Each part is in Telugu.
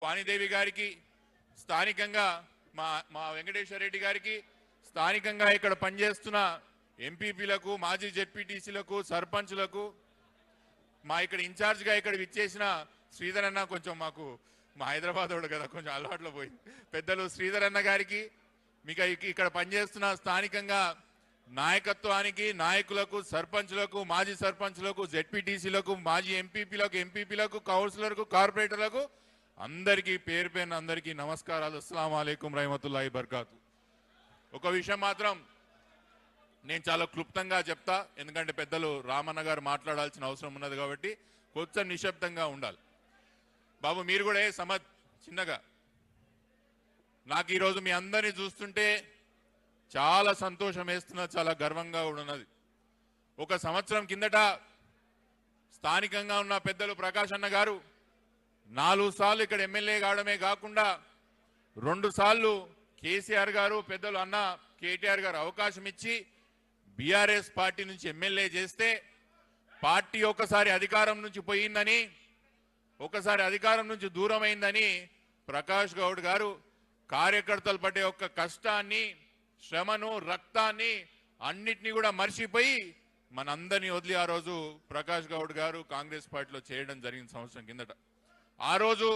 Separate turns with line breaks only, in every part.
వాణిదేవి గారికి, స్థానికంగా మా వెంకటేశ్వర రెడ్డి గారికి, స్థానికంగా ఇక్కడ పనిచేస్తున్న ఎంపీపీలకు, మాజీ జెడ్పీటీసీలకు, సర్పంచ్లకు, మా ఇక్కడ ఇన్ఛార్జ్గా ఇక్కడ విచ్చేసిన శ్రీధర్ అన్న, కొంచెం మాకు మా హైదరాబాద్ వాడు కదా కొంచెం అలవాట్లో పోయి, పెద్దలు శ్రీధర్ అన్న గారికి, మీకు ఇక్కడ పనిచేస్తున్న స్థానికంగా నాయకత్వానికి, నాయకులకు, సర్పంచ్లకు, మాజీ సర్పంచ్లకు, జెడ్పీటీసీలకు, మాజీ ఎంపీపీలకు, కౌన్సిలర్కు, కార్పొరేటర్లకు అందరికీ పేరు పేరున అందరికీ నమస్కారాలు. అస్సలాము అలైకుం రహమతుల్లాహి బర్కాతు. ఒక విషయం మాత్రం నేను చాలా క్లుప్తంగా చెప్తా, ఎందుకంటే పెద్దలు రామన్న గారు మాట్లాడాల్సిన అవసరం ఉన్నది కాబట్టి కొంచెం నిశ్శబ్దంగా ఉండాలి. బాబు మీరు కూడా చిన్నగా, నాకు ఈరోజు మీ అందరినీ చూస్తుంటే చాలా సంతోషం వేస్తున్నది, చాలా గర్వంగా కూడా ఉన్నది. ఒక సంవత్సరం కిందట స్థానికంగా ఉన్న పెద్దలు ప్రకాష్ అన్న గారు 4 సార్లు ఇక్కడ ఎమ్మెల్యే కావడమే కాకుండా 2 సార్లు కేసీఆర్ గారు, పెద్దలు అన్న కేటీఆర్ గారు అవకాశం ఇచ్చి బీఆర్ఎస్ పార్టీ నుంచి ఎమ్మెల్యే చేస్తే పార్టీ ఒకసారి అధికారం నుంచి పోయిందని, ఒకసారి అధికారం నుంచి దూరం అయిందని ప్రకాష్ గౌడ్ గారు కార్యకర్తలు పడే ఒక్క కష్టాన్ని, శ్రమను, రక్తాన్ని అన్నిటినీ కూడా మర్చిపోయి మనందరినీ వదిలి ఆ రోజు ప్రకాష్ గౌడ్ గారు కాంగ్రెస్ పార్టీలో చేయడం జరిగిన సంవత్సరం కిందట. ఆ రోజు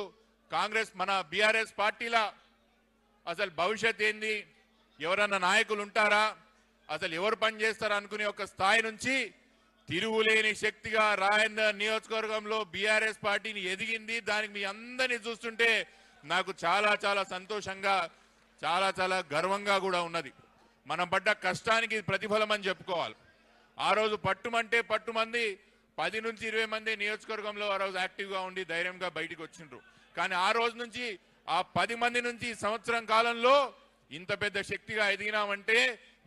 కాంగ్రెస్ మన బీఆర్ఎస్ పార్టీలా అసలు భవిష్యత్ ఏంది, ఎవరన్నా నాయకులు ఉంటారా, అసలు ఎవరు పనిచేస్తారా అనుకునే ఒక స్థాయి నుంచి తిరుగులేని శక్తిగా రాజేందర్ నియోజకవర్గంలో బీఆర్ఎస్ పార్టీని ఎదిగింది. దానికి మీ అందరినీ చూస్తుంటే నాకు చాలా చాలా సంతోషంగా, చాలా చాలా గర్వంగా కూడా ఉన్నది. మనం పడ్డ కష్టానికి ప్రతిఫలం అని చెప్పుకోవాలి. ఆ రోజు పట్టుమంటే పట్టుమంది 10 నుంచి 20 మంది నియోజకవర్గంలో ఆ రోజు యాక్టివ్గా ఉండి ధైర్యంగా బయటికి వచ్చిండ్రు. కానీ ఆ రోజు నుంచి ఆ 10 మంది నుంచి సంవత్సరం కాలంలో ఇంత పెద్ద శక్తిగా ఎదిగినామంటే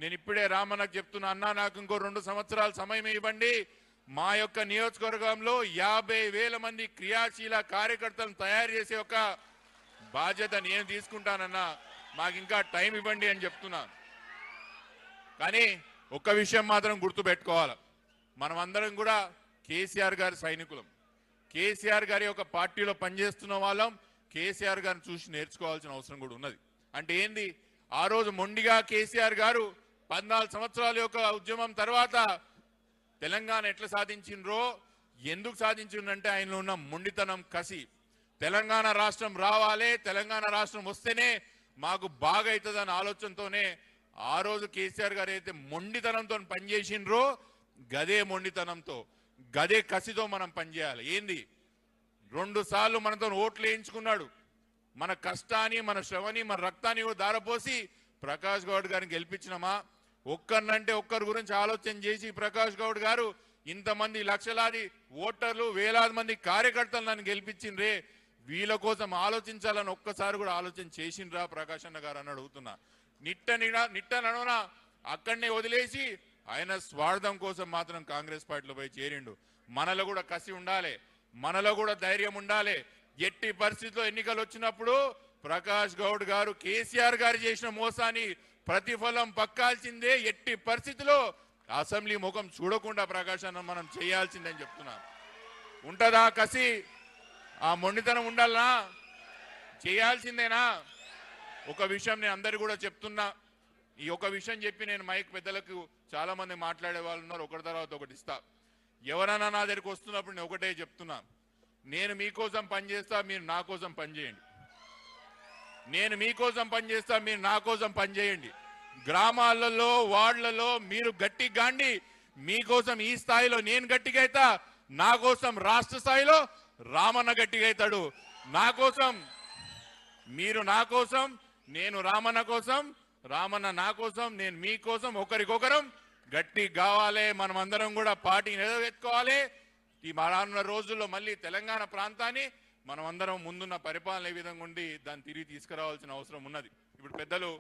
నేను ఇప్పుడే రామన్నకు చెప్తున్నా, అన్నా నాకు ఇంకో 2 సంవత్సరాల సమయం ఇవ్వండి, మా యొక్క నియోజకవర్గంలో 50,000 మంది క్రియాశీల కార్యకర్తలను తయారు చేసే ఒక బాధ్యత నేను తీసుకుంటానన్నా, మాకు ఇంకా టైం ఇవ్వండి అని చెప్తున్నా. కానీ ఒక్క విషయం మాత్రం గుర్తుపెట్టుకోవాలి, మనం అందరం కూడా కేసీఆర్ గారి సైనికులం. కేసీఆర్ గారి యొక్క పార్టీలో పనిచేస్తున్న వాళ్ళం కేసీఆర్ గారిని చూసి నేర్చుకోవాల్సిన అవసరం కూడా ఉన్నది. అంటే ఏంది, ఆ రోజు మొండిగా కేసీఆర్ గారు 14 సంవత్సరాల యొక్క ఉద్యమం తర్వాత తెలంగాణ ఎట్లా సాధించిండ్రో, ఎందుకు సాధించిండ్రంటే ఆయనలో ఉన్న మొండితనం, కసి. తెలంగాణ రాష్ట్రం రావాలి, తెలంగాణ రాష్ట్రం వస్తేనే మాకు బాగా అవుతుందన్న ఆలోచనతోనే ఆ రోజు కేసీఆర్ గారు అయితే మొండితనంతో పనిచేసిండ్రో, గదే మొండితనంతో, గదే కసితో మనం పనిచేయాలి. ఏంది, 2 సార్లు మనతో ఓట్లు వేయించుకున్నాడు. మన కష్టాన్ని, మన శ్రమని, మన రక్తాన్ని దారపోసి ప్రకాష్ గౌడ్ గారిని గెలిపించినమా? ఒక్కరినంటే ఒక్కరి గురించి ఆలోచన చేసి ప్రకాష్ గౌడ్ గారు ఇంతమంది లక్షలాది ఓటర్లు, వేలాది మంది కార్యకర్తలు నన్ను గెలిపించిండ్రే, వీళ్ళ కోసం ఆలోచించాలని ఒక్కసారి కూడా ఆలోచన చేసిండ్రా ప్రకాష్ అన్న గారు అని అడుగుతున్నా. నిట్టనడున అక్కడనే వదిలేసి ఆయన స్వార్థం కోసం మాత్రం కాంగ్రెస్ పార్టీలో పోయి చేరిండు. మనలో కూడా కసి ఉండాలి, మనలో కూడా ధైర్యం ఉండాలి. ఎట్టి పరిస్థితుల్లో ఎన్నికలు వచ్చినప్పుడు ప్రకాష్ గౌడ్ గారు కేసీఆర్ గారు చేసిన మోసాన్ని ప్రతిఫలం పక్కాల్సిందే. ఎట్టి పరిస్థితిలో అసెంబ్లీ ముఖం చూడకుండా ప్రకాష్ అన్న మనం చేయాల్సిందని చెప్తున్నా. ఉంటదా కసి, ఆ మొండితనం ఉండాలనా, చేయాల్సిందేనా? ఒక విషయం నేను అందరు కూడా చెప్తున్నా, ఈ ఒక విషయం చెప్పి నేను మైక్ పెద్దలకు చాలా మంది మాట్లాడే వాళ్ళు ఉన్నారు, ఒకటి తర్వాత ఒకటి ఇస్తా. ఎవరైనా నా దగ్గరికి వస్తున్నప్పుడు నేను ఒకటే చెప్తున్నా, నేను మీకోసం పనిచేస్తా, మీరు నా కోసం పనిచేయండి. నేను మీకోసం పనిచేస్తా, మీరు నా కోసం పనిచేయండి. గ్రామాలలో, వార్డులలో మీరు గట్టిగా గాండి, మీకోసం ఈ స్థాయిలో నేను గట్టిగా అవుతా, నా కోసం రాష్ట్ర స్థాయిలో రామన్న గట్టిగా అవుతాడు. నా కోసం మీరు, నా కోసం నేను, రామన్న కోసం రామన్న నా కోసం, నేను మీకోసం, ఒకరికొకరం గట్టి కావాలి. మనం అందరం కూడా పార్టీని నిలబెట్టుకోవాలి. ఈ రానున్న రోజుల్లో మళ్ళీ తెలంగాణ ప్రాంతాన్ని మనం అందరం ముందున్న పరిపాలన ఏ విధంగా ఉండి దాన్ని తిరిగి తీసుకురావాల్సిన అవసరం ఉన్నది. ఇప్పుడు పెద్దలు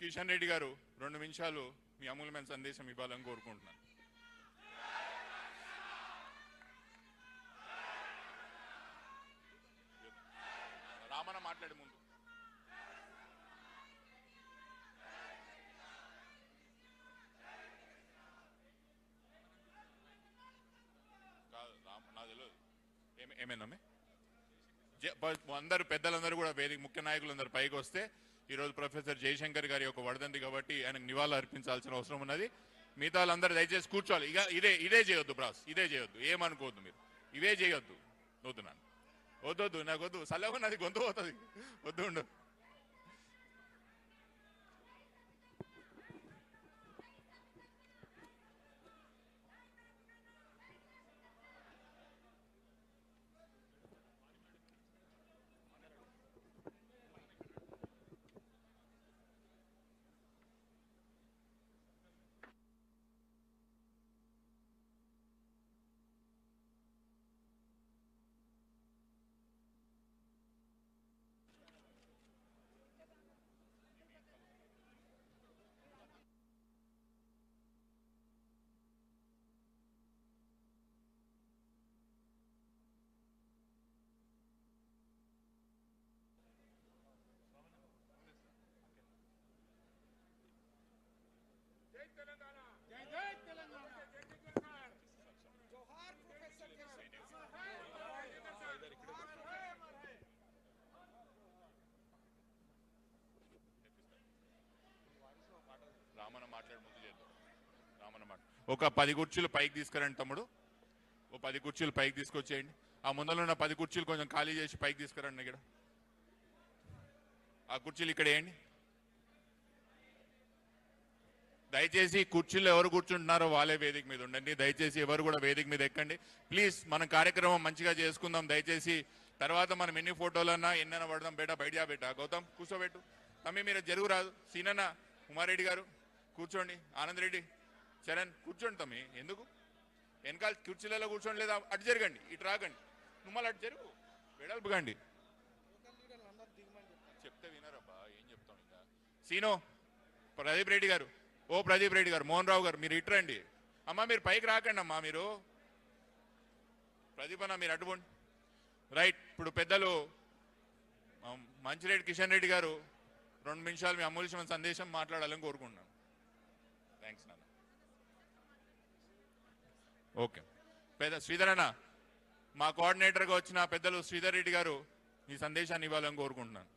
కిషన్ రెడ్డి గారు 2 నిమిషాలు మీ అమూల్యమైన సందేశం ఇవ్వాలని కోరుకుంటున్నాను. రామన్న మాట్లాడే ముందు ఏమైనా అందరూ పెద్దలందరూ కూడా వేదిక ముఖ్య నాయకులందరూ పైకి వస్తే ఈరోజు ప్రొఫెసర్ జయశంకర్ గారి యొక్క వర్ధంతి కాబట్టి ఆయనకు నివాళులు అర్పించాల్సిన అవసరం ఉన్నది. మిగతా వాళ్ళందరూ దయచేసి కూర్చోవాలి. ఇక ఇదే చేయొద్దు బ్రాస్, ఇదే చేయొద్దు, ఏమనుకోవద్దు మీరు, ఇవే చేయొద్దు. వద్దున్నాను, వద్దొద్దు, నాకు వద్దు, సల్లగా నాది గొంతు పోతుంది, వద్దు ఉండు. ఒక 10 కుర్చీలు పైకి తీసుకురండి తమ్ముడు, ఓ 10 కుర్చీలు పైకి తీసుకొచ్చేయండి. ఆ ముందర ఉన్న 10 కుర్చీలు కొంచెం ఖాళీ చేసి పైకి తీసుకురండి. ఇక్కడ ఆ కుర్చీలు ఇక్కడ వేయండి. దయచేసి కుర్చీలో ఎవరు కూర్చుంటున్నారో వాళ్ళే వేదిక మీద ఉండండి. దయచేసి ఎవరు కూడా వేదిక మీద ఎక్కండి ప్లీజ్. మన కార్యక్రమం మంచిగా చేసుకుందాం దయచేసి. తర్వాత మనం ఎన్ని ఫోటోలన్నా ఎన్నైనా పడదాం. బయట గౌతమ్ కూర్చోబెట్టు. తమ్మి మీరు జరుగురాదు. సీనన్న, ఉమారెడ్డి గారు కూర్చోండి. ఆనంద్ రెడ్డి, చరణ్ కూర్చోండి. తమ్మి ఎందుకు వెనకాల కుర్చీలలో కూర్చోండి, లేదా అటు జరగండి, ఇటు రాకండి. నువ్వు మళ్ళీ అటు జరుగు, వెడల్పుగండి. చెప్తే వినరబ్బా, ఏం చెప్తాం ఇంకా. సీనో, ప్రదీప్ రెడ్డి గారు, ప్రదీప్ రెడ్డి గారు, మోహన్ రావు గారు మీరు ఇటు రండి. అమ్మా మీరు పైకి రాకండి అమ్మా. మీరు ప్రదీప్ అన్న మీరు అడ్డుకోండి. రైట్. ఇప్పుడు పెద్దలు మంచిరెడ్డి కిషన్ రెడ్డి గారు 2 నిమిషాలు మీ అమూల్యమైన సందేశం మాట్లాడాలని కోరుకుంటున్నాను. థ్యాంక్స్ నాన్న. ఓకే. శ్రీధర్ అన్న, మా కోఆర్డినేటర్గా వచ్చిన పెద్దలు శ్రీధర్ రెడ్డి గారు ఈ సందేశాన్ని ఇవ్వాలని కోరుకుంటున్నాను.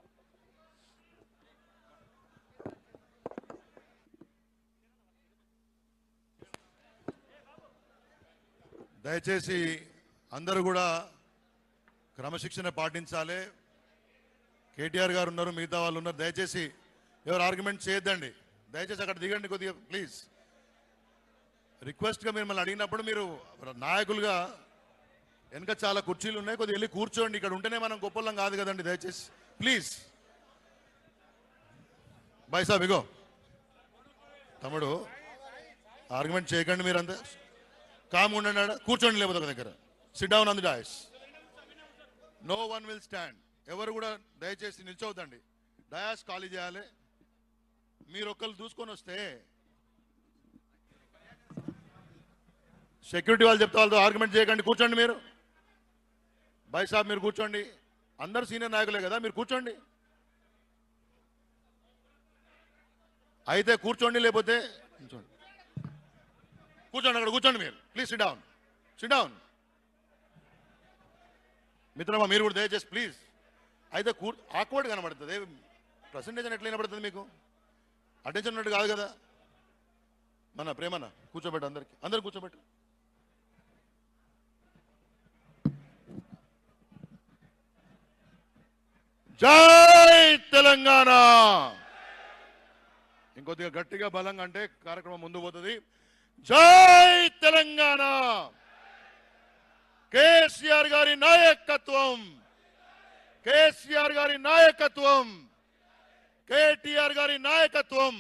దయచేసి అందరూ కూడా క్రమశిక్షణ పాటించాలి. కేటీఆర్ గారు ఉన్నారు, మిగతా వాళ్ళు ఉన్నారు. దయచేసి ఎవరు ఆర్గ్యుమెంట్ చేయొద్దండి. దయచేసి అక్కడ దిగండి కొద్దిగా ప్లీజ్. రిక్వెస్ట్గా మిమ్మల్ని అడిగినప్పుడు మీరు నాయకులుగా వెనక చాలా కుర్చీలు ఉన్నాయి, కొద్దిగా వెళ్ళి కూర్చోండి. ఇక్కడ ఉంటేనే మనం గొప్పలం కాదు కదండి. దయచేసి ప్లీజ్. బాయ్ సాబ్ ఇగో తమ్ముడు ఆర్గ్యుమెంట్ చేయకండి. మీరంతా కామ్ ఉండండి, కూర్చోండి. లేకపోతే ఒక దగ్గర sit down on the dais. No one will stand. ఎవరు కూడా దయచేసి నిల్చోవద్దండి. డయాస్ ఖాళీ చేయాలి. మీరు ఒక్కరు దూసుకొని వస్తే సెక్యూరిటీ వాళ్ళు చెప్తే వాళ్ళతో ఆర్గ్యుమెంట్ చేయకండి. కూర్చోండి మీరు. బాయ్ సాబ్ మీరు కూర్చోండి. అందరు సీనియర్ నాయకులే కదా, మీరు కూర్చోండి. అయితే కూర్చోండి, లేకపోతే కూర్చోండి. అక్కడ కూర్చోండి మీరు. Please SIT down, SIT down. మిత్రమా మీరు కూడా దయచేసి ప్లీజ్. అయితే ఆక్వర్డ్ కనబడుతుంది. ప్రజెంటేషన్ ఎట్లా వినబడుతుంది మీకు? అటెన్షన్ ఉన్నట్టు కాదు కదా. మన ప్రేమన కూర్చోబెట్టు. అందరు కూర్చోబెట్టు. జై తెలంగాణ. ఇంకొద్దిగా గట్టిగా బలంగా అంటే కార్యక్రమం ముందు పోతుంది. జై తెలంగాణ. కేసీఆర్ గారి నాయకత్వం, కేసీఆర్ గారి నాయకత్వం, కేటీఆర్ గారి నాయకత్వం.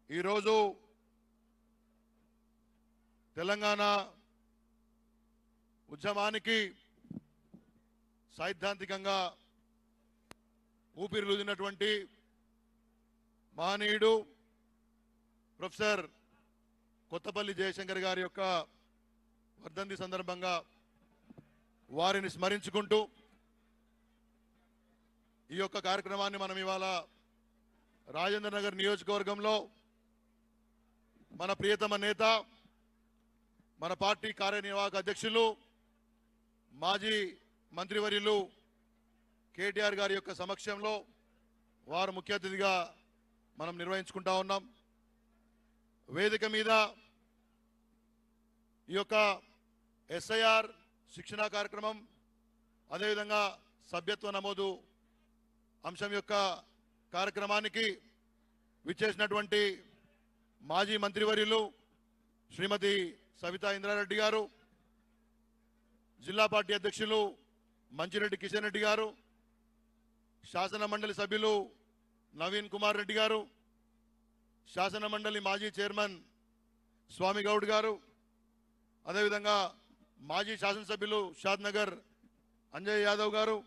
ఈరోజు తెలంగాణ ఉద్యమానికి సైద్ధాంతికంగా ఊపిరిలూదినటువంటి మహనీయుడు ప్రొఫెసర్ కొత్తపల్లి జయశంకర్ గారి యొక్క వర్ధంతి సందర్భంగా వారిని స్మరించుకుంటూ ఈ యొక్క కార్యక్రమాన్ని మనం ఇవాళ రాజేంద్ర నగర్ నియోజకవర్గంలో మన ప్రియతమ నేత, మన పార్టీ కార్యనిర్వాహక అధ్యక్షులు, మాజీ మంత్రివర్యులు కేటీఆర్ గారి యొక్క సమక్షంలో వారు ముఖ్య అతిథిగా మనం నిర్వహించుకుంటా ఉన్నాం. వేదిక మీద ఈ యొక్క ఎస్ఐఆర్ శిక్షణా కార్యక్రమం, అదేవిధంగా సభ్యత్వ నమోదు అంశం యొక్క కార్యక్రమానికి విచ్చేసినటువంటి మాజీ మంత్రివర్యులు శ్రీమతి సవితా ఇంద్రారెడ్డి గారు, జిల్లా పార్టీ అధ్యక్షులు మంచిరెడ్డి కిషన్ రెడ్డి గారు, శాసన మండలి సభ్యులు నవీన్ కుమార్ రెడ్డి గారు, శాసన మండలి మాజీ చైర్మన్ స్వామి గౌడ్ గారు, అదేవిధంగా మాజీ శాసనసభ్యులు షాద్నగర్ అంజయ్ యాదవ్ గారు,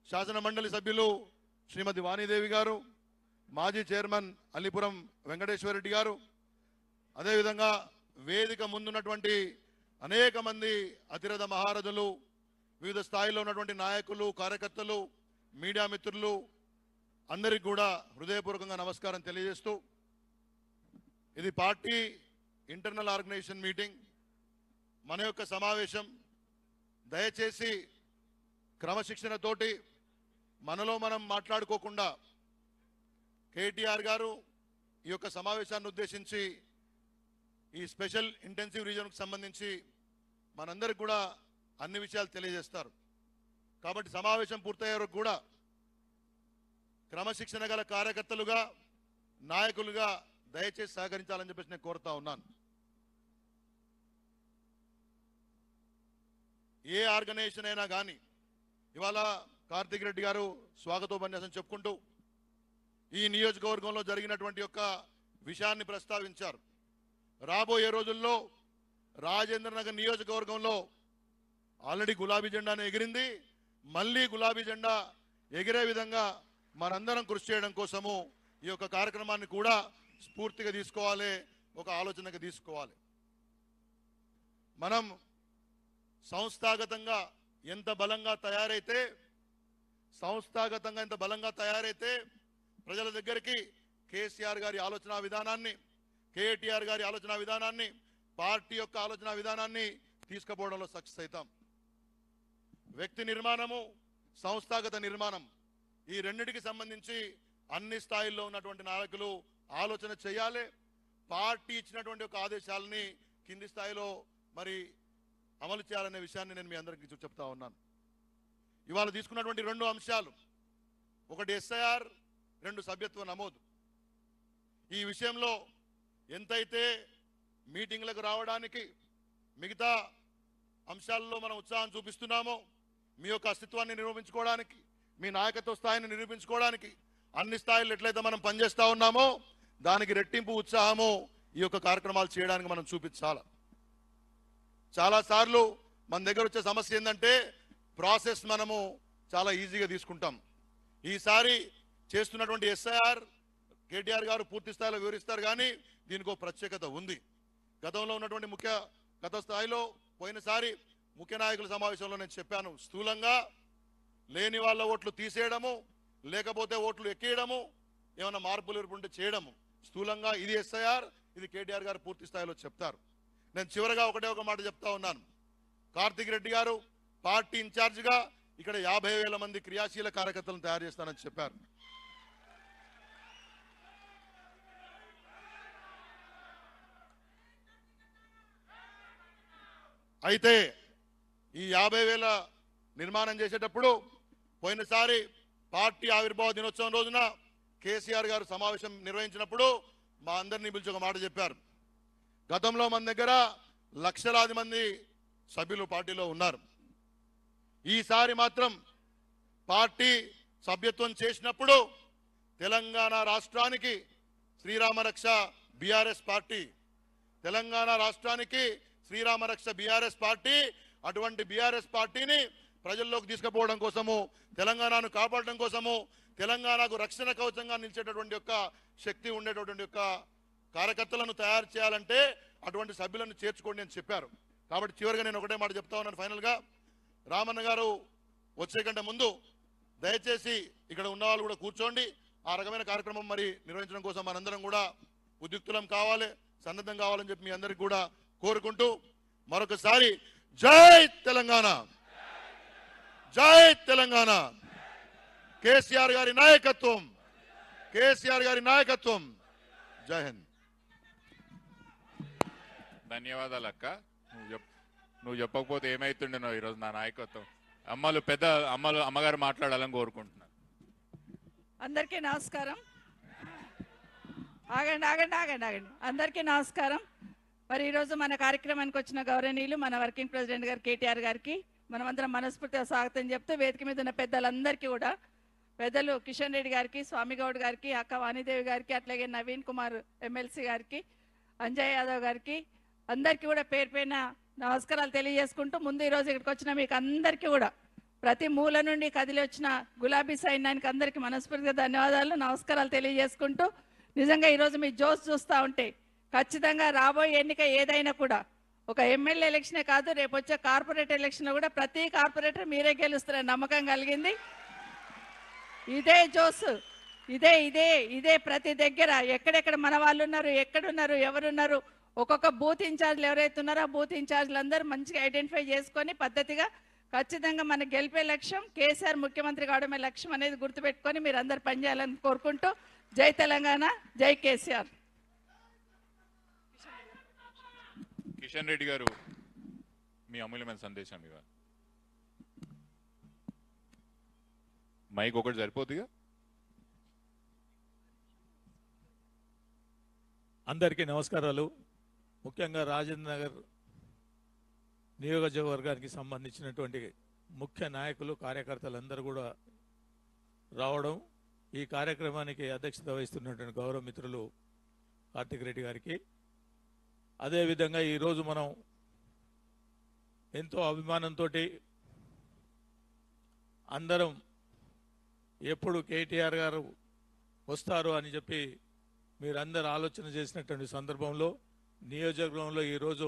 శాసన మండలి సభ్యులు శ్రీమతి వాణీదేవి గారు, మాజీ చైర్మన్ అలీపురం వెంకటేశ్వర రెడ్డి గారు, అదేవిధంగా వేదిక ముందున్నటువంటి అనేక మంది అతిరథ మహారథులు, వివిధ స్థాయిలో ఉన్నటువంటి నాయకులు, కార్యకర్తలు, మీడియా మిత్రులు అందరికి కూడా హృదయపూర్వకంగా నమస్కారం తెలియజేస్తూ, ఇది పార్టీ ఇంటర్నల్ ఆర్గనైజేషన్ మీటింగ్, మన యొక్క సమావేశం. దయచేసి క్రమశిక్షణతోటి మనలో మనం మాట్లాడుకోకుండా కేటీఆర్ గారు ఈ యొక్క సమావేశాన్ని ఉద్దేశించి ఈ స్పెషల్ ఇంటెన్సివ్ రీజన్కు సంబంధించి మనందరికి కూడా అన్ని విషయాలు తెలియజేస్తారు. కాబట్టి సమావేశం పూర్తయ్యే వరకు కూడా క్రమశిక్షణ గల కార్యకర్తలుగా, నాయకులుగా దయచేసి సహకరించాలని చెప్పేసి నేను కోరుతా ఉన్నాను. ఏ ఆర్గనైజేషన్ అయినా కానీ ఇవాళ కార్తిక్ రెడ్డి గారు స్వాగతోపన్యాసం చెప్పుకుంటూ ఈ నియోజకవర్గంలో జరిగినటువంటి యొక్క విషయాన్ని ప్రస్తావించారు. రాబోయే రోజుల్లో రాజేంద్ర నగర్ నియోజకవర్గంలో ఆల్రెడీ గులాబీ జెండాను ఎగిరింది, మళ్ళీ గులాబీ జెండా ఎగిరే విధంగా మనందరం కృషి చేయడం కోసము ఈ యొక్క కార్యక్రమాన్ని కూడా స్ఫూర్తిగా తీసుకోవాలి, ఒక ఆలోచనగా తీసుకోవాలి. మనం సంస్థాగతంగా ఎంత బలంగా తయారైతే ప్రజల దగ్గరికి కేసీఆర్ గారి ఆలోచన విధానాన్ని, కేటీఆర్ గారి ఆలోచన విధానాన్ని, పార్టీ యొక్క ఆలోచన విధానాన్ని తీసుకుపోవడంలో సక్సెస్ అవుతాం. వ్యక్తి నిర్మాణము, సంస్థాగత నిర్మాణం, ఈ రెండిటికి సంబంధించి అన్ని స్థాయిల్లో ఉన్నటువంటి నాయకులు ఆలోచన చేయాలి. పార్టీ ఇచ్చినటువంటి ఒక ఆదేశాలని కింది స్థాయిలో మరి అమలు చేయాలనే విషయాన్ని నేను మీ అందరికీ చెప్తా ఉన్నాను. ఇవాళ తీసుకున్నటువంటి రెండు అంశాలు, ఒకటి ఎస్ఐఆర్, రెండు సభ్యత్వ నమోదు. ఈ విషయంలో ఎంతైతే మీటింగ్లకు రావడానికి, మిగతా అంశాల్లో మనం ఉత్సాహం చూపిస్తున్నామో, మీ యొక్క అస్తిత్వాన్ని నిరూపించుకోవడానికి, మీ నాయకత్వ స్థాయిని నిరూపించుకోవడానికి అన్ని స్థాయిల్లో ఎట్లయితే మనం పనిచేస్తూ ఉన్నామో దానికి రెట్టింపు ఉత్సాహము ఈ యొక్క కార్యక్రమాలు చేయడానికి మనం చూపించాలి. చాలాసార్లు మన దగ్గర వచ్చే సమస్య ఏంటంటే ప్రాసెస్ మనము చాలా ఈజీగా తీసుకుంటాం. ఈసారి చేస్తున్నటువంటి ఎస్ఐఆర్ కేటీఆర్ గారు పూర్తి స్థాయిలో వివరిస్తారు, కానీ దీనికి ఒక ప్రత్యేకత ఉంది. గతంలో ఉన్నటువంటి గత స్థాయిలో పోయినసారి ముఖ్య నాయకుల సమావేశంలో నేను చెప్పాను, స్థూలంగా లేని వాళ్ళ ఓట్లు తీసేయడము, లేకపోతే ఓట్లు ఎక్కేయడము, ఏమైనా మార్పులు ఉంటే చేయడము. స్థూలంగా ఇది ఎస్ఐఆర్, ఇది కేటీఆర్ గారు పూర్తి స్థాయిలో చెప్తారు. నేను చివరగా ఒక మాట చెప్తా ఉన్నాను. కార్తిక్ రెడ్డి గారు పార్టీ ఇన్ఛార్జిగా ఇక్కడ 50,000 మంది క్రియాశీల కార్యకర్తలను తయారు చేస్తానని చెప్పారు. అయితే ఈ 50,000 నిర్మాణం చేసేటప్పుడు పోయినసారి పార్టీ ఆవిర్భావ దినోత్సవం రోజున కేసీఆర్ గారు సమావేశం నిర్వహించినప్పుడు మా అందరినీ పిలిచి ఒక మాట చెప్పారు. గతంలో మన దగ్గర లక్షలాది మంది సభ్యులు పార్టీలో ఉన్నారు. ఈసారి మాత్రం పార్టీ సభ్యత్వం చేసినప్పుడు తెలంగాణ రాష్ట్రానికి శ్రీరామరక్ష బీఆర్ఎస్ పార్టీ, తెలంగాణ రాష్ట్రానికి శ్రీరామరక్ష బీఆర్ఎస్ పార్టీ, అటువంటి బీఆర్ఎస్ పార్టీని ప్రజల్లోకి తీసుకుపోవడం కోసము, తెలంగాణను కాపాడడం కోసము, తెలంగాణకు రక్షణ కవచంగా నిలిచేటటువంటి యొక్క శక్తి ఉండేటటువంటి యొక్క కార్యకర్తలను తయారు చేయాలంటే అటువంటి సభ్యులను చేర్చుకోండి అని చెప్పారు. కాబట్టి చివరిగా నేను ఒకటే మాట చెప్తా ఉన్నాను. ఫైనల్గా రామన్న గారు వచ్చే కంటే ముందు దయచేసి ఇక్కడ ఉన్న వాళ్ళు కూడా కూర్చోండి. ఆ రకమైన కార్యక్రమం మరి నిర్వహించడం కోసం మనందరం కూడా ఉద్యుక్తులం కావాలి, సన్నద్ధం కావాలని చెప్పి మీ అందరికి కూడా కోరుకుంటూ మరొకసారి జై తెలంగాణ, జై తెలంగాణ, కేసీఆర్ గారి నాయకత్వం, కేసీఆర్ గారి నాయకత్వం. జై హింద్.
ధన్యవాదాలు అక్క. నువ్వు చెప్పకపోతే ఏమైతుండేనో ఈరోజు నా నాయకత్వం. అమ్మగారు మాట్లాడాలని కోరుకుంటున్నాను.
అందరికీ నమస్కారం. ఆగండి ఆగండి ఆగండి ఆగండి. అందరికీ నమస్కారం. మరి ఈరోజు మన కార్యక్రమానికి వచ్చిన గౌరవనీయులు మన వర్కింగ్ ప్రెసిడెంట్ గారు కేటీఆర్ గారికి మనమందరం మనస్ఫూర్తిగా స్వాగతం చెప్తూ, వేదిక మీద ఉన్న పెద్దలందరికీ కూడా, పెద్దలు కిషన్ రెడ్డి గారికి, స్వామిగౌడ్ గారికి, అక్క వాణిదేవి గారికి, అట్లాగే నవీన్ కుమార్ ఎమ్మెల్సీ గారికి, అంజయ్ యాదవ్ గారికి, అందరికీ కూడా పేరు పైన నమస్కారాలు తెలియజేసుకుంటూ, ముందు ఈరోజు ఇక్కడికి వచ్చిన మీకు అందరికీ కూడా ప్రతి మూల నుండి కదిలి వచ్చిన గులాబీ సైన్యానికి అందరికీ మనస్ఫూర్తిగా ధన్యవాదాలు, నమస్కారాలు తెలియజేసుకుంటూ, నిజంగా ఈరోజు మీ జోస్ చూస్తూ ఉంటే ఖచ్చితంగా రాబోయే ఎన్నిక ఏదైనా కూడా ఒక ఎమ్మెల్యే ఎలక్షనే కాదు, రేపు వచ్చే కార్పొరేట్ ఎలక్షన్లో కూడా ప్రతి కార్పొరేటర్ మీరే గెలుస్తారని నమ్మకం కలిగింది. ఇదే జోస్, ఇదే ఇదే ఇదే ప్రతి దగ్గర ఎక్కడెక్కడ మన వాళ్ళు ఉన్నారు, ఎక్కడున్నారు, ఎవరున్నారు, ఒక్కొక్క బూత్ ఇన్ఛార్జ్లు ఎవరైతే ఉన్నారో ఆ బూత్ ఇన్ఛార్జ్లు అందరూ మంచిగా ఐడెంటిఫై చేసుకొని పద్ధతిగా ఖచ్చితంగా మన గెలిపే లక్ష్యం, కేసీఆర్ ముఖ్యమంత్రి కావడమే లక్ష్యం అనేది గుర్తుపెట్టుకొని మీరు అందరు పనిచేయాలని కోరుకుంటూ, జై తెలంగాణ, జై కేసీఆర్.
కిషన్ రెడ్డి గారు మీ అమూల్యమైన సందేశం ఇవ్వాలి. మైక్ ఒకటి సరిపోతుందిగా.
అందరికీ నమస్కారాలు. ముఖ్యంగా రాజేంద్ర నగర్ నియోజకవర్గానికి సంబంధించినటువంటి ముఖ్య నాయకులు, కార్యకర్తలందరూ కూడా రావడం, ఈ కార్యక్రమానికి అధ్యక్షత వహిస్తున్నటువంటి గౌరవ మిత్రులు కార్తిక్ రెడ్డి గారికి, అదేవిధంగా ఈరోజు మనం ఎంతో అభిమానంతో అందరం ఎప్పుడు కేటీఆర్ గారు వస్తారు అని చెప్పి మీరందరూ ఆలోచన చేసినటువంటి సందర్భంలో నియోజకవర్గంలో ఈరోజు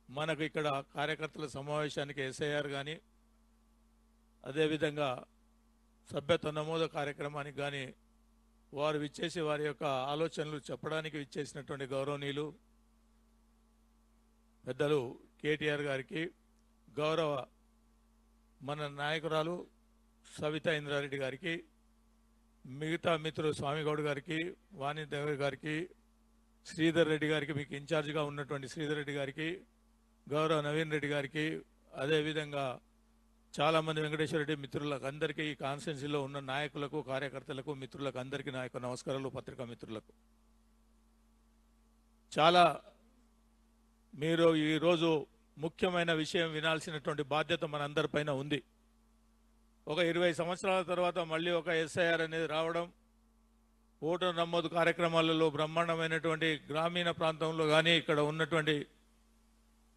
మనకు ఇక్కడ కార్యకర్తల సమావేశానికి ఎస్ఐఆర్ కానీ, అదేవిధంగా సభ్యత్వ నమోదు కార్యక్రమానికి కానీ వారు విచ్చేసి వారి యొక్క ఆలోచనలు చెప్పడానికి విచ్చేసినటువంటి గౌరవనీయులు పెద్దలు కేటీఆర్ గారికి, గౌరవ మన నాయకురాలు సవితా ఇంద్రారెడ్డి గారికి, మిగతా మిత్రులు స్వామిగౌడ్ గారికి, వాణిదేవి గారికి, శ్రీధర్ రెడ్డి గారికి, మీకు ఇన్ఛార్జిగా ఉన్నటువంటి శ్రీధర్ రెడ్డి గారికి, గౌరవ నవీన్ రెడ్డి గారికి, అదేవిధంగా చాలామంది వెంకటేశ్వర రెడ్డి మిత్రులకు అందరికీ, ఈ కాన్స్టిట్యున్సీలో ఉన్న నాయకులకు, కార్యకర్తలకు, మిత్రులకు అందరికీ నా యొక్క నమస్కారాలు. పత్రికా మిత్రులకు చాలా మీరు ఈరోజు ముఖ్యమైన విషయం వినాల్సినటువంటి బాధ్యత మనందరిపైన ఉంది. ఒక 20 సంవత్సరాల తర్వాత మళ్ళీ ఒక ఎస్ఐఆర్ అనేది రావడం, ఓటర్ నమోదు కార్యక్రమాలలో బ్రహ్మాండమైనటువంటి గ్రామీణ ప్రాంతంలో కానీ ఇక్కడ ఉన్నటువంటి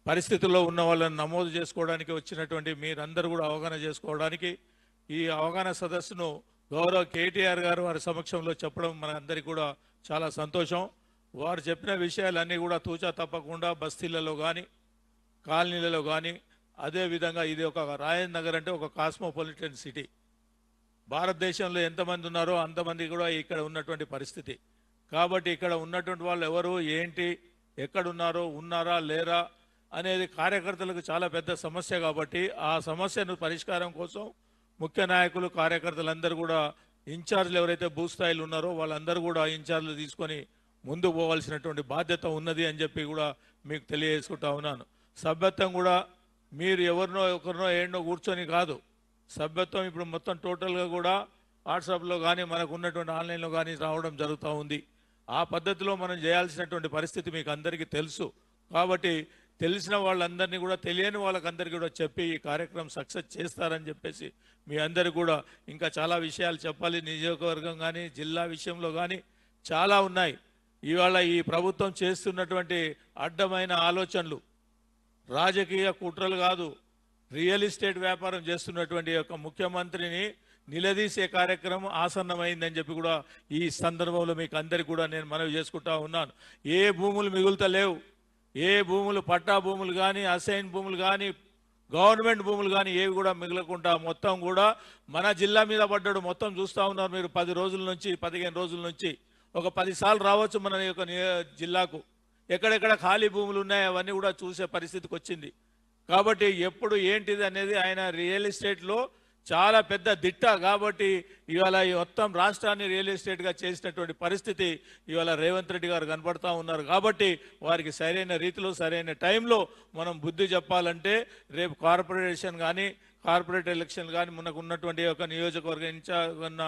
పరిస్థితుల్లో ఉన్న వాళ్ళని నమోదు చేసుకోవడానికి వచ్చినటువంటి మీరందరూ కూడా అవగాహన చేసుకోవడానికి ఈ అవగాహన సదస్సును గౌరవ కేటీఆర్ గారు వారి సమక్షంలో చెప్పడం మనందరికీ కూడా చాలా సంతోషం. వారు చెప్పిన విషయాలన్నీ కూడా తూచా తప్పకుండా బస్తీలలో కానీ, కాలనీలలో కానీ, అదేవిధంగా ఇది ఒక రాజేంద్ర నగర్ అంటే ఒక కాస్మోపాలిటన్ సిటీ, భారతదేశంలో ఎంతమంది ఉన్నారో అంతమంది కూడా ఇక్కడ ఉన్నటువంటి పరిస్థితి. కాబట్టి ఇక్కడ ఉన్నటువంటి వాళ్ళు ఎవరు, ఏంటి, ఎక్కడున్నారో, ఉన్నారా లేరా అనేది కార్యకర్తలకు చాలా పెద్ద సమస్య. కాబట్టి ఆ సమస్యను పరిష్కారం కోసం ముఖ్య నాయకులు, కార్యకర్తలందరూ కూడా ఇన్ఛార్జ్లు ఎవరైతే భూస్థాయిలు ఉన్నారో వాళ్ళందరూ కూడా ఇన్ఛార్జ్లు తీసుకొని ముందుకు పోవాల్సినటువంటి బాధ్యత ఉన్నది అని చెప్పి కూడా మీకు తెలియజేసుకుంటా ఉన్నాను. సభ్యత్వం కూడా మీరు ఎవరినో ఒకరినో ఏంటో కూర్చొని కాదు, సభ్యత్వం ఇప్పుడు మొత్తం టోటల్గా కూడా వాట్సాప్లో కానీ మనకు ఉన్నటువంటి ఆన్లైన్లో కానీ రావడం జరుగుతూ ఉంది. ఆ పద్ధతిలో మనం చేయాల్సినటువంటి పరిస్థితి మీకు అందరికీ తెలుసు. కాబట్టి తెలిసిన వాళ్ళందరినీ కూడా తెలియని వాళ్ళకందరికీ కూడా చెప్పి ఈ కార్యక్రమం సక్సెస్ చేస్తారని చెప్పేసి మీ అందరికీ కూడా ఇంకా చాలా విషయాలు చెప్పాలి. నియోజకవర్గం కానీ జిల్లా విషయంలో కానీ చాలా ఉన్నాయి. ఇవాళ ఈ ప్రభుత్వం చేస్తున్నటువంటి అడ్డమైన ఆలోచనలు రాజకీయ కుట్రలు కాదు, రియల్ ఎస్టేట్ వ్యాపారం చేస్తున్నటువంటి యొక్క ముఖ్యమంత్రిని నిలదీసే కార్యక్రమం ఆసన్నమైందని చెప్పి కూడా ఈ సందర్భంలో మీకు అందరికీ కూడా నేను మనవి చేసుకుంటా ఉన్నాను. ఏ భూములు మిగులుతలేవు, ఏ భూములు పట్టా భూములు కానీ, అసైన్ భూములు కానీ, గవర్నమెంట్ భూములు కానీ ఏవి కూడా మిగలకుండా మొత్తం కూడా మన జిల్లా మీద పడ్డాడు. మొత్తం చూస్తూ ఉన్నారు మీరు 10 రోజుల నుంచి 15 రోజుల నుంచి ఒక 10 సార్లు రావచ్చు మన యొక్క జిల్లాకు. ఎక్కడెక్కడ ఖాళీ భూములు ఉన్నాయి అవన్నీ కూడా చూసే పరిస్థితికి వచ్చింది. కాబట్టి ఎప్పుడు ఏంటిది అనేది ఆయన రియల్ ఎస్టేట్లో చాలా పెద్ద దిట్ట. కాబట్టి ఇవాళ ఈ మొత్తం రాష్ట్రాన్ని రియల్ ఎస్టేట్గా చేసినటువంటి పరిస్థితి ఇవాళ రేవంత్ రెడ్డి గారు కనపడతా ఉన్నారు. కాబట్టి వారికి సరైన రీతిలో సరైన టైంలో మనం బుద్ధి చెప్పాలంటే రేపు కార్పొరేషన్ కానీ కార్పొరేట్ ఎలక్షన్ కానీ మనకు ఉన్నటువంటి ఒక నియోజకవర్గం ఇన్ఛార్జ్ ఉన్న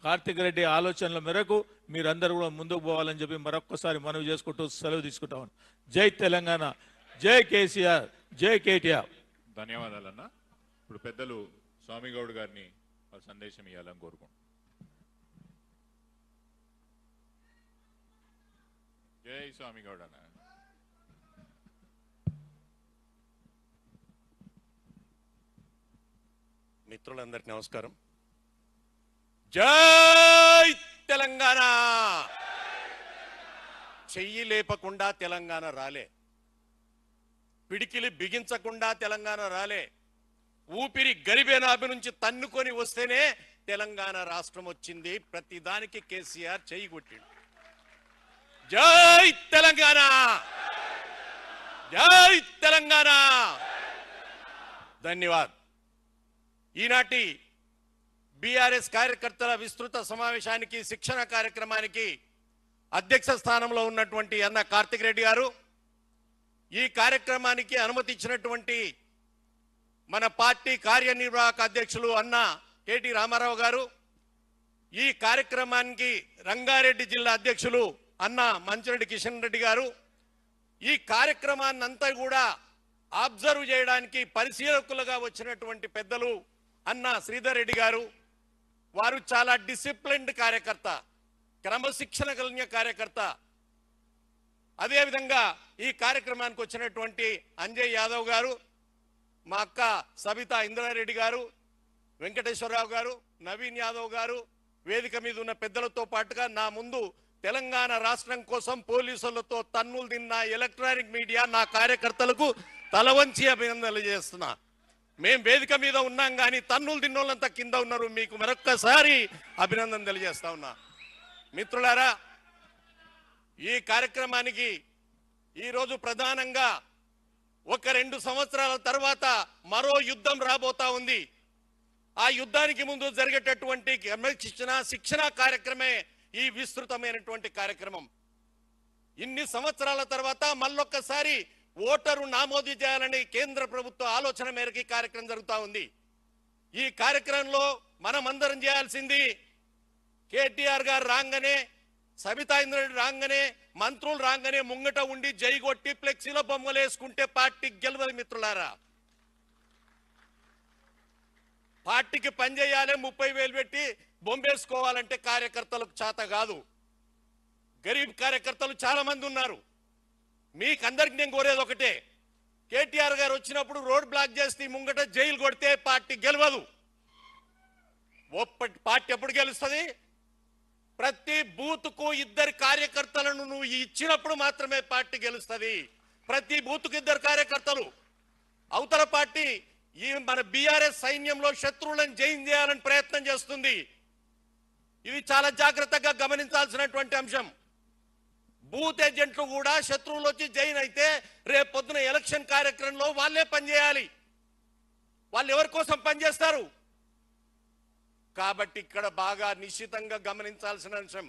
కార్తిక్ రెడ్డి ఆలోచనల మేరకు మీరందరూ కూడా ముందుకు పోవాలని చెప్పి మరొక్కసారి మనవి చేసుకుంటూ సెలవు తీసుకుంటాం. జై తెలంగాణ, జై కేసీఆర్, జై కేటీఆర్.
ధన్యవాదాలన్న. ఇప్పుడు పెద్దలు స్వామిగౌడ్ గారిని వారి సందేశం ఇవ్వాలని కోరుకుంటున్నాను. జై స్వామిగౌడ్ అన్న.
మిత్రులందరికీ నమస్కారం. జై తెలంగాణ. చెయ్యి లేపకుండా తెలంగాణ రాలే, పిడికిలి బిగించకుండా తెలంగాణ రాలే, ఊపిరి గరిబేనాభి నుంచి తన్నుకొని వస్తేనే తెలంగాణ రాష్ట్రం వచ్చింది. ప్రతిదానికి కేసీఆర్ చెయ్యి కొట్టిండు. జై తెలంగాణ, జై తెలంగాణ. ధన్యవాద్. ఈనాటి బీఆర్ఎస్ కార్యకర్తల విస్తృత సమావేశానికి శిక్షణ కార్యక్రమానికి అధ్యక్ష స్థానంలో ఉన్నటువంటి అన్న కార్తిక్ రెడ్డి గారు, ఈ కార్యక్రమానికి అనుమతి ఇచ్చినటువంటి మన పార్టీ కార్యనిర్వాహక అధ్యక్షులు అన్న కేటీ రామారావు గారు, ఈ కార్యక్రమానికి రంగారెడ్డి జిల్లా అధ్యక్షులు అన్న మంచిరెడ్డి కిషన్ రెడ్డి గారు, ఈ కార్యక్రమాన్ని అంతా కూడా అబ్జర్వ్ చేయడానికి పరిశీలకులుగా వచ్చినటువంటి పెద్దలు అన్న శ్రీధర్ రెడ్డి గారు, వారు చాలా డిసిప్లిన్డ్ కార్యకర్త, క్రమశిక్షణ కలిగిన కార్యకర్త. అదేవిధంగా ఈ కార్యక్రమానికి వచ్చినటువంటి అంజయ్ యాదవ్ గారు, మా అక్క సబితా ఇంద్రారెడ్డి గారు, వెంకటేశ్వరరావు గారు, నవీన్ యాదవ్ గారు, వేదిక మీద ఉన్న పెద్దలతో పాటుగా నా ముందు తెలంగాణ రాష్ట్రం కోసం పోలీసులతో తన్నులు తిన్న ఎలక్ట్రానిక్ మీడియా నా కార్యకర్తలకు తలవంచి అభినందనలు చేస్తున్నా. మేం వేదిక మీద ఉన్నాం కానీ తన్నులు తిన్నోళ్ళంతా కింద ఉన్నారు. మీకు మరొక్కసారి అభినందన తెలియజేస్తా ఉన్నా. మిత్రులారా, ఈ కార్యక్రమానికి ఈరోజు ప్రధానంగా ఒక 2 సంవత్సరాల తర్వాత మరో యుద్ధం రాబోతా ఉంది. ఆ యుద్ధానికి ముందు జరిగేటటువంటి శిక్షణ కార్యక్రమే ఈ విస్తృతమైనటువంటి కార్యక్రమం. ఇన్ని సంవత్సరాల తర్వాత మళ్ళొక్కసారి ఓటరు నమోదు చేయాలని కేంద్ర ప్రభుత్వ ఆలోచన మేరకు ఈ కార్యక్రమం జరుగుతూ ఉంది. ఈ కార్యక్రమంలో మనమందరం చేయాల్సింది కేటీఆర్ గారు రాగానే, సబితా ఇంద్రారెడ్డి రాగానే, మంత్రులు రాగానే ముంగట ఉండి జై కొట్టి ఫ్లెక్సీలో బొమ్మలు వేసుకుంటే పార్టీ గెలవదు. మిత్రులారా, పార్టీకి పనిచేయాలి, 30,000 పెట్టి బొమ్మేసుకోవాలంటే కార్యకర్తలకు చేత కాదు. గరీబ్ కార్యకర్తలు చాలా మంది ఉన్నారు. మీకందరికి నేను కోరేది ఒకటే, కేటీఆర్ గారు వచ్చినప్పుడు రోడ్ బ్లాక్ చేస్తే ముంగట జైలు కొడితే పార్టీ గెలవదు. పార్టీ ఎప్పుడు గెలుస్తుంది? ప్రతి బూత్కు 2 కార్యకర్తలను నువ్వు ఇచ్చినప్పుడు మాత్రమే పార్టీ గెలుస్తుంది. ప్రతి బూత్కు 2 కార్యకర్తలు. అవతల పార్టీ ఈ మన బీఆర్ఎస్ సైన్యంలో శత్రువులను జైన్ చేయాలని ప్రయత్నం చేస్తుంది. ఇది చాలా జాగ్రత్తగా గమనించాల్సినటువంటి అంశం. బూత్ ఏజెంట్లు కూడా శత్రువులు వచ్చి జైన్ అయితే రేపు పొద్దున ఎలక్షన్ కార్యక్రమంలో వాళ్ళే పనిచేయాలి. వాళ్ళు ఎవరి కోసం పనిచేస్తారు? కాబట్టి ఇక్కడ బాగా నిశ్చితంగా గమనించాల్సిన అంశం,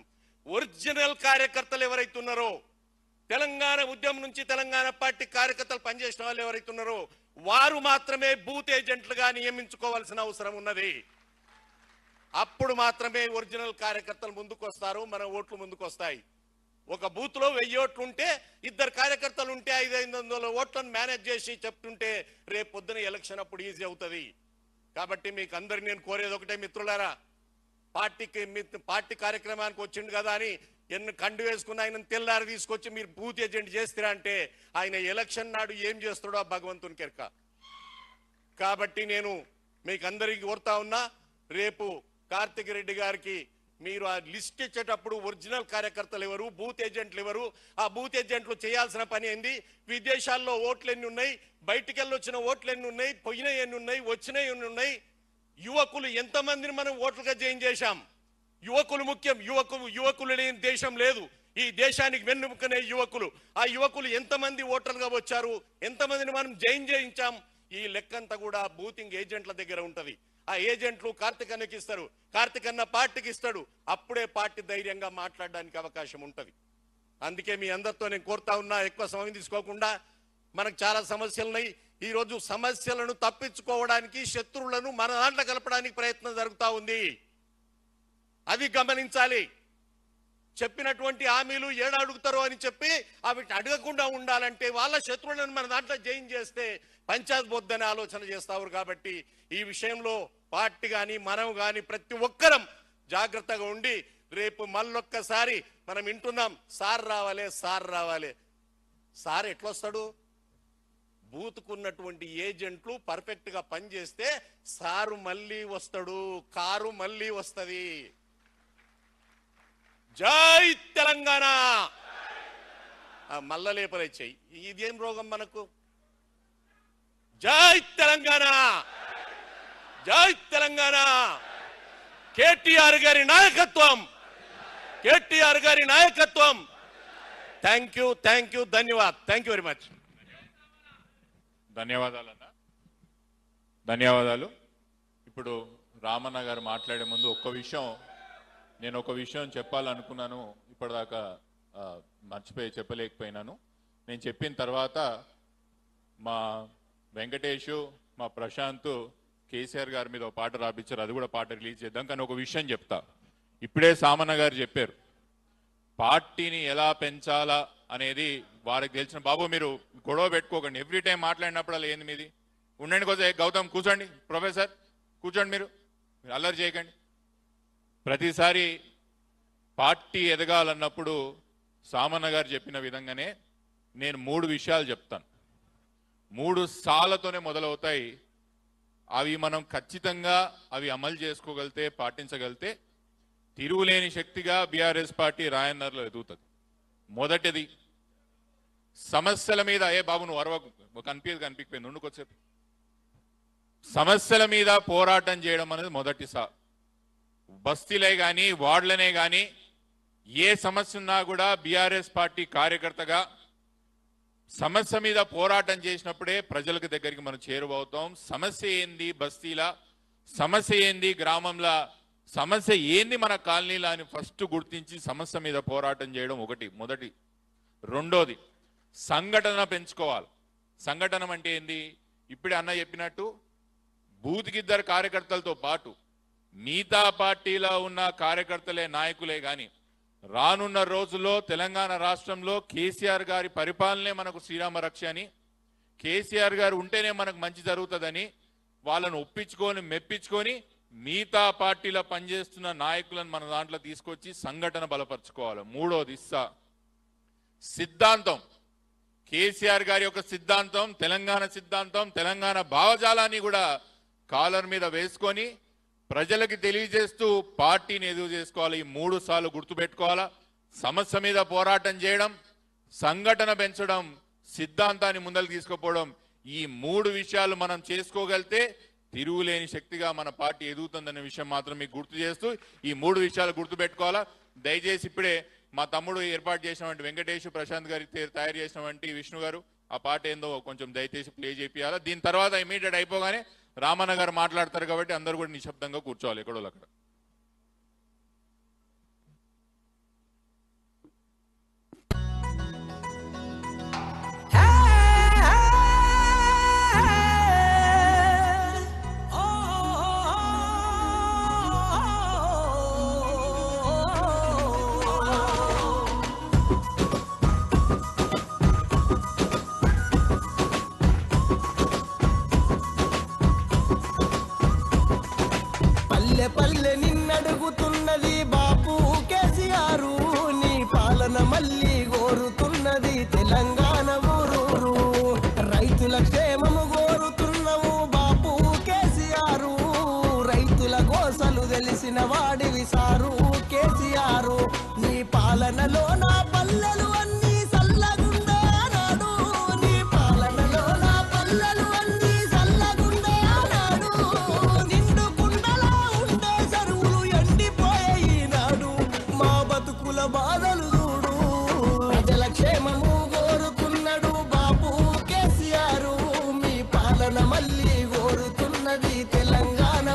ఒరిజినల్ కార్యకర్తలు ఎవరైతే ఉన్నారో, తెలంగాణ ఉద్యమం నుంచి తెలంగాణ పార్టీ కార్యకర్తలు పనిచేసిన వాళ్ళు ఎవరైతే ఉన్నారో వారు మాత్రమే బూత్ ఏజెంట్లుగా నియమించుకోవాల్సిన అవసరం ఉన్నది. అప్పుడు మాత్రమే ఒరిజినల్ కార్యకర్తలు ముందుకు వస్తారు, మన ఓట్లు ముందుకు వస్తాయి. ఒక బూత్ లో 1000 ఓట్లు ఉంటే 2 కార్యకర్తలు ఉంటే 500 ఓట్లను మేనేజ్ చేసి చెప్తుంటే రేపు పొద్దున ఎలక్షన్ అప్పుడు ఈజీ అవుతుంది. కాబట్టి మీకు అందరికి నేను కోరేది ఒకటే, మిత్రులారా, పార్టీ కార్యక్రమానికి వచ్చిండు కదా అని కండు వేసుకుని ఆయన తెల్లారి తీసుకొచ్చి మీరు బూత్ ఏజెంట్ చేస్తారా అంటే ఆయన ఎలక్షన్ నాడు ఏం చేస్తాడో భగవంతుని కెరక. కాబట్టి నేను మీకు అందరికీ కోరుతా ఉన్నా, రేపు కార్తిక్ రెడ్డి గారికి మీరు ఆ లిస్ట్ ఇచ్చేటప్పుడు ఒరిజినల్ కార్యకర్తలు ఎవరు, బూత్ ఏజెంట్లు ఎవరు, ఆ బూత్ ఏజెంట్లు చేయాల్సిన పని ఏంది, విదేశాల్లో ఓట్లు ఎన్ని ఉన్నాయి, బయటికి వెళ్ళి వచ్చిన ఓట్లు ఎన్ని ఉన్నాయి, పోయినవి ఎన్ని ఉన్నాయి, వచ్చినవి ఎన్ని ఉన్నాయి, యువకులు ఎంతమందిని మనం ఓట్లుగా జాయిన్ చేశాం. యువకులు ముఖ్యం. యువకులు లేని దేశం లేదు. ఈ దేశానికి వెన్నుముకనే యువకులు. ఆ యువకులు ఎంతమంది ఓటర్లుగా వచ్చారు, ఎంతమందిని మనం జాయిన్ చేయించాం, ఈ లెక్కంతా కూడా బూతింగ్ ఏజెంట్ల దగ్గర ఉంటది. ఆ ఏజెంట్లు కార్తికన్నకి ఇస్తారు, కార్తికన్న పార్టీకి ఇస్తాడు. అప్పుడే పార్టీ ధైర్యంగా మాట్లాడడానికి అవకాశం ఉంటుంది. అందుకే మీ అందరితో నేను కోరుతా ఉన్నా, ఎక్కువ సమయం తీసుకోకుండా, మనకు చాలా సమస్యలు ఉన్నాయి. ఈరోజు సమస్యలను తప్పించుకోవడానికి శత్రువులను మన దాంట్లో కలపడానికి ప్రయత్నం జరుగుతూ ఉంది. అది గమనించాలి. చెప్పినటువంటి హామీలు ఏడు అడుగుతారో అని చెప్పి అవి అడగకుండా ఉండాలంటే వాళ్ళ శత్రువులను మన దాంట్లో జైన్ చేస్తే పంచాయత్ బొద్దని ఆలోచన చేస్తారు. కాబట్టి ఈ విషయంలో పార్టీ కానీ మనం కానీ ప్రతి ఒక్కరం జాగ్రత్తగా ఉండి, రేపు మళ్ళొక్కసారి మనం వింటున్నాం సార్ రావాలి, సార్ రావాలి. సార్ ఎట్లొస్తాడు? బూతుకున్నటువంటి ఏజెంట్లు పర్ఫెక్ట్ గా పనిచేస్తే సారు మళ్ళీ వస్తాడు, కారు మళ్ళీ వస్తుంది. జై తెలంగాణ. మల్ల లేపలే చెయ్యి, ఇదేం రోగం మనకు? జై తెలంగాణ, జై తెలంగాణ. కేటీఆర్ గారి నాయకత్వం, కేటీఆర్ గారి నాయకత్వం. థ్యాంక్ యూ, థ్యాంక్ యూ, ధన్యవాద్. Thank you very much.
ధన్యవాదాలు అన్న, ధన్యవాదాలు. ఇప్పుడు రామన్న గారు మాట్లాడే ముందు నేను ఒక విషయం చెప్పాలనుకున్నాను, ఇప్పటిదాకా మర్చిపోయి చెప్పలేకపోయినాను. నేను చెప్పిన తర్వాత మా వెంకటేషు, మా ప్రశాంత్ కేసీఆర్ గారి మీద ఒక పాట రాపించారు, అది కూడా పాట రిలీజ్ చేద్దాం. కానీ ఒక విషయం చెప్తా. ఇప్పుడే సామన్న గారు చెప్పారు పార్టీని ఎలా పెంచాలా అనేది వారికి తెలిసిన. బాబు మీరు గొడవ పెట్టుకోకండి, ఎవ్రీ టైం మాట్లాడినప్పుడు అలా ఏంది మీది? ఉండండి కొంచెం. గౌతమ్ కూర్చోండి, ప్రొఫెసర్ కూర్చోండి, మీరు అల్లరి చేయకండి. ప్రతిసారి పార్టీ ఎదగాలన్నప్పుడు సామన్న గారు చెప్పిన విధంగానే నేను 3 విషయాలు చెప్తాను. 3 సాలతోనే మొదలవుతాయి. అవి మనం ఖచ్చితంగా అమలు చేసుకోగలితే, పాటించగలితే తిరుగులేని శక్తిగా బీఆర్ఎస్ పార్టీ రాయన్నర్లో ఎదుగుతుంది. మొదటిది సమస్యల మీద. బాబు నువ్వు అరవకు, కనిపించకపోయింది, ఉండుకొచ్చేపు. సమస్యల మీద పోరాటం చేయడం అనేది మొదటి బస్తీలే కానీ వార్డులనే కానీ ఏ సమస్య ఉన్నా కూడా బీఆర్ఎస్ పార్టీ కార్యకర్తగా సమస్య మీద పోరాటం చేసినప్పుడే ప్రజలకు దగ్గరికి మనం చేరువవుతాం. సమస్య ఏంది బస్తీల, సమస్య ఏంది గ్రామంలో, సమస్య ఏంది మన కాలనీలో అని ఫస్ట్ గుర్తించి సమస్య మీద పోరాటం చేయడం మొదటి. రెండోది సంఘటన పెంచుకోవాలి. సంఘటన అంటే ఏంది? ఇప్పుడే అన్న చెప్పినట్టు బూత్కిద్దరు కార్యకర్తలతో పాటు మిగతా పార్టీలో ఉన్న కార్యకర్తలే, నాయకులే కానీ రానున్న రోజుల్లో తెలంగాణ రాష్ట్రంలో కేసీఆర్ గారి పరిపాలనే మనకు శ్రీరామ రక్ష అని, కేసీఆర్ గారు ఉంటేనే మనకు మంచి జరుగుతుందని వాళ్ళను ఒప్పించుకొని మెప్పించుకొని మిగతా పార్టీలో పనిచేస్తున్న నాయకులను మన దాంట్లో తీసుకొచ్చి సంఘటన బలపరచుకోవాలి. మూడోది సిద్ధాంతం. కేసీఆర్ గారి యొక్క సిద్ధాంతం, తెలంగాణ భావజాలాన్ని కూడా కాలర్ మీద వేసుకొని ప్రజలకు తెలియజేస్తూ పార్టీని ఎదుగు చేసుకోవాలి. ఈ 3 సార్లు గుర్తుపెట్టుకోవాలా. సమస్య మీద పోరాటం చేయడం, సంఘటన పెంచడం, సిద్ధాంతాన్ని ముందలు తీసుకుపోవడం. ఈ 3 విషయాలు మనం చేసుకోగలితే తిరుగులేని శక్తిగా మన పార్టీ ఎదుగుతుందనే విషయం మాత్రం మీకు గుర్తు చేస్తూ ఈ 3 విషయాలు గుర్తుపెట్టుకోవాలా. దయచేసి ఇప్పుడే మా తమ్ముడు ఏర్పాటు చేసినటువంటి వెంకటేష్, ప్రశాంత్ గారి తయారు చేసినటువంటి విష్ణు గారు ఆ పాట ఏందో కొంచెం దయచేసి ప్లే చేపియాలా. దీని తర్వాత ఇమీడియట్ అయిపోగానే రామన్న గారు మాట్లాడతారు కాబట్టి అందరూ కూడా నిశ్శబ్దంగా కూర్చోవాలి ఎక్కడో అక్కడ.
పల్లె నిన్నడుగుతున్నది బాపు కేసీఆర్, నీ పాలన మళ్ళీ కోరుతున్నది తెలంగాణ ఊరూరు. రైతుల క్షేమము కోరుతున్నవు బాపు కేసీఆర్, రైతుల గోసలు తెలిసిన వాడివి సారు కేసీఆర్. నీ పాలనలో నా పల్లెలు అన్నీ సల్లగుండే అన్నాడు, నీ పాలనలో నా పల్లెలు అన్నీ సల్లగుండే అన్నాడు. నిండు కుండలా ఉండే సరువులు ఎండిపోయినాడు, మా బతుకుల బాధలు చూడు. ప్రజల క్షేమము కోరుకున్నాడు బాపు కేసీఆర్, మీ పాలన మళ్ళీ కోరుతున్నది తెలంగాణ.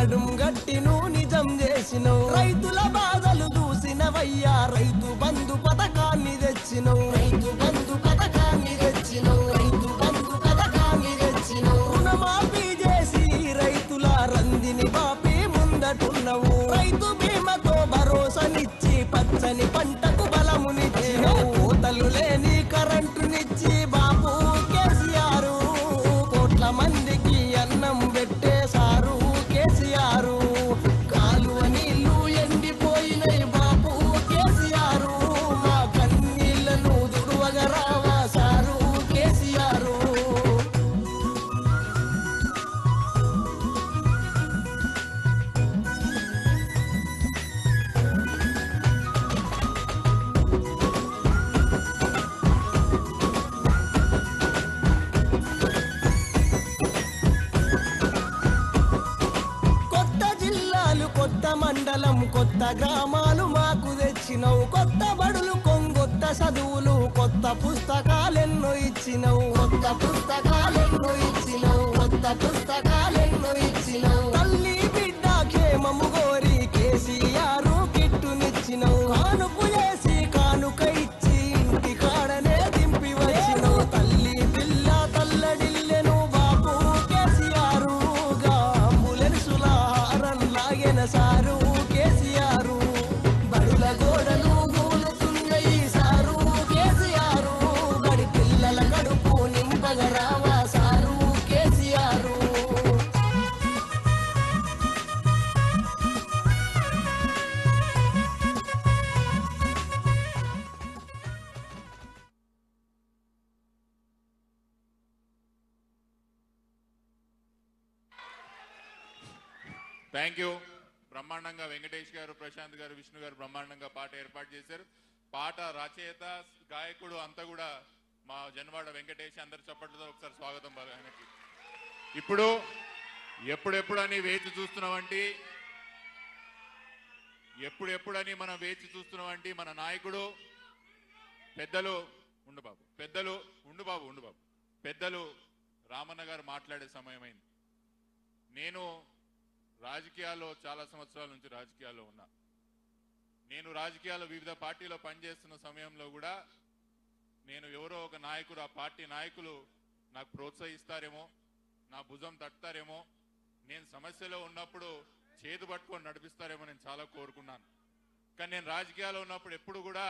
నడుం గట్టిను నిజం చేసినవు రైతుల బాధలు చూసినవయ్యా రైతు బంధు పథకాన్ని తెచ్చినవు రైతు బంధు పథకాన్ని తెచ్చినవు రైతు బంధు పథకాన్ని తెచ్చినవు రుణమాఫీ చేసి రైతుల రందిని బాపి ముందటున్నవు రైతు బీమాతో భరోసానిచ్చి పచ్చని పంటకు బలమునిచ్చినవు కోతలు లేని కరెంటునిచ్చి బాబు కేసీఆర్ కోట్ల మందికి అన్నం పెట్టేశారు కేసీఆర్ కాలువ నీళ్లు ఎండిపోయినాయి బాబు కేసీఆర్ మా కన్నీళ్లను దుడువగా రావా సారు కేసీఆర్ కొత్త జిల్లాలు కొత్త మండలం కొత్త గ్రామాలు మాకు తెచ్చినవు కొత్త బడులు కొంగొత్త చదువులు కొత్త పుస్తకాలెన్నో ఇచ్చినవు కొత్త పుస్తకాలెన్నో ఇచ్చినవు కొత్త పుస్తకాలెన్నో ఇచ్చినవు తల్లి బిడ్డ క్షేమము గోరి కేసీఆర్ కిట్టునిచ్చినవు కానుపు చేసి కానుక ఇచ్చి ఇంటి కాడనే దింపి వచ్చినవు తల్లి పిల్ల తల్లడిల్లెను బాబు కేసీఆర్ అంబులెన్సుల హారం లాగెన సారు కేసీఆర్ బడుల గోడలు కూలుతున్నాయి సారు కేసీఆర్ బడి పిల్లల కడుపు నింపగా రావా సారు కేసీఆర్
థ్యాంక్ యూ. బ్రహ్మాండంగా వెంకటేష్ గారు, ప్రశాంత్ గారు, విష్ణు గారు బ్రహ్మాండంగా పాట ఏర్పాటు చేశారు. పాట రచయిత, గాయకుడు అంతా కూడా మా జన్వాడ వెంకటేష్. అందరి చప్పట్లతో ఒకసారి స్వాగతం ఆయనకి. ఇప్పుడు ఎప్పుడెప్పుడని వేచి చూస్తున్నామంటే ఎప్పుడెప్పుడని మనం వేచి చూస్తున్నామంటే మన నాయకుడు పెద్దలు ఉండు బాబు పెద్దలు రామన్న గారు మాట్లాడే సమయమైంది. నేను రాజకీయాల్లో చాలా సంవత్సరాల నుంచి రాజకీయాల్లో ఉన్నా. నేను రాజకీయాల్లో వివిధ పార్టీలో పనిచేస్తున్న సమయంలో కూడా నేను ఎవరో ఒక నాయకుడు, ఆ పార్టీ నాయకులు నాకు ప్రోత్సహిస్తారేమో, నా భుజం తట్టుతారేమో, నేను సమస్యలో ఉన్నప్పుడు చేదు పట్టుకొని నడిపిస్తారేమో నేను చాలా కోరుకున్నాను. కానీ నేను రాజకీయాల్లో ఉన్నప్పుడు ఎప్పుడు కూడా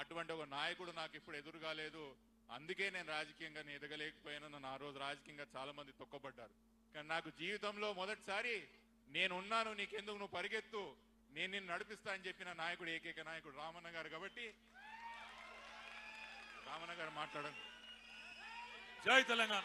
అటువంటి ఒక నాయకుడు నాకు ఇప్పుడు ఎదురు కాలేదు. అందుకే నేను రాజకీయంగా ఎదగలేకపోయాను. నన్ను ఆ రోజు రాజకీయంగా చాలా మంది తొక్కబడ్డారు. కానీ నాకు జీవితంలో మొదటిసారి నేనున్నాను, నీకెందుకు, నువ్వు పరిగెత్తు, నేను నిన్ను నడిపిస్తా అని చెప్పిన నాయకుడు ఏకైక నాయకుడు రామన్న గారు. కాబట్టి రామన్న గారు మాట్లాడండి.
జై తెలంగాణ.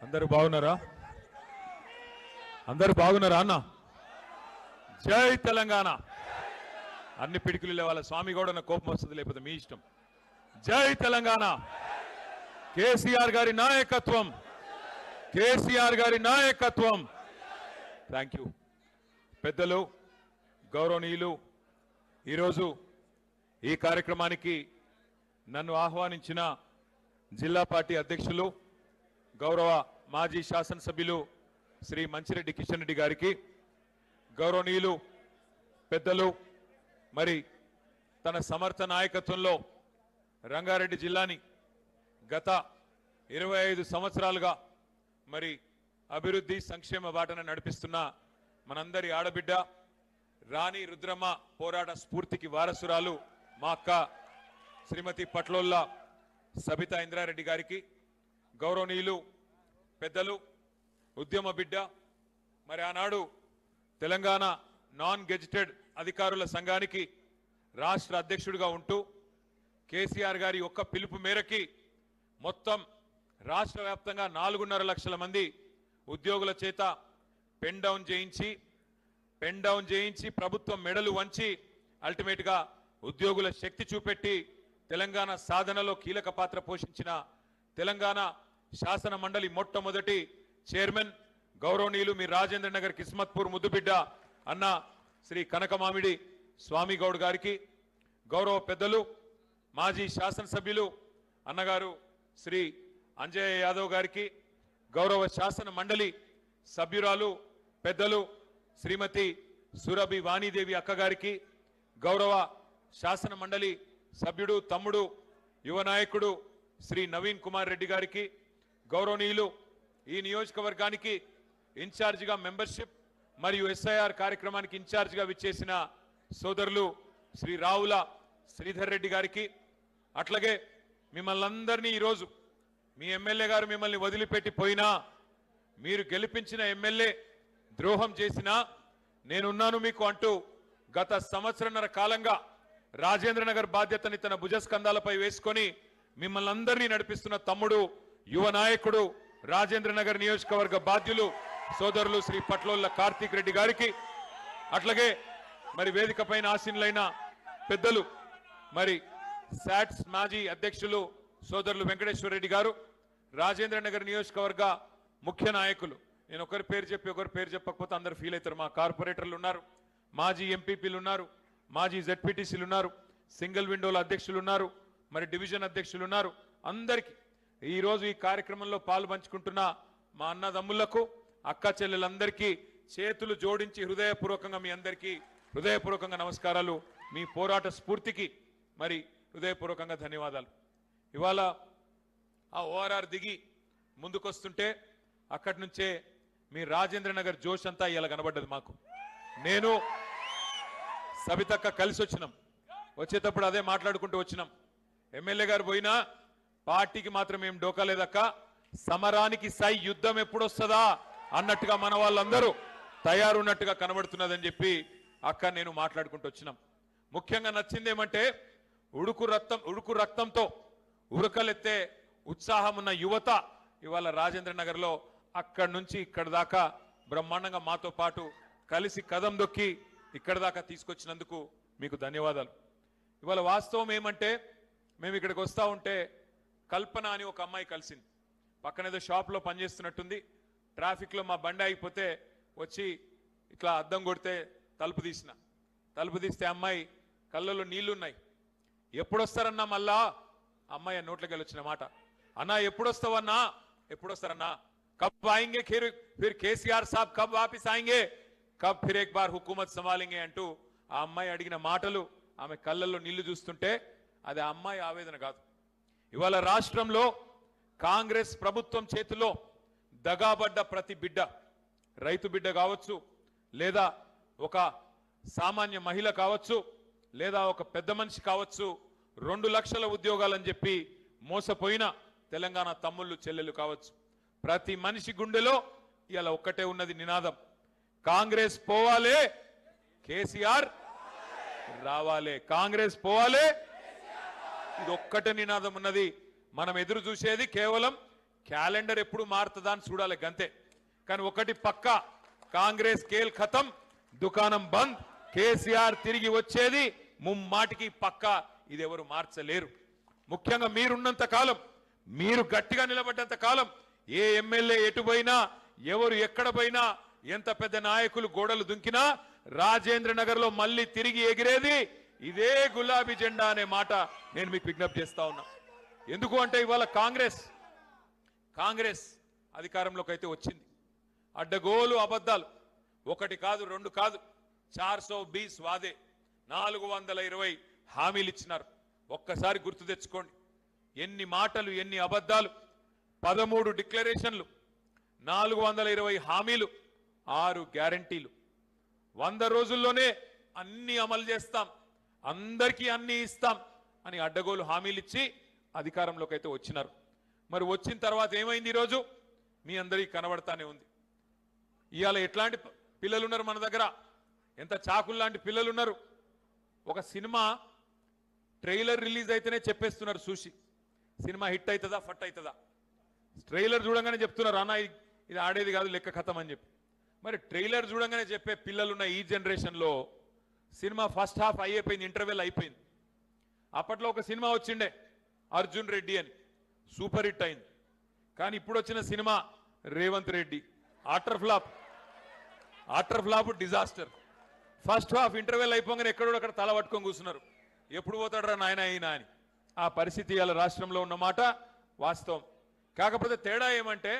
అందరు బాగున్నారా? అందరు బాగున్నారా అన్న? జై తెలంగాణ. అన్ని పిడికిలు లేవాల. స్వామి కూడా కోపం వస్తుంది, లేకపోతే మీ ఇష్టం. జై తెలంగాణ. కేసీఆర్ గారి నాయకత్వం, కేసీఆర్ గారి నాయకత్వం. Thank you. పెద్దలు, గౌరవనీయులు, ఈరోజు ఈ కార్యక్రమానికి నన్ను ఆహ్వానించిన జిల్లా పార్టీ అధ్యక్షులు, గౌరవ మాజీ శాసనసభ్యులు శ్రీ మంచిరెడ్డి కిషన్ రెడ్డి గారికి, గౌరవనీయులు పెద్దలు, మరి తన సమర్థ నాయకత్వంలో రంగారెడ్డి జిల్లాని గత 25 సంవత్సరాలుగా మరి అభివృద్ధి సంక్షేమ బాటన నడిపిస్తున్న మనందరి ఆడబిడ్డ రాణి రుద్రమ్మ పోరాట స్ఫూర్తికి వారసురాలు మా అక్క శ్రీమతి పట్లోల్లా సబితా ఇంద్రారెడ్డి గారికి, గౌరవనీయులు పెద్దలు, ఉద్యమ బిడ్డ, మరి ఆనాడు తెలంగాణ నాన్ గెజిటెడ్ అధికారుల సంఘానికి రాష్ట్ర అధ్యక్షుడిగా ఉంటూ కేసీఆర్ గారి ఒక్క పిలుపు మేరకి మొత్తం రాష్ట్ర వ్యాప్తంగా 4.5 లక్షల మంది ఉద్యోగుల చేత పెన్ డౌన్ చేయించి ప్రభుత్వం మెడలు వంచి అల్టిమేట్గా ఉద్యోగుల శక్తి చూపెట్టి తెలంగాణ సాధనలో కీలక పాత్ర పోషించిన తెలంగాణ శాసన మండలి మొట్టమొదటి చైర్మన్ గౌరవనీయులు మీ రాజేంద్ర నగర్ కిస్మత్పూర్ ముద్దుబిడ్డ అన్న శ్రీ కనకమామిడి స్వామి గౌడ్ గారికి, గౌరవ పెద్దలు మాజీ శాసనసభ్యులు అన్నగారు శ్రీ అంజయ్య యాదవ్ గారికి, గౌరవ శాసన మండలి సభ్యురాలు పెద్దలు శ్రీమతి సురభి వాణీదేవి అక్కగారికి, గౌరవ శాసన మండలి సభ్యుడు తమ్ముడు యువ నాయకుడు శ్రీ నవీన్ కుమార్ రెడ్డి గారికి, గౌరవనీయులు ఈ నియోజకవర్గానికి ఇన్ఛార్జిగా మెంబర్షిప్ మరియు ఎస్ఐఆర్ కార్యక్రమానికి ఇన్ఛార్జిగా విచ్చేసిన సోదరులు శ్రీ రావుల శ్రీధర్ రెడ్డి గారికి, అట్లాగే మిమ్మల్ని అందరినీ ఈరోజు మీ ఎమ్మెల్యే గారు మిమ్మల్ని వదిలిపెట్టి పోయినా, మీరు గెలిపించిన ఎమ్మెల్యే ద్రోహం చేసినా నేనున్నాను మీకు అంటూ గత సంవత్సరన్నర కాలంగా రాజేంద్రనగర్ బాధ్యతని తన భుజస్కంధాలపై వేసుకొని మిమ్మల్ని అందరినీ నడిపిస్తున్న తమ్ముడు యువ నాయకుడు రాజేంద్రనగర్ నియోజకవర్గ బాధ్యులు సోదరులు శ్రీ పట్లోళ్ళ కార్తీక్ రెడ్డి గారికి, అట్లాగే మరి వేదిక పైన ఆసీనులైన పెద్దలు మరి శాట్స్ మాజీ అధ్యక్షులు సోదరులు వెంకటేశ్వర రెడ్డి గారు, రాజేంద్రనగర్ నియోజకవర్గ ముఖ్య నాయకులు, నేను ఒకరి పేరు చెప్పి ఒకరి పేరు చెప్పకపోతే అందరు ఫీల్ అవుతారు, మా కార్పొరేటర్లు ఉన్నారు, మాజీ ఎంపీపీలు ఉన్నారు, మాజీ జెడ్పీటీసీలు ఉన్నారు, సింగిల్ విండోల అధ్యక్షులు ఉన్నారు, మరి డివిజన్ అధ్యక్షులు ఉన్నారు. అందరికీ ఈరోజు ఈ కార్యక్రమంలో పాలు పంచుకుంటున్న మా అన్నదమ్ములకు అక్క చెల్లెలందరికీ చేతులు జోడించి హృదయపూర్వకంగా మీ అందరికీ హృదయపూర్వకంగా నమస్కారాలు. మీ పోరాట స్ఫూర్తికి మరి హృదయపూర్వకంగా ధన్యవాదాలు. ఇవాళ ఆ ఓఆర్ఆర్ దిగి ముందుకొస్తుంటే అక్కడి నుంచే మీ రాజేంద్రనగర్ జోష్ అంతా ఇలా కనబడ్డది మాకు. నేను సబితక్క కలిసి వచ్చినాం, వచ్చేటప్పుడు అదే మాట్లాడుకుంటూ వచ్చినాం. ఎమ్మెల్యే గారు పోయినా పార్టీకి మాత్రం ఏం డోకాలేదక్క, సమరానికి సై యుద్ధం ఎప్పుడొస్తుందా అన్నట్టుగా మన వాళ్ళందరూ తయారున్నట్టుగా కనబడుతున్నదని చెప్పి అక్క నేను మాట్లాడుకుంటూ వచ్చినాం. ముఖ్యంగా నచ్చింది ఏమంటే ఉడుకు రక్తంతో ఉరకలెత్తే ఉత్సాహం ఉన్న యువత ఇవాళ రాజేంద్రనగర్ లో అక్కడి నుంచి ఇక్కడ దాకా బ్రహ్మాండంగా మాతో పాటు కలిసి కదం దొక్కి ఇక్కడ దాకా తీసుకొచ్చినందుకు మీకు ధన్యవాదాలు. ఇవాళ వాస్తవం ఏమంటే మేము ఇక్కడికి వస్తా ఉంటే కల్పన అని ఒక అమ్మాయి కలిసింది. పక్కనేదో షాప్లో పనిచేస్తున్నట్టుంది. ట్రాఫిక్లో మా బండి ఆగిపోతే వచ్చి ఇట్లా అద్దం కొడితే తలుపు తీస్తే అమ్మాయి కళ్ళలో నీళ్లున్నాయి. ఎప్పుడొస్తారన్నా మళ్ళా అమ్మాయి నోట్లోకి వెళ్ళి వచ్చిన మాట, అన్నా ఎప్పుడొస్తారన్నా కబ్ ఆయింగే ఫిర్ కేసీఆర్ సాబ్ కబ్ వాపిస్ ఆయింగే కబ్ ఫిర్ ఏక్ బార్ హుకూమత్ సంభాలింగే అంటూ ఆ అమ్మాయి అడిగిన మాటలు, ఆమె కళ్ళల్లో నీళ్లు చూస్తుంటే అది ఆ అమ్మాయి ఆవేదన కాదు. ఇవాళ రాష్ట్రంలో కాంగ్రెస్ ప్రభుత్వం చేతిలో దగాబడ్డ ప్రతి బిడ్డ, రైతు బిడ్డ కావచ్చు, లేదా ఒక సామాన్య మహిళ కావచ్చు, లేదా ఒక పెద్ద మనిషి కావచ్చు, 2 లక్షల ఉద్యోగాలని చెప్పి మోసపోయిన తెలంగాణ తమ్ముళ్ళు చెల్లెలు కావచ్చు, ప్రతి మనిషి గుండెలో ఇలా ఒక్కటే ఉన్నది నినాదం, కాంగ్రెస్ పోవాలే కేసీఆర్ రావాలే, కాంగ్రెస్ పోవాలే. ఇది ఒక్కటే నినాదం ఉన్నది. మనం ఎదురు చూసేది కేవలం క్యాలెండర్ ఎప్పుడు మారుతుందా అని చూడాలి గంతే. కానీ ఒకటి పక్కా, కాంగ్రెస్ కేల్ ఖతం దుకాణం బంద్, కేసీఆర్ తిరిగి వచ్చేది ముమ్మాటికి పక్కా. ఇది ఎవరు మార్చలేరు. ముఖ్యంగా మీరున్నంత కాలం, మీరు గట్టిగా నిలబడ్డంత కాలం ఏ ఎమ్మెల్యే ఎటు పోయినా, ఎవరు ఎక్కడ పోయినా, ఎంత పెద్ద నాయకులు గోడలు దుంకినా రాజేంద్రనగర్ లో మళ్ళీ తిరిగి ఎగిరేది ఇదే గులాబీ జెండా అనే మాట నేను మీకు విజ్ఞప్తి చేస్తా ఉన్నా. ఎందుకు అంటే ఇవాళ కాంగ్రెస్ అధికారంలోకి అయితే వచ్చింది. అడ్డగోలు అబద్ధాలు, 1 కాదు 2 కాదు, 420 వాదే, 420 హామీలు ఇచ్చినారు. ఒక్కసారి గుర్తు తెచ్చుకోండి, ఎన్ని మాటలు, ఎన్ని అబద్ధాలు. 13 డిక్లరేషన్లు, 420 హామీలు, 6 గ్యారంటీలు. 100 రోజుల్లోనే అన్ని అమలు చేస్తాం, అందరికీ అన్ని ఇస్తాం అని అడ్డగోలు హామీలు ఇచ్చి అధికారంలోకి అయితే వచ్చినారు. మరి వచ్చిన తర్వాత ఏమైంది? ఈరోజు మీ అందరికీ కనబడతానే ఉంది. ఇవాళ ఎట్లాంటి పిల్లలు ఉన్నారు మన దగ్గర, ఎంత చాకుల్లాంటి పిల్లలు ఉన్నారు. ఒక సినిమా ట్రైలర్ రిలీజ్ అయితేనే చెప్పేస్తున్నారు చూసి, సినిమా హిట్ అవుతుందా ఫట్ అవుతుందా. ట్రైలర్ చూడంగానే చెప్తున్నారు, అన్న ఇది ఆడేది కాదు, లెక్క ఖతం అని చెప్పి. మరి ట్రైలర్ చూడంగానే చెప్పే పిల్లలున్న ఈ జనరేషన్లో సినిమా ఫస్ట్ హాఫ్ అయిపోయింది, ఇంటర్వెల్ అయిపోయింది. అప్పట్లో ఒక సినిమా వచ్చిండే అర్జున్ రెడ్డి అని, సూపర్ హిట్ అయింది. కానీ ఇప్పుడు వచ్చిన cinema Revanth Reddy, utter flop, disaster. First half interval అయిపోగానే ఎక్కడో అక్కడ తల పట్టుకొని కూర్చున్నారు. ఎప్పుడు పోతాడరా నాయన అయినా అని. ఆ పరిస్థితి ఇవాళ రాష్ట్రంలో ఉన్నమాట వాస్తవం. కాకపోతే తేడా ఏమంటే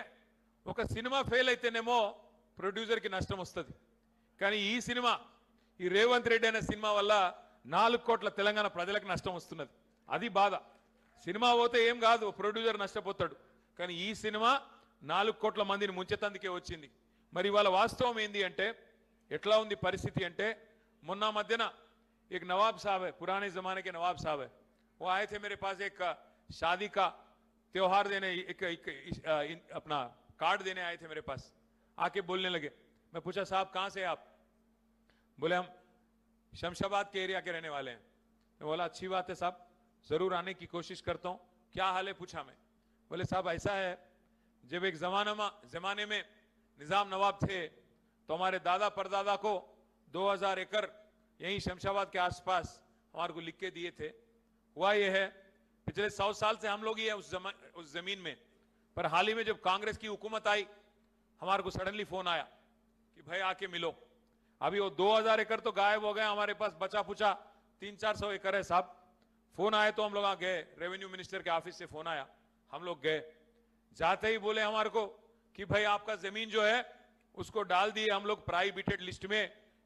ఒక సినిమా ఫెయిల్ అయితేనేమో ప్రొడ్యూసర్కి నష్టం వస్తుంది. కానీ ఈ సినిమా, ఈ రేవంత్ రెడ్డి అనే సినిమా వల్ల 4 కోట్ల తెలంగాణ ప్రజలకు నష్టం వస్తున్నది. అది బాధ. సినిమా పోతే ఏం కాదు, ప్రొడ్యూసర్ నష్టపోతాడు. కానీ ఈ సినిమా 4 కోట్ల మందిని ముంచెతందుకే వచ్చింది. మరి ఇవాళ వాస్తవం ఏంది అంటే ఎట్లా ఉంది పరిస్థితి అంటే మొన్న మధ్యన एक नवाब साहब है, पुराने जमाने के नवाब साहब है, वो आए थे मेरे पास एक शादी का त्योहार देने, अपना कार्ड देने आए थे मेरे पास. आके बोलने लगे. मैं पूछा साहब कहां से आप? बोले हम शमशाबाद के एरिया के रहने वाले हैं. मैं बोला अच्छी बात है साहब, जरूर आने की कोशिश करता हूं. क्या हाल है पूछा मैं. बोले साहब ऐसा है, जब एक जमाने में निजाम नवाब थे तो हमारे दादा परदादा को 2000 एकड़ यहीं शमशाबाद के आसपास हमारे को लिख के दिए थे. हुआ यह है पिछले 100 साल से हम लोग ही है उस जमीन में. पर हाल ही में जब कांग्रेस की हुकूमत आई, हमारे को सडनली फोन आया कि भाई आके मिलो. अभी वो 2000 एकड़ तो गायब हो गए, हमारे पास बचा पुचा 300-400 एकड़ है साहब. फोन आए तो हम लोग गए, रेवेन्यू मिनिस्टर के ऑफिस से फोन आया, हम लोग गए. जाते ही बोले हमारे को कि भाई आपका जमीन जो है उसको डाल दिए हम लोग प्राइवेटेड लिस्ट में,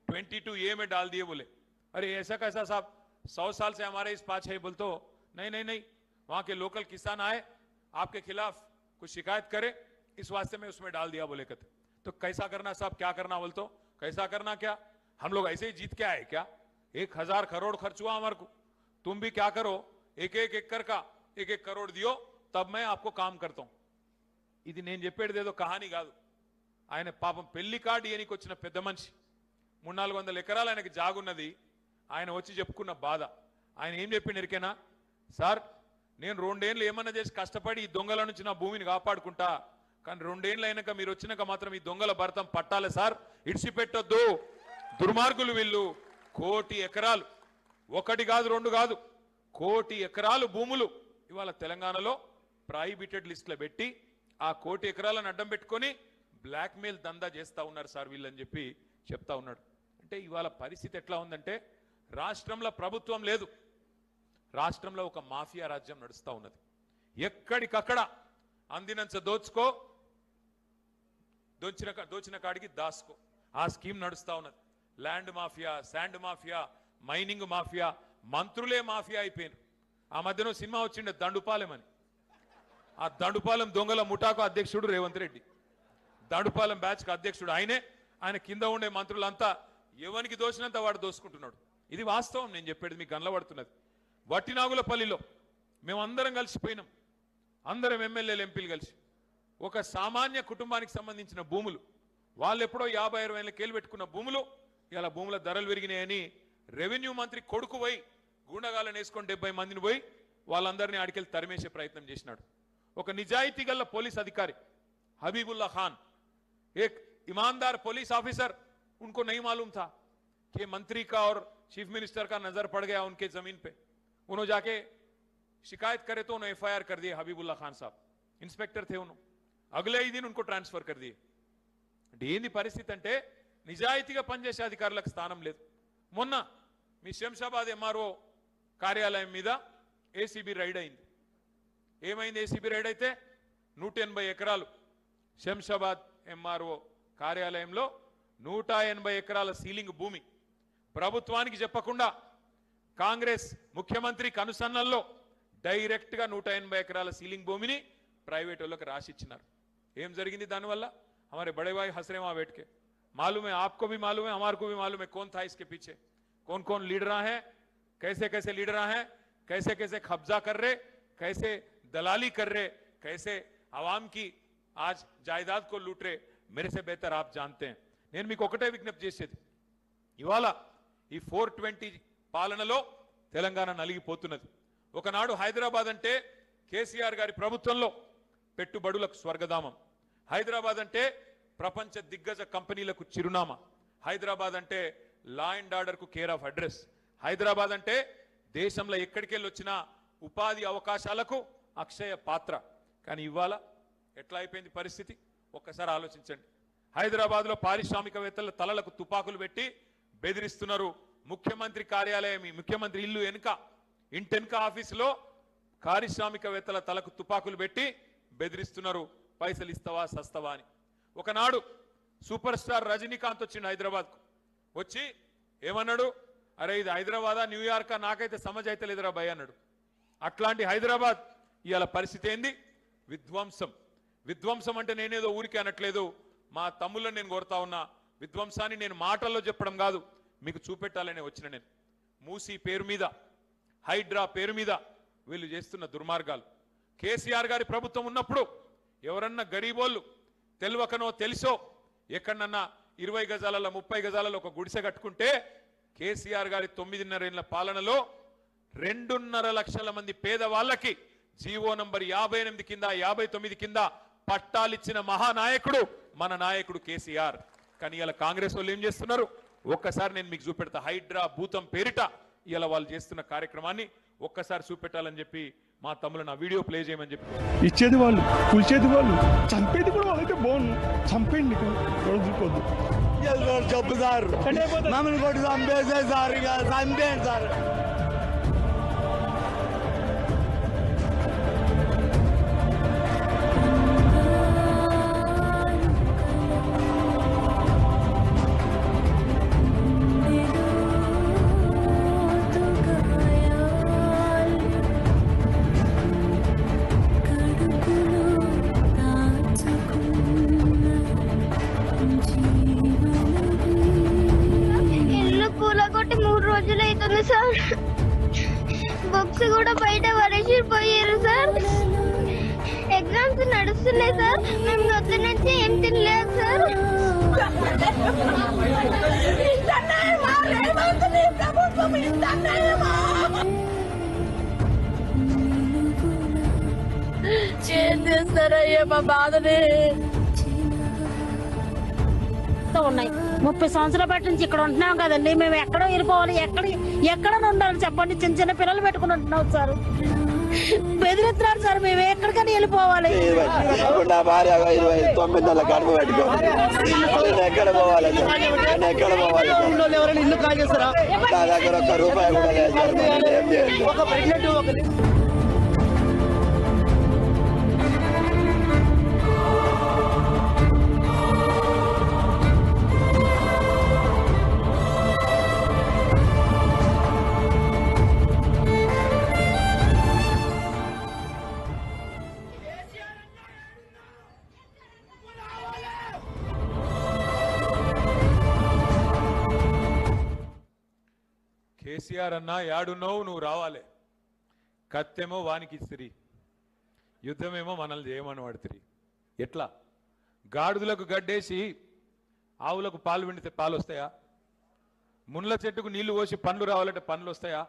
22A में डाल दिए. बोले अरे ऐसा कैसा साहब, 100 साल से हमारे इस पास है. बोलते हो नहीं, वहां के लोकल किसान आए आपके खिलाफ कुछ शिकायत करे, इस वास्ते में उसमें डाल दिया. बोले कहते तो कैसा करना साहब, क्या करना? बोलते कैसा करना क्या, हम लोग ऐसे ही जीत के आए क्या? 1000 करोड़ खर्च हुआ हमारे को. तुम भी क्या करो, 1-1 एकड़ का 1-1 करोड़ दियो, तब मैं आपको काम करता हूं. ఇది నేను చెప్పేదేదో కహాని కాదు. ఆయన పాపం పెళ్లి కార్డు ఇయనికి వచ్చిన పెద్ద మనిషి, 300-400 ఎకరాలు ఆయనకి జాగున్నది. ఆయన వచ్చి చెప్పుకున్న బాధ. ఆయన ఏం చెప్పిండు ఎరికేనా? సార్ నేను 2 ఏళ్ళు ఏమన్నా చేసి కష్టపడి ఈ దొంగల నుంచి నా భూమిని కాపాడుకుంటా, కానీ 2 ఏళ్ళు అయినాక మీరు వచ్చినాక మాత్రం ఈ దొంగల భర్తం పట్టాలి సార్, ఇడిచిపెట్టొద్దు, దుర్మార్గులు వీళ్ళు. 1 కోటి ఎకరాలు, 1 కాదు 2 కాదు, 1 కోటి ఎకరాలు భూములు ఇవాళ తెలంగాణలో ప్రైవేటెడ్ లిస్టులో పెట్టి ఆ 1 కోటి ఎకరాలను అడ్డం పెట్టుకొని బ్లాక్మెయిల్ దందా చేస్తా ఉన్నారు సార్ వీళ్ళని చెప్పి చెప్తా ఉన్నాడు. అంటే ఇవాళ పరిస్థితి ఎట్లా ఉందంటే రాష్ట్రంలో ప్రభుత్వం లేదు, రాష్ట్రంలో ఒక మాఫియా రాజ్యం నడుస్తూ ఉన్నది. ఎక్కడికక్కడ అందినంత దోచుకో, దోచిన కాడికి దాసుకో, ఆ స్కీమ్ నడుస్తూ ఉన్నది. Land mafia, sand mafia, mining mafia, మంత్రులే మాఫియా అయిపోయారు. ఆ మధ్యన సినిమా వచ్చిండే దండుపాలెం అని. ఆ దండుపాలెం దొంగల ముఠాకు అధ్యక్షుడు రేవంత్ రెడ్డి, దండుపాలెం బ్యాచ్ కు అధ్యక్షుడు ఆయనే. ఆయన కింద ఉండే మంత్రులంతా ఎవరికి దోచినంత వాడు దోసుకుంటున్నాడు. ఇది వాస్తవం, నేను చెప్పేది మీకు కనబడుతున్నది. వట్టినాగులపల్లిలో మేమందరం కలిసిపోయినాం, అందరం ఎమ్మెల్యేలు ఎంపీలు కలిసి. ఒక సామాన్య కుటుంబానికి సంబంధించిన భూములు, వాళ్ళు ఎప్పుడో 50-60 ఏళ్ళు పెట్టుకున్న భూములు, ఇలా భూముల ధరలు పెరిగినాయని రెవెన్యూ మంత్రి కొడుకు పోయి గూండగాలను వేసుకొని 70 మందిని పోయి వాళ్ళందరినీ ఆడికెళ్ళి తరిమేసే ప్రయత్నం చేసినాడు. ఒక నిజాయితీ గల పోలీస్ अधिकारी हबीबुल्ला खान, एक ईमानदार पुलिस ऑफिसर, उनको नहीं मालूम था कि मंत्री का और चीफ मिनिस्टर का नजर पड़ गया उनके जमीन पे. उन्होंने जाके शिकायत करे तो उन्होंने FIR कर दिए. हबीबुल्ला खान साहब इंस्पेक्टर थे, उन्होंने अगले ही दिन उनको ट्रांसफर कर दिए. ఏంది పరిస్థితి అంటే నిజాయితీగా పనిచేసే అధికారులకు స్థానం లేదు. మొన్న మీ శంషాబాద్ MRO కార్యాలయం మీద ఏసీబీ రైడ్ అయింది. ఏమైంది? ఏసీబీ రైడ్ అయితే 180 ఎకరాలు శంషాబాద్ MRO కార్యాలయంలో 180 ఎకరాల సీలింగ్ భూమి ప్రభుత్వానికి చెప్పకుండా కాంగ్రెస్ ముఖ్యమంత్రి కనుసన్నల్లో డైరెక్ట్ గా 180 ఎకరాల సీలింగ్ భూమిని ప్రైవేట్ వాళ్ళకి రాసిచ్చినారు. ఏం జరిగింది దానివల్ల? हमारे बड़े भाई हंस रहे वहां बैठ के. मालूम है, आपको भी मालूम है, हमारे को भी मालूम है कौन था इसके पीछे, कौन कौन लीडर हैं, कैसे कैसे लीडर हैं, कैसे कैसे कब्जा कर रहे, कैसे दलाली कर रहे, कैसे आवाम की आज जायदाद को लूट रहे. मेरे से बेहतर आप जानते हैं. నేను మీకు ఒకటే విజ్ఞప్తి చేసేది, ఇవాళ ఈ 420 పాలనలో తెలంగాణ నలిగిపోతున్నది. ఒకనాడు హైదరాబాద్ అంటే కేసీఆర్ గారి ప్రభుత్వంలో పెట్టుబడులకు స్వర్గధామం. హైదరాబాద్ అంటే ప్రపంచ దిగ్గజ కంపెనీలకు చిరునామా. హైదరాబాద్ అంటే లా అండ్ ఆర్డర్ కు కేర్ ఆఫ్ అడ్రస్. హైదరాబాద్ అంటే దేశంలో ఎక్కడికెళ్ళి వచ్చినా ఉపాధి అవకాశాలకు అక్షయ పాత్ర. కానీ ఇవాళ ఎట్లా అయిపోయింది పరిస్థితి ఒక్కసారి ఆలోచించండి. హైదరాబాద్ లో పారిశ్రామికవేత్తల తలలకు తుపాకులు పెట్టి బెదిరిస్తున్నారు. ముఖ్యమంత్రి కార్యాలయం, ముఖ్యమంత్రి ఇల్లు వెనుక, ఇంటెనుక ఆఫీసులో పారిశ్రామికవేత్తల తలకు తుపాకులు పెట్టి బెదిరిస్తున్నారు. పైసలు ఇస్తావా సస్తవా అని. ఒకనాడు సూపర్ స్టార్ రజనీకాంత్ వచ్చిండు హైదరాబాద్కు. వచ్చి ఏమన్నాడు, అరే ఇది హైదరాబాదా న్యూయార్కా నాకైతే సమజ్ అయితే లేదురా భయ్ అన్నాడు. అట్లాంటి హైదరాబాద్ ఇవాళ పరిస్థితి ఏంది? విధ్వంసం. విధ్వంసం అంటే నేనేదో ఊరికే అనట్లేదు, మా తమ్ముళ్ళని నేను కోరుతా ఉన్నా. విధ్వంసాన్ని నేను మాటల్లో చెప్పడం కాదు, మీకు చూపెట్టాలనే వచ్చిన నేను. మూసీ పేరు మీద, హైడ్రా పేరు మీద వీళ్ళు చేస్తున్న దుర్మార్గాలు. కేసీఆర్ గారి ప్రభుత్వం ఉన్నప్పుడు ఎవరన్నా గరీబోళ్ళు తెలియకనో తెలిసో ఎక్కడన్నా 20 గజాలలో 30 గజాలలో ఒక గుడిసె కట్టుకుంటే కేసీఆర్ గారి 9.5 ఏళ్ల పాలనలో 2.5 లక్షల మంది పేదవాళ్ళకి జీవో నంబర్ 58 కింద 59 కింద పట్టాలిచ్చిన మహానాయకుడు మన నాయకుడు కేసీఆర్. కానీ ఇలా కాంగ్రెస్ వాళ్ళు ఏం చేస్తున్నారు? ఒక్కసారి నేను మీకు చూపెడతా. హైడ్రా భూతం పేరిట ఇలా వాళ్ళు చేస్తున్న కార్యక్రమాన్ని ఒక్కసారి చూపెట్టాలని చెప్పి మా తమ్ముళ్ళు నా వీడియో ప్లే చేయమని చెప్పి.
ఇచ్చేది వాళ్ళు, కూల్చేది వాళ్ళు, చంపేది కూడా వాళ్ళైతే బాగుండు. చంపేయండి, చూపొద్దు.
చెప్పు సార్, మమ్మల్ని కొట్టి చంపేసే సార్, ఇక చంపేయండి సార్.
సార్ బుక్స్ కూడా బయట పడేసిపోయారు సార్. ఎగ్జామ్స్ నడుస్తున్నాయి సార్. మేము వద్ద నుంచి ఏం తినలేదు సార్.
ఏం చేస్తారయ్యా మా బాధని.
ఉన్నాయి 30 సంవత్సరాల బట్టి నుంచి ఇక్కడ ఉంటున్నాం కదండి. మేము ఎక్కడో వెళ్ళిపోవాలి, ఎక్కడ ఉండాలి చెప్పండి. చిన్న చిన్న పిల్లలు పెట్టుకుని ఉంటున్నాం సార్. బెదిరిస్తున్నారు సార్. మేము ఎక్కడికైనా వెళ్ళిపోవాలి.
నా భార్య 29 నెలల గడుపు పెట్టుకోవాలి. ఎక్కడ పోవాలి? ఎక్కడ పోవాలి? ఇల్లు కాజేస్తారా? నా దగ్గర ఒక్క రూపాయి కూడా లేదు. ఒక ప్రెగ్నెంట్
కేసీఆర్ అన్నా యాడున్నావు, నువ్వు రావాలి. కత్తేమో వానికి ఇస్తిరి, యుద్ధమేమో మనల్ని చేయమని వాడుతుంది. ఎట్లా? గాడిదలకు గడ్డేసి ఆవులకు పాలు పిండితే పాలు వస్తాయా? మున్ల చెట్టుకు నీళ్లు పోసి పండ్లు రావాలంటే పండ్లు వస్తాయా?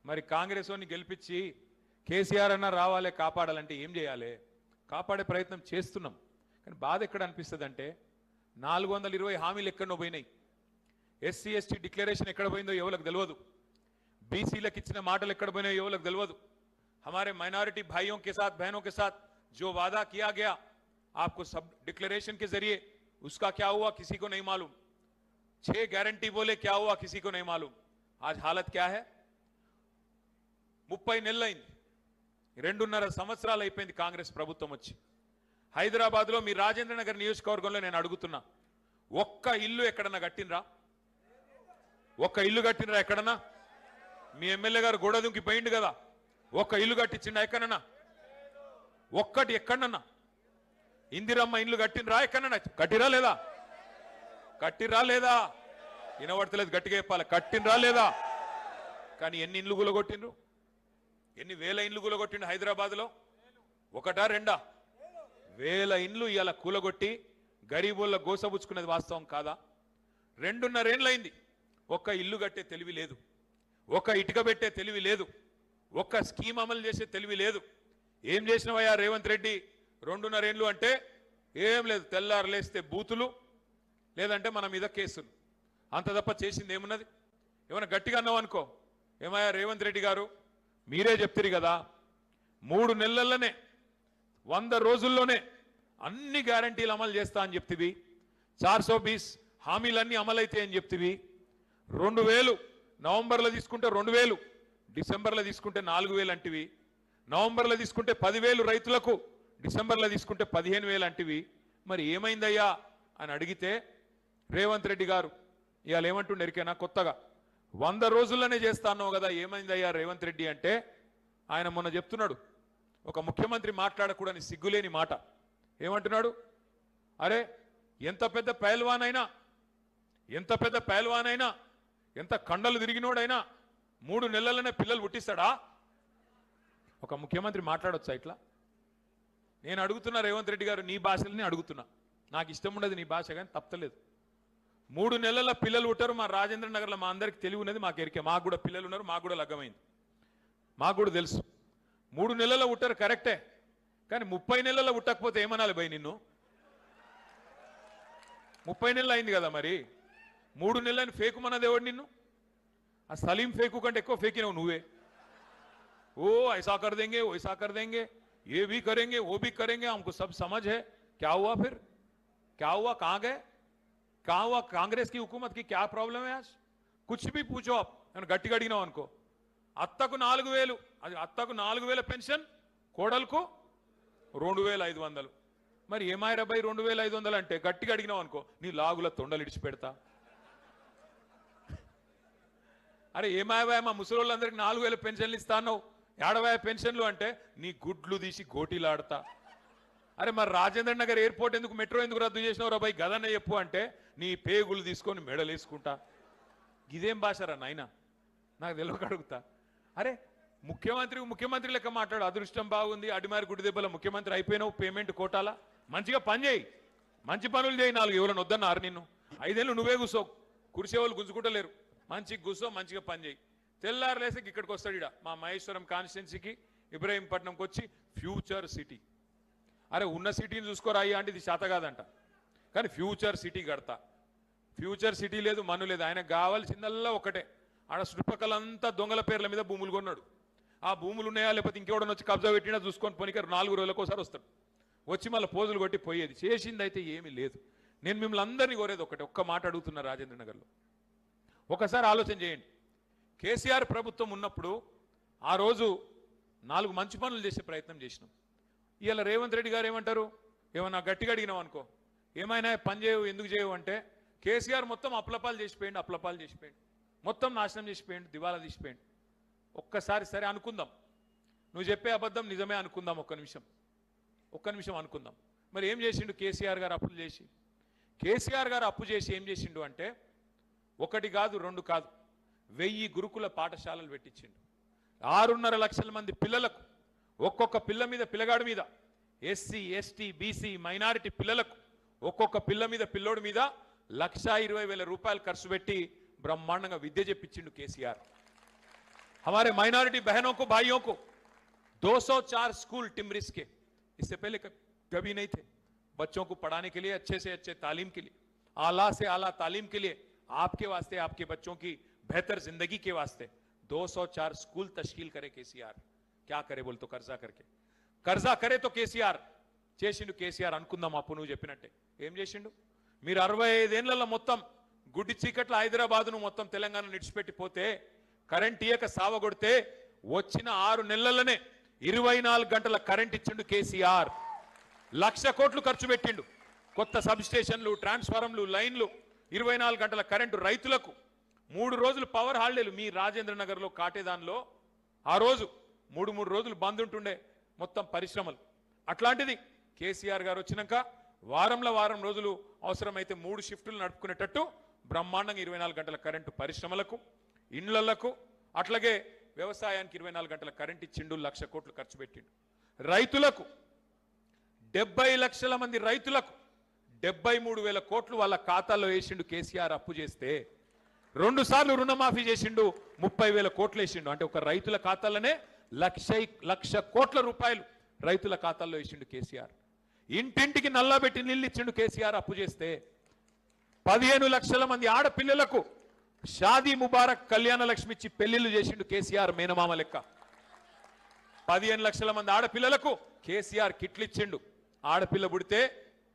మరి కాంగ్రెస్ వాడిని గెలిపించి కేసీఆర్ అన్నా రావాలి, కాపాడాలంటే ఏం చేయాలి? కాపాడే ప్రయత్నం చేస్తున్నాం. కానీ బాధ ఎక్కడ అనిపిస్తుంది అంటే 420 హామీలు ఎక్కడో పోయినాయి. ఎస్సీ ఎస్టీ డిక్లరేషన్ ఎక్కడ పోయిందో ఎవరికి తెలియదు. బీసీలకు ఇచ్చిన మాటలు ఎక్కడ పోయినాయో ఎవరికి తెలియదు. हमारे माइनॉरिटी भाइयों के साथ बहनों के साथ जो वादा किया गया आपको सब डिक्लेरेशन के जरिए, उसका क्या हुआ किसी को नहीं मालूम. 6 गारंटी बोले, क्या हुआ किसी को नहीं मालूम. आज हालत क्या है? 30 నెలలైంది, 2.5 సంవత్సరాలు అయిపోయింది కాంగ్రెస్ ప్రభుత్వం వచ్చి. హైదరాబాద్లో మీ రాజేంద్ర నగర్ నియోజకవర్గంలో నేను అడుగుతున్నా, ఒక్క ఇల్లు ఎక్కడన్నా కట్టినరా? ఒక్క ఇల్లు కట్టినరా ఎక్కడన్నా? మీ ఎమ్మెల్యే గారు గోడ దుంకి పోయిండు కదా, ఒక్క ఇల్లు కట్టించిండా ఎక్కడన్నా? ఒక్కటి ఎక్కడన్నా? ఇందిరమ్మ ఇల్లు కట్టినరా ఎక్కడన్నా? కట్టిరా లేదా? కట్టిరా లేదా? వినబడతలేదు, గట్టిగా చెప్పాలి. కట్టినరా లేదా? కానీ ఎన్ని ఇండ్లు గులగొట్టిండ్రు? ఎన్ని వేల ఇండ్లు కూలగొట్టిండు హైదరాబాద్లో? ఒకటా రెండా? వేల ఇండ్లు ఇవాళ కూలగొట్టి గరీబుల గోసబుచ్చుకున్నది వాస్తవం కాదా? 2.5 ఏళ్ళైంది. ఒక్క ఇల్లు కట్టే తెలివి లేదు, ఒక్క ఇటుక పెట్టే తెలివి లేదు, ఒక్క స్కీమ్ అమలు చేసే తెలివి లేదు. ఏం చేసినవయ్యా రేవంత్ రెడ్డి 2.5 ఏళ్ళు అంటే? ఏం లేదు, తెల్లారు లేస్తే బూతులు, లేదంటే మన మీద కేసులు, అంత తప్ప చేసింది ఏమున్నది? ఏమైనా గట్టిగా అన్నావు అనుకో, ఏమయ్యా రేవంత్ రెడ్డి గారు మీరే చెప్తారు కదా 3 నెలల్లోనే 100 రోజుల్లోనే అన్ని గ్యారంటీలు అమలు చేస్తా అని చెప్తివి, 420 హామీలన్నీ అమలైతే అని చెప్తివి. 2000 నవంబర్లో తీసుకుంటే 2000, డిసెంబర్లో తీసుకుంటే 4000 అంటివి, నవంబర్లో తీసుకుంటే 10,000 రైతులకు, డిసెంబర్లో తీసుకుంటే 15,000 అంటివి. మరి ఏమైందయ్యా అని అడిగితే రేవంత్ రెడ్డి గారు ఇవాళ ఏమంటుండే ఎరికేనా కొత్తగా 100 రోజుల్లోనే చేస్తాను కదా, ఏమైందయ్యా రేవంత్ రెడ్డి అంటే ఆయన మొన్న చెప్తున్నాడు, ఒక ముఖ్యమంత్రి మాట్లాడకూడని సిగ్గులేని మాట. ఏమంటున్నాడు? అరే ఎంత పెద్ద పైల్వానైనా, ఎంత కండలు తిరిగినోడైనా 3 నెలలనే పిల్లలు పుట్టిస్తాడా? ఒక ముఖ్యమంత్రి మాట్లాడొచ్చా ఇట్లా? నేను అడుగుతున్నా రేవంత్ రెడ్డి గారు, నీ భాషలని అడుగుతున్నా. నాకు ఇష్టం ఉండదు నీ భాష, కానీ తప్పలేదు. 3 నెలల పిల్లలు పుట్టారు మా రాజేంద్ర నగర్లో. మా అందరికి తెలివి ఉన్నది, మాకు ఎరికే. మాకు కూడా పిల్లలు ఉన్నారు, మాకు కూడా లగ్గమైంది, మాకు కూడా తెలుసు. 3 నెలల పుట్టారు కరెక్టే, కానీ 30 నెలల పుట్టకపోతే ఏమనాలి భయ్ నిన్ను? 30 నెలలు అయింది కదా, మరి 3 నెలలని ఫేకు మనది ఎవడు నిన్ను? ఆ సలీం ఫేకు కంటే ఎక్కువ ఫేకినావు నువ్వే. ఓ ఐసా కర్ దేంగే, వైసా కర్ దేంగే, ये भी करेंगे वो भी करेंगे, हमको सब समझ है. क्या हुआ फिर? क्या हुआ? कहां गए? कहां हुआ? कांग्रेस की हुकूमत की क्या प्रॉब्लम है आज? कुछ भी पूछो आप. గట్టిగా అడిగినావు అనుకో, అత్తకు 4000, అది అత్తకు 4000 పెన్షన్, కోడలకు 2500. మరి ఏమాయరా బై 2500 అంటే గట్టిగా అడిగినావు అనుకో, నీ లాగుల తొండలు ఇడిచి పెడతా. అరే ఏమాయబాయ్ మా ముసలోళ్ళందరికీ 4000 పెన్షన్లు ఇస్తాను, 50 పెన్షన్లు అంటే నీ గుడ్లు తీసి గోటీలాడతా. అరే మరి రాజేంద్ర నగర్ ఎయిర్పోర్ట్ ఎందుకు, మెట్రో ఎందుకు రద్దు చేసినావు రా బై, గదన్న చెప్పు అంటే నీ పేగులు తీసుకొని మెడలేసుకుంటా. ఇదేం భాషరా నాయన, నాకు తెలియక అడుగుతా. అరే ముఖ్యమంత్రి లెక్క మాట్లాడు. అదృష్టం బాగుంది, అడిమారి గుడి దెబ్బల ముఖ్యమంత్రి అయిపోయినావు, పేమెంట్ కోటాలా. మంచిగా పని చేయి, మంచి పనులు చేయి. 4 ఎవరైనా వద్దన్నారు నిన్ను. 5 ఏళ్ళు నువ్వే కూర్చో, కురిసేవాళ్ళు గుంజుకుంటలేరు. మంచిగా కూర్చో, మంచిగా పని చేయి. తెల్లారులేసి ఇక్కడికి వస్తాడు ఇడ మా మహేశ్వరం కాన్స్టిట్యున్సీకి, ఇబ్రాహీంపట్నంకి వచ్చి ఫ్యూచర్ సిటీ. అరే ఉన్న సిటీని చూసుకోరాయి అంటే ఇది శాత కాదంట, కానీ ఫ్యూచర్ సిటీ కడతా. ఫ్యూచర్ సిటీ లేదు, మను లేదు. ఆయనకు కావాల్సిందల్లా ఒకటే, ఆడ చుట్టుపక్కలంతా దొంగల పేర్ల మీద భూములు కొన్నాడు. ఆ భూములు ఉన్నాయా లేకపోతే ఇంకెవడని వచ్చి కబ్జా పెట్టినా చూసుకొని పోనీకారు 4 రోజులకు ఒకసారి వస్తాడు, వచ్చి మళ్ళీ పోజులు కొట్టి పోయేది. చేసింది అయితే ఏమీ లేదు. నేను మిమ్మల్ని అందరినీ కోరేది ఒకటే, ఒక్క మాట అడుగుతున్నా రాజేంద్ర నగర్లో. ఒకసారి ఆలోచన చేయండి. కేసీఆర్ ప్రభుత్వం ఉన్నప్పుడు ఆ రోజు 4 మంచి పనులు చేసే ప్రయత్నం చేసినాం. ఇవాళ రేవంత్ రెడ్డి గారు ఏమంటారు, ఏమన్నా గట్టిగా అడిగినావు అనుకో, ఏమైనా పని చేయవు ఎందుకు చేయవు అంటే, కేసీఆర్ మొత్తం అప్లపాలు చేసిపోయింది, మొత్తం నాశనం చేసిపోయింది, దివాలా తీసిపోయింది. ఒక్కసారి సరే అనుకుందాం, నువ్వు చెప్పే అబద్ధం నిజమే అనుకుందాం, ఒక్క నిమిషం అనుకుందాం. మరి ఏం చేసిండు కేసీఆర్ గారు అప్పులు చేసి? కేసీఆర్ గారు అప్పు చేసి ఏం చేసిండు అంటే, 1 కాదు 2 కాదు, 1000 గురుకుల పాఠశాలలు పెట్టించిండు. 6.5 లక్షల మంది పిల్లలకు, ఒక్కొక్క పిల్లగాడి మీద ఎస్సీ ఎస్టీ బీసీ మైనారిటీ పిల్లలకు ఒక్కొక్క పిల్లోడి మీద 1,20,000 రూపాయలు ఖర్చు పెట్టి బ్రహ్మాండంగా విద్య చెప్పించిండు కేసీఆర్. हमारे माइनॉरिटी बहनों को भाइयों को 204 स्कूल टिमरिस के, इससे पहले कभी नहीं थे. बच्चों को पढ़ाने के लिए, अच्छे से अच्छे तालीम के लिए, आला से आला तालीम के लिए, आपके वास्ते, आपके बच्चों की बेहतर जिंदगी के वास्ते 204 स्कूल तश्कील करे केसीआर. क्या करे बोल तो कर्जा करे तो కేసీఆర్ చేసిండు. కేసీఆర్ అనుకుందాం అప్పు నువ్వు చెప్పినట్టే ఏం చేసిండు. మీరు 65 ఏళ్లలో మొత్తం గుడ్డి చీకట్ల హైదరాబాద్ను మొత్తం తెలంగాణ నిడిచిపెట్టిపోతే, కరెంట్ ఇయ్యక సావగొడితే, వచ్చిన 6 నెలలనే 24 గంటల కరెంట్ ఇచ్చిండు కేసీఆర్. 1,00,000 కోట్లు ఖర్చు పెట్టిండు. కొత్త సబ్ స్టేషన్లు, ట్రాన్స్ఫార్మర్లు, లైన్లు, 24 గంటల కరెంటు రైతులకు. 3 రోజులు పవర్ హాలిడేలు. మీ రాజేంద్ర నగర్లో కాటేదాన్లో ఆ రోజు 3 రోజులు బంద్ ఉంటుండే మొత్తం పరిశ్రమలు. అట్లాంటిది కేసీఆర్ గారు వచ్చినాక వారం రోజులు అవసరమైతే 3 షిఫ్టులు నడుపుకునేటట్టు బ్రహ్మాండంగా 24 గంటల కరెంటు పరిశ్రమలకు, ఇండ్లకు, అట్లాగే వ్యవసాయానికి 24 గంటల కరెంట్ ఇచ్చిండు. 1,00,000 కోట్లు ఖర్చు పెట్టిండు. రైతులకు 70 లక్షల మంది రైతులకు 73,000 కోట్లు వాళ్ళ ఖాతాల్లో వేసిండు కేసీఆర్. అప్పు చేస్తే 2 సార్లు రుణమాఫీ చేసిండు, 30,000 కోట్లు వేసిండు. అంటే ఒక రైతుల ఖాతాలోనే 1,00,000 కోట్ల రూపాయలు రైతుల ఖాతాల్లో వేసిండు కేసీఆర్. ఇంటింటికి నల్లబెట్టి నీళ్ళు ఇచ్చిండు కేసీఆర్ అప్పు చేస్తే. 15 లక్షల మంది ఆడపిల్లలకు షాదీ ముబారక్ కళ్యాణ లక్ష్మి ఇచ్చి పెళ్లిళ్ళు చేసిండు కేసీఆర్ మేనమామ లెక్క. 15 లక్షల మంది ఆడపిల్లలకు కేసీఆర్ కిట్లు ఇచ్చిండు. ఆడపిల్ల పుడితే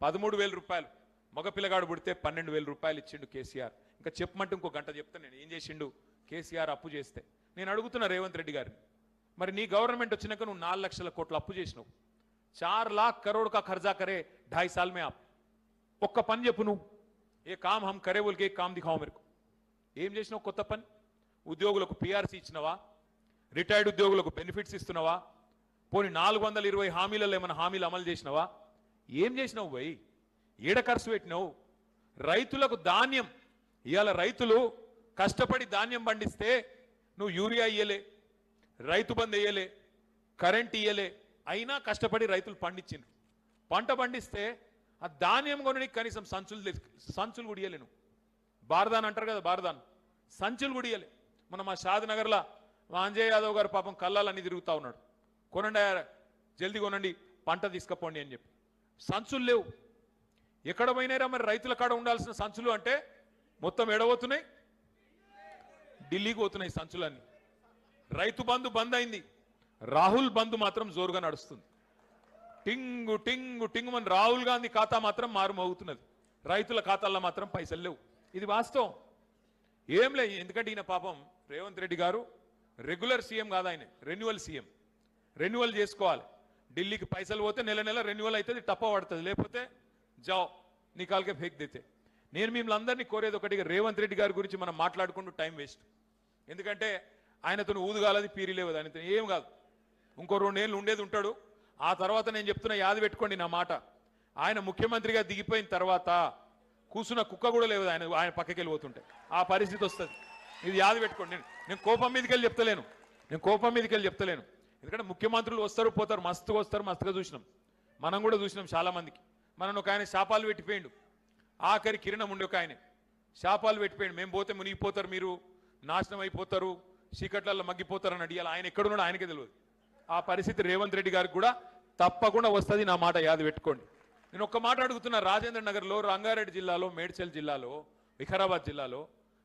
13,000 రూపాయలు, మగపిల్లగాడు పుడితే 12,000 రూపాయలు ఇచ్చిండు కేసీఆర్. ఇంకా చెప్పమంటే ఇంకో గంట చెప్తాను నేను ఏం చేసిండు కేసీఆర్ అప్పు చేస్తే. నేను అడుగుతున్నా రేవంత్ రెడ్డి గారిని, మరి నీ గవర్నమెంట్ వచ్చినాక నువ్వు 4 లక్షల కోట్ల అప్పు చేసినావు, 4 लाख करोड़ का खर्चा करे 2.5 साल में आप. ఒక్క పని చెప్పు నువ్వు, ఏ కామ్ హమ్ కరే బోల్కే కామ్ దిఖావు మేరకు. ఏం చేసినావు కొత్త పని? ఉద్యోగులకు పిఆర్సీ ఇచ్చినవా? రిటైర్డ్ ఉద్యోగులకు బెనిఫిట్స్ ఇస్తున్నావా? పోనీ 420 హామీలలో ఏమైనా హామీలు అమలు చేసినవా? ఏం చేసినావు భయ్? ఏడ ఖర్చు పెట్టినావు? రైతులకు ధాన్యం ఇవాళ రైతులు కష్టపడి ధాన్యం పండిస్తే నువ్వు యూరియా ఇయ్యలే, రైతు బంద్ వేయలే, కరెంట్ ఇయ్యలే, అయినా కష్టపడి రైతులు పండించిండ్రు. పంట పండిస్తే ఆ ధాన్యం కొనడానికి కనీసం సంచులు కూడా ఇయ్యలే. నువ్వు బార్దాన్ అంటారు కదా, బార్దాన్ సంచులు కూడా ఇయ్యలే. మన మా షాద్ నగర్లో మా అంజయ్ యాదవ్ గారు పాపం కళ్ళాలన్నీ తిరుగుతూ ఉన్నాడు, కొనండి జల్దీ కొనండి పంట తీసుకపోండి అని చెప్పి. సంచులు లేవు. ఎక్కడ పోయినారా మరి రైతుల కాడ ఉండాల్సిన సంచులు? అంటే మొత్తం ఎడబోతున్నాయి, ఢిల్లీకి పోతున్నాయి సంచులన్నీ. రైతు బంధు బంద్ అయింది, రాహుల్ బంధు మాత్రం జోరుగా నడుస్తుంది. టింగు టింగు టింగు మన రాహుల్ గాంధీ ఖాతా మాత్రం మారుమోగుతున్నది, రైతుల ఖాతాల్లో మాత్రం పైసలు లేవు. ఇది వాస్తవం. ఏం లేదు, ఎందుకంటే ఈయన పాపం రేవంత్ రెడ్డి గారు రెగ్యులర్ సీఎం కాదు, ఆయన రెన్యువల్ సీఎం. రెన్యువల్ చేసుకోవాలి. ఢిల్లీకి పైసలు పోతే నెల నెల రెన్యువల్ అవుతుంది, టప్ప పడుతుంది, లేకపోతే జావ్ నికాల్కే ఫేక్ దితే. నేను మిమ్మల్ని అందరినీ కోరేది ఒకటి, రేవంత్ రెడ్డి గారి గురించి మనం మాట్లాడుకుంటూ టైం వేస్ట్. ఎందుకంటే ఆయనతో ఊదుగాలది పీరి లేవదు, ఆయనతో ఏం కాదు. ఇంకో 2 ఏళ్ళు ఉండేది ఉంటాడు. ఆ తర్వాత నేను చెప్తున్నా, యాది పెట్టుకోండి నా మాట, ఆయన ముఖ్యమంత్రిగా దిగిపోయిన తర్వాత కూసున్న కుక్క కూడా లేవు ఆయన పక్కకి వెళ్ళిపోతుంటే ఆ పరిస్థితి వస్తుంది. ఇది యాది పెట్టుకోండి. నేను కోపం మీదకి వెళ్ళి చెప్తలేను, ఎందుకంటే ముఖ్యమంత్రులు వస్తారు పోతారు, మస్తుగా వస్తారు, మస్తుగా చూసినాం, మనం కూడా చూసినాం చాలా మందికి. మనం ఒక ఆయన శాపాలు పెట్టిపోయిండు, ఆఖరి కిరణం ఉండి ఒక ఆయన శాపాలు పెట్టిపోయిండు, మేము పోతే మునిగిపోతారు, మీరు నాశనం అయిపోతారు, చీకట్లలో మగ్గిపోతారు అని అడిగాలి. ఆయన ఎక్కడున్నాడో ఆయనకే తెలియదు. ఆ పరిస్థితి రేవంత్ రెడ్డి గారికి కూడా తప్పకుండా వస్తుంది, నా మాట యాది పెట్టుకోండి. నేను ఒక్క మాట అడుగుతున్నా, రాజేంద్ర నగర్లో, రంగారెడ్డి జిల్లాలో, మేడ్చల్ జిల్లాలో, వికారాబాద్ జిల్లాలో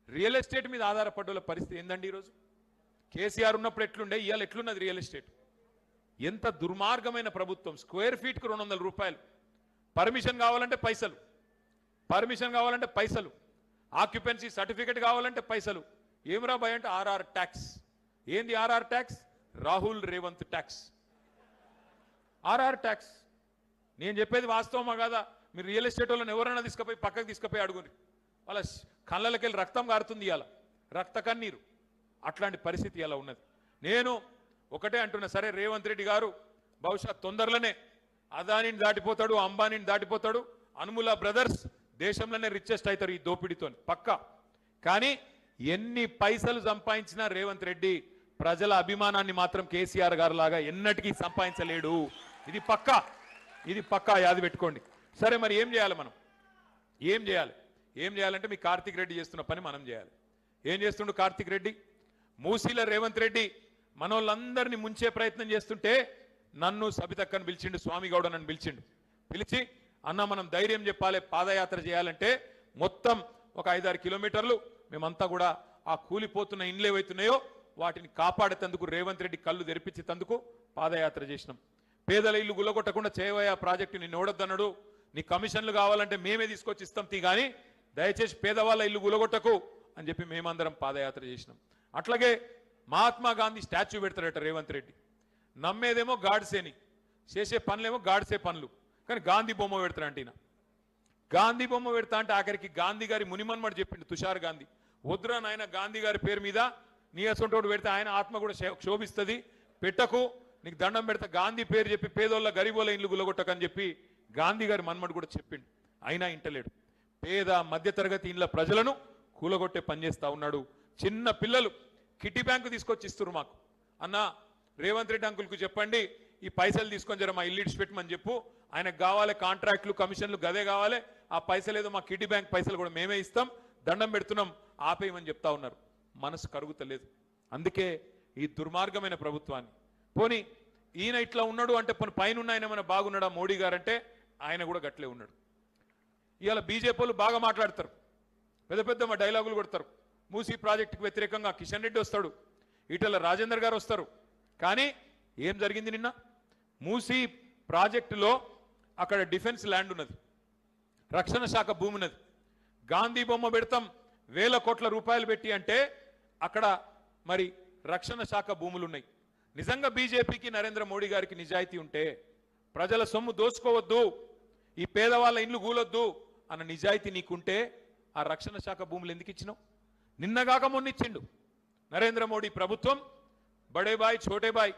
రియల్ ఎస్టేట్ మీద ఆధారపడ్డ పరిస్థితి ఏందండి ఈరోజు? కేసీఆర్ ఉన్నప్పుడు ఎట్లుండే, ఇవాళ ఎట్లున్నది రియల్ ఎస్టేట్? ఎంత దుర్మార్గమైన ప్రభుత్వం. స్క్వేర్ ఫీట్కు 200 రూపాయలు, పర్మిషన్ కావాలంటే పైసలు, ఆక్యుపెన్సీ సర్టిఫికెట్ కావాలంటే పైసలు. ఏమరా భయ అంటే ఆర్ఆర్ ట్యాక్స్. ఏంది RR tax? Rahul Revanth tax, RR tax. నేను చెప్పేది వాస్తవమా కాదా? మీరు రియల్ ఎస్టేట్ వాళ్ళని ఎవరైనా పక్కకు తీసుకుపోయి అడుగుని, వాళ్ళ కళ్ళకి వెళ్ళి రక్తం కారుతుంది ఇవాళ, రక్త కన్నీరు. అట్లాంటి పరిస్థితి ఇలా ఉన్నది. నేను ఒకటే అంటున్నా, సరే రేవంత్ రెడ్డి గారు బహుశా తొందరలోనే అదానిని దాటిపోతాడు, అంబానీని దాటిపోతాడు, అనుముల బ్రదర్స్ దేశంలోనే రిచెస్ట్ అవుతారు ఈ దోపిడీతో పక్కా. కానీ ఎన్ని పైసలు సంపాదించినా రేవంత్ రెడ్డి ప్రజల అభిమానాన్ని మాత్రం కేసీఆర్ గారు లాగా ఎన్నటికీ సంపాదించలేడు. ఇది పక్కా యాది పెట్టుకోండి. సరే మరి ఏం చేయాలి మనం? ఏం చేయాలంటే మీ కార్తిక్ రెడ్డి చేస్తున్న పని మనం చేయాలి. ఏం చేస్తుండు కార్తిక్ రెడ్డి? మూసీల రేవంత్ రెడ్డి మనోళ్ళందరినీ ముంచే ప్రయత్నం చేస్తుంటే నన్ను సబితక్కని పిలిచిండు, స్వామి గౌడ నన్ను పిలిచి అన్న మనం ధైర్యం చెప్పాలి, పాదయాత్ర చేయాలంటే మొత్తం ఒక 5-6 కిలోమీటర్లు మేమంతా కూడా ఆ కూలిపోతున్న ఇండ్లు ఏవైతున్నాయో వాటిని కాపాడేందుకు రేవంత్ రెడ్డి కళ్ళు తెరిపించేందుకు పాదయాత్ర చేసినాం. పేదల ఇల్లు గుల్లగొట్టకుండా చేయవయ్యా ప్రాజెక్టు, నిన్ను ఓడొద్దన్నాడు, నీ కమిషన్లు కావాలంటే మేమే తీసుకొచ్చి ఇస్తాం తీ, కానీ దయచేసి పేదవాళ్ళ ఇల్లు గుల్లగొట్టకు అని చెప్పి మేమందరం పాదయాత్ర చేసినాం. అట్లాగే మహాత్మా గాంధీ స్టాచ్యూ పెడతారట రేవంత్ రెడ్డి. నమ్మేదేమో గాడ్సేని, చేసే పనులేమో గాడ్సే పనులు, కానీ గాంధీ బొమ్మ పెడతారంట ఈయన. గాంధీ బొమ్మ పెడతా అంటే ఆఖరికి గాంధీ గారి మునిమన్మడు చెప్పిండు తుషార్ గాంధీ, వద్దురా నాయన గాంధీ గారి పేరు మీద నీ అసొంటోడు పెడితే ఆయన ఆత్మ కూడా శోభిస్తుంది, పెట్టకు, నీకు దండం పెడతా, గాంధీ పేరు చెప్పి పేదోళ్ళ గరీబోళ్ళ ఇల్లు గుల్లగొట్టకని చెప్పి గాంధీ గారి మన్మడు కూడా చెప్పిండు. అయినా ఇంటలేడు. పేద మధ్యతరగతి ఇండ్ల ప్రజలను కూలగొట్టే పనిచేస్తా ఉన్నాడు. చిన్న పిల్లలు కిట్టి బ్యాంకు తీసుకొచ్చి ఇస్తున్నారు మాకు, అన్న రేవంత్ రెడ్డి అంకుల్కు చెప్పండి ఈ పైసలు తీసుకొని జర మా ఇల్లు ఇడిచిపెట్టమని చెప్పు, ఆయనకు కావాలి కాంట్రాక్టులు కమిషన్లు గదే కావాలి, ఆ పైసలు ఏదో మా కిడ్డీ బ్యాంక్ పైసలు కూడా మేమే ఇస్తాం, దండం పెడుతున్నాం ఆపేయమని చెప్తా ఉన్నారు. మనసు కరుగుతలేదు. అందుకే ఈ దుర్మార్గమైన ప్రభుత్వాన్ని, పోనీ ఈయన ఇట్లా ఉన్నాడు అంటే పోనీ పైన ఆయన ఏమైనా బాగున్నాడా మోడీ గారు అంటే ఆయన కూడా గట్లే ఉన్నాడు. ఇవాళ బీజేపీలు బాగా మాట్లాడతారు, పెద్ద మా డైలాగులు కొడతారు. మూసీ ప్రాజెక్టుకు వ్యతిరేకంగా కిషన్ రెడ్డి వస్తాడు, ఈటల రాజేందర్ గారు వస్తారు. కానీ ఏం జరిగింది నిన్న? మూసీ ప్రాజెక్టులో అక్కడ డిఫెన్స్ ల్యాండ్ ఉన్నది, రక్షణ శాఖ భూమి ఉన్నది. గాంధీ బొమ్మ పెడతాం, వేల కోట్ల రూపాయలు పెట్టి అంటే అక్కడ మరి రక్షణ శాఖ భూములు ఉన్నాయి. నిజంగా బీజేపీకి నరేంద్ర మోడీ గారికి నిజాయితీ ఉంటే ప్రజల సొమ్ము దోచుకోవద్దు, ఈ పేదవాళ్ళ ఇండ్లు కూలొద్దు అన్న నిజాయితీ నీకుంటే ఆ రక్షణ శాఖ భూములు ఎందుకు ఇచ్చినావు? నిన్నగాక మొన్నిచ్చిండు నరేంద్ర మోడీ ప్రభుత్వం. బడే బాయ్ ఛోటే బాయ్,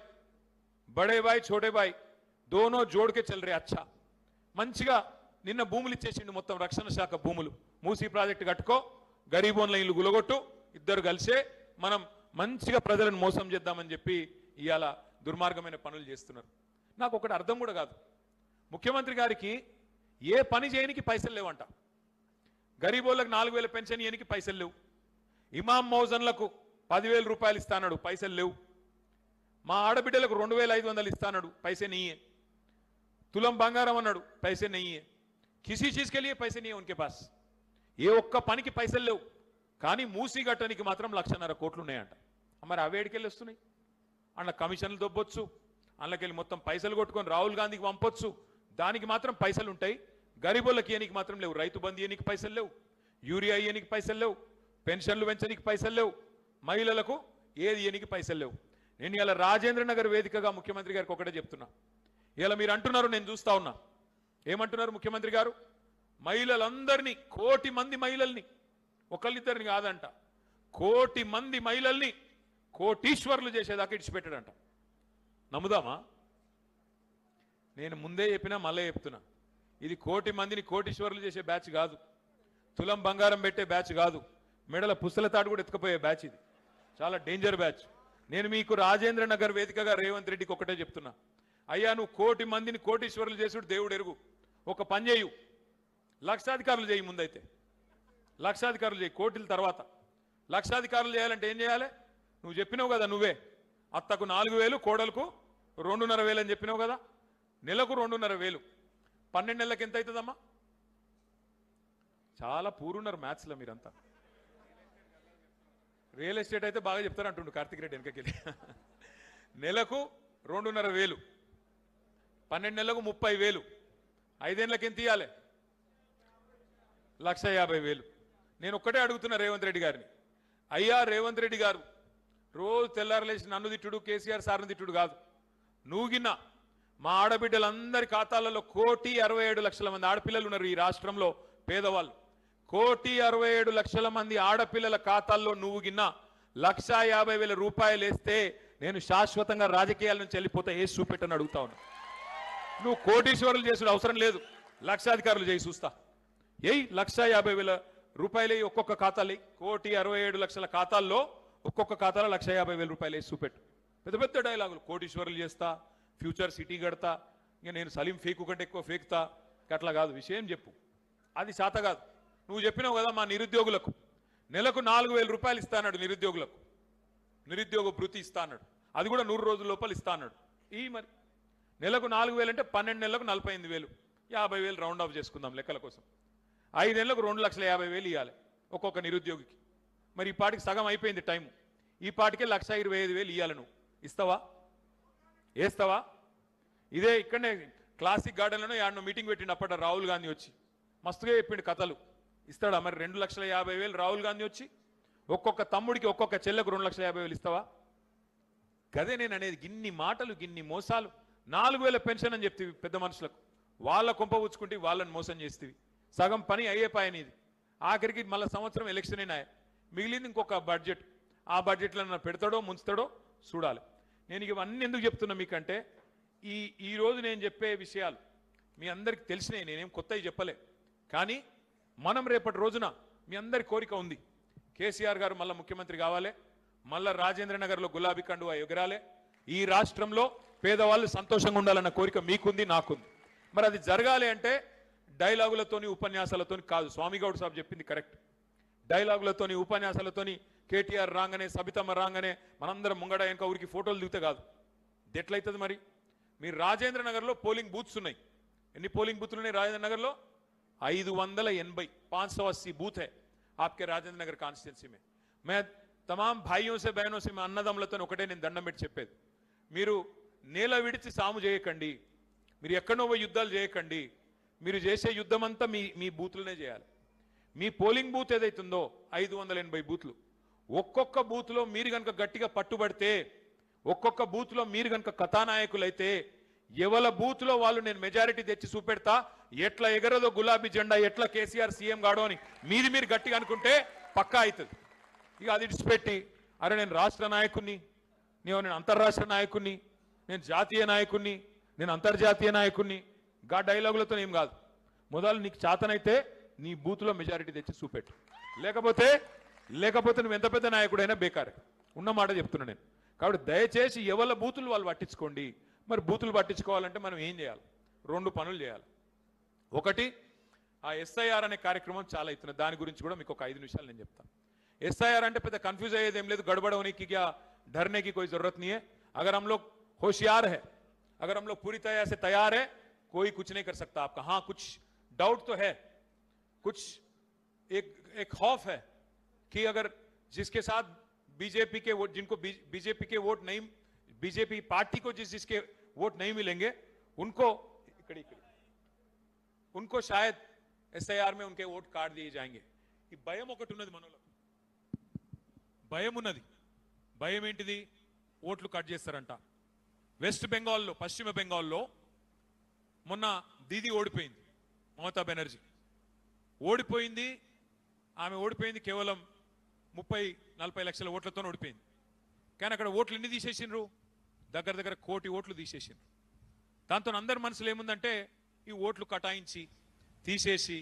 బడే బాయ్ ఛోటే బాయ్ దోనో జోడ్కే చల్ రే. అచ్చా మంచిగా నిన్న భూములు ఇచ్చేసిండు, మొత్తం రక్షణ శాఖ భూములు. మూసీ ప్రాజెక్టు కట్టుకో, గరీబోన్ల ఇల్లు గులగొట్టు, ఇద్దరు కలిసే మనం మంచిగా ప్రజలను మోసం చేద్దామని చెప్పి ఇవాళ దుర్మార్గమైన పనులు చేస్తున్నారు. నాకు ఒకటి అర్థం కూడా కాదు, ముఖ్యమంత్రి గారికి ఏ పని చేయనికి పైసలు లేవంట. గరీబోళ్ళకు 4,000 పెన్షన్ ఇయనికి పైసలు లేవు. ఇమాం మౌజన్లకు 10,000 రూపాయలు ఇస్తాడు, పైసలు లేవు. మా ఆడబిడ్డలకు 2,500 ఇస్తాడు, పైసే నెయ్యే. తులం బంగారం అన్నాడు, పైసే నెయ్యే. కిసీ చీజ్కి వెళ్ళి పైసే నెయ్యే ఉన్కే పాస్. ఏ ఒక్క పనికి పైసలు లేవు. కానీ మూసీ గట్టనికి మాత్రం 1,50,000 కోట్లు ఉన్నాయంట. మరి అవేడికెళ్ళి వస్తున్నాయి? అందులో కమిషన్లు దొబ్బొచ్చు, అందులోకెళ్ళి మొత్తం పైసలు కొట్టుకొని రాహుల్ గాంధీకి పంపొచ్చు, దానికి మాత్రం పైసలు ఉంటాయి. గరీబులకి ఇయనికి మాత్రం లేవు. రైతు బంధు ఇయనికి పైసలు లేవు, యూరియా ఇయనికి పైసలు లేవు, పెన్షన్లు పెంచడానికి పైసలు లేవు, మహిళలకు ఏది ఇయనికి పైసలు లేవు. నేను ఇలా రాజేంద్ర నగర్ వేదికగా ముఖ్యమంత్రి గారికి ఒకటే చెప్తున్నా. ఇలా మీరు అంటున్నారు, నేను చూస్తా ఉన్నా, ఏమంటున్నారు ముఖ్యమంత్రి గారు? మహిళలందరినీ, 1 కోటి మంది మహిళల్ని, ఒకళ్ళిద్దరిని కాదంట, 1 కోటి మంది మహిళల్ని కోటీశ్వర్లు చేసేదాకా ఇడిచిపెట్టాడంట. నమ్ముదామా? నేను ముందే చెప్పినా మళ్ళీ చెప్తున్నా, ఇది 1 కోటి మందిని కోటీశ్వర్లు చేసే బ్యాచ్ కాదు, తులం బంగారం పెట్టే బ్యాచ్ కాదు, మెడల పుస్తల తాడు కూడా ఎత్తుకపోయే బ్యాచ్. ఇది చాలా డేంజర్ బ్యాచ్. నేను మీకు రాజేంద్ర నగర్ వేదికగా రేవంత్ రెడ్డికి ఒకటే చెప్తున్నా, అయ్యా నువ్వు 1 కోటి మందిని కోటీశ్వర్లు చేసుడు దేవుడు ఎరుగు. ఒక పని చేయు, లక్షాధికారులు చేయి. ముందైతే లక్షాధికారులు చేయి, కోటిల తర్వాత. లక్షాధికారులు చేయాలంటే ఏం చేయాలి? నువ్వు చెప్పినావు కదా, నువ్వే అత్తకు 4,000, కోడలకు 2,500 అని చెప్పినావు కదా. నెలకు 2,500, 12 నెలలకు ఎంత అవుతుందమ్మా? చాలా పూరున్నారు మ్యాథ్స్లో మీరంతా. రియల్ ఎస్టేట్ అయితే బాగా చెప్తారంటుండు కార్తిక్ రెడ్డి వెనకకెళ్ళి. నెలకు 2,500, 12 నెలలకు 30,000, 5 ఏళ్ళకి ఎంత ఇవ్వాలి? 1,50,000. నేను ఒక్కటే అడుగుతున్నా రేవంత్ రెడ్డి గారిని, అయ్యా రేవంత్ రెడ్డి గారు, రోజు తెల్లారలేసి నన్ను తిట్టుడు, కేసీఆర్ సార్ని తిట్టుడు కాదు, నువ్వుగిన్న మా ఆడబిడ్డలందరి ఖాతాలలో 1,67,00,000 మంది ఆడపిల్లలు ఉన్నారు ఈ రాష్ట్రంలో, పేదవాళ్ళు. 1,67,00,000 మంది ఆడపిల్లల ఖాతాల్లో నువ్వు గిన్న 1,50,000 రూపాయలు వేస్తే నేను శాశ్వతంగా రాజకీయాల నుంచి వెళ్ళిపోతే వేసి చూపెట్టని అడుగుతా ఉన్నా. నువ్వు కోటీశ్వరులు చేసుడు అవసరం లేదు, లక్షాధికారులు చేసి చూస్తా. 1,50,000 రూపాయలు ఒక్కొక్క ఖాతాలు, 1,67,00,000 ఖాతాల్లో ఒక్కొక్క ఖాతాలో 1,50,000 రూపాయలు వేసి చూపెట్టు. పెద్ద పెద్ద డైలాగులు, కోటీశ్వరులు చేస్తా, ఫ్యూచర్ సిటీ కడతా, ఇంకా నేను సలీం ఫేకు కంటే ఎక్కువ ఫేకుతా, అట్లా కాదు. విషయం చెప్పు, అది శాత కాదు. నువ్వు చెప్పినావు కదా మా నిరుద్యోగులకు నెలకు 4,000 రూపాయలు ఇస్తా అన్నాడు, నిరుద్యోగులకు నిరుద్యోగ భృతి ఇస్తా అన్నాడు, అది కూడా 100 రోజుల లోపల ఇస్తా అన్నాడు. ఈ మరి నెలకు 4,000 అంటే 12 నెలలకు 48,000, 50,000 రౌండ్ ఆఫ్ చేసుకుందాం లెక్కల కోసం. 5 నెలలకు 2,50,000 ఇవ్వాలి ఒక్కొక్క నిరుద్యోగికి. మరి ఈ పాటికి సగం అయిపోయింది టైము, ఈ పాటికే 1,25,000 ఇవ్వాలి. నువ్వు ఇస్తావా? వేస్తావా? ఇదే ఇక్కడనే క్లాసిక్ గార్డెన్లోనే యాడ్నో మీటింగ్ పెట్టిండు అప్పట రాహుల్ గాంధీ వచ్చి, మస్తుగా చెప్పిండు కథలు. ఇస్తాడా మరి 2,50,000 రాహుల్ గాంధీ వచ్చి? ఒక్కొక్క తమ్ముడికి ఒక్కొక్క చెల్లెకు 2,50,000 ఇస్తావా? గదే నేను అనేది, గిన్ని మాటలు, గిన్ని మోసాలు. 4,000 పెన్షన్ అని చెప్తివి పెద్ద మనుషులకు, వాళ్ళ కొంప పుచ్చుకుంటే వాళ్ళని మోసం చేస్తేవి. సగం పని అయ్యే పని ఇది. ఆఖరికి మళ్ళీ సంవత్సరం ఎలక్షన్ అయినా మిగిలింది ఇంకొక బడ్జెట్, ఆ బడ్జెట్లో పెడతాడో ముంచుతాడో చూడాలి. నేను ఇవన్నీ ఎందుకు చెప్తున్నా మీకంటే, ఈరోజు నేను చెప్పే విషయాలు మీ అందరికీ తెలిసినాయి, నేనేం కొత్తవి చెప్పలే. కానీ మనం రేపటి రోజున మీ అందరి కోరిక ఉంది, కేసీఆర్ గారు మళ్ళీ ముఖ్యమంత్రి కావాలి, మళ్ళీ రాజేంద్ర నగర్లో గులాబీ కండువా ఎగరాలే, ఈ రాష్ట్రంలో పేదవాళ్ళు సంతోషంగా ఉండాలన్న కోరిక మీకుంది, నాకుంది. మరి అది జరగాలి అంటే డైలాగులతోని ఉపన్యాసాలతోని కాదు. స్వామిగౌడ్ సాబ్ చెప్పింది కరెక్ట్. డైలాగులతోని ఉపన్యాసాలతోని కేటీఆర్ రాగానే, సబితమ్మ రాగానే మనందరం ముంగడ వెనక ఊరికి ఫోటోలు దిగితే కాదు. ఎట్లయితుంది మరి? మీరు రాజేంద్ర నగర్లో పోలింగ్ బూత్స్ ఉన్నాయి. ఎన్ని పోలింగ్ బూత్లు ఉన్నాయి రాజేంద్ర నగర్లో? 580, 580 బూత్ है आपके राजेंद्र नगर कॉन्स्टिट्यूंसी में. मैं तमाम भाइयों से बहनों से मैं అన్నదమ్ములతో ఒకటే నేను దండం పెట్టి చెప్పేది, మీరు నేల విడిచి సాము చేయకండి, మీరు ఎక్కడో యుద్ధాలు చేయకండి, మీరు చేసే యుద్ధం అంతా మీ బూతులనే చేయాలి. మీ పోలింగ్ బూత్ ఏదైతుందో 580 బూత్లు, ఒక్కొక్క బూత్లో మీరు గనక గట్టిగా పట్టుబడితే, ఒక్కొక్క బూత్లో మీరు గనక కథానాయకులైతే, ఎవల బూత్లో వాళ్ళు నేను మెజారిటీ తెచ్చి చూపెడతా, ఎట్లా ఎగరదో గులాబీ జెండా, ఎట్లా కేసీఆర్ సీఎం గాడో అని మీరు గట్టిగా అనుకుంటే పక్కా అవుతుంది. ఇక అది ఇడిచిపెట్టి అరే నేను రాష్ట్ర నాయకుడిని, నేను అంతర్రాష్ట్ర నాయకుడిని, నేను జాతీయ నాయకుడిని, నేను అంతర్జాతీయ నాయకుడిని, గా డైలాగులతో ఏం కాదు. మొదలు నీకు చేతనైతే నీ బూత్లో మెజారిటీ తెచ్చి చూపెట్టు, లేకపోతే నువ్వు ఎంత పెద్ద నాయకుడైనా బేకారే. ఉన్న మాట చెప్తున్నా నేను. కాబట్టి దయచేసి ఎవరి బూతులు వాళ్ళు పట్టించుకోండి. మరి బూతులు పట్టించుకోవాలంటే మనం ఏం చేయాలి? 2 పనులు చేయాలి. ఒకటి, ఆ ఎస్ఐఆర్ అనే కార్యక్రమం చాలా అవుతున్నది. దాని గురించి కూడా మీకు ఒక 5 నిమిషాలు నేను చెప్తాను. एसआईआर అంటే పెద్ద कंफ्यूज అయ్యేది ఏం లేదు, गड़बड़ होने की क्या डरने की कोई जरूरत नहीं है. अगर हम लोग होशियार है, अगर हम लोग पूरी तरह से तैयार है, कोई कुछ नहीं कर सकता आपका. हाँ कुछ डाउट तो है, कुछ एक खौफ है कि अगर जिसके साथ बीजेपी के वोट, जिनको बीजेपी के वोट नहीं, बीजेपी पार्टी को जिसके वोट नहीं मिलेंगे उनको शायद एसआईआर में उनके वोट काट दिए जाएंगे. ఈ భయం ఒకటి ఉన్నది మనలో, భయం ఉన్నది. భయం ఏంటిది? ఓట్లు కట్ చేస్తారంట. వెస్ట్ బెంగాల్లో, పశ్చిమ బెంగాల్లో మొన్న దీది ఓడిపోయింది, మమతా బెనర్జీ ఓడిపోయింది. ఆమె ఓడిపోయింది కేవలం 30-40 లక్షల ఓట్లతో ఓడిపోయింది. కానీ అక్కడ ఓట్లు ఎన్ని తీసేసిండ్రు? దగ్గర 1 కోటి ఓట్లు తీసేసిండ్రు. దాంతో అందరి మనసులో ఏముందంటే ఈ ఓట్లు కటాయించి తీసేసి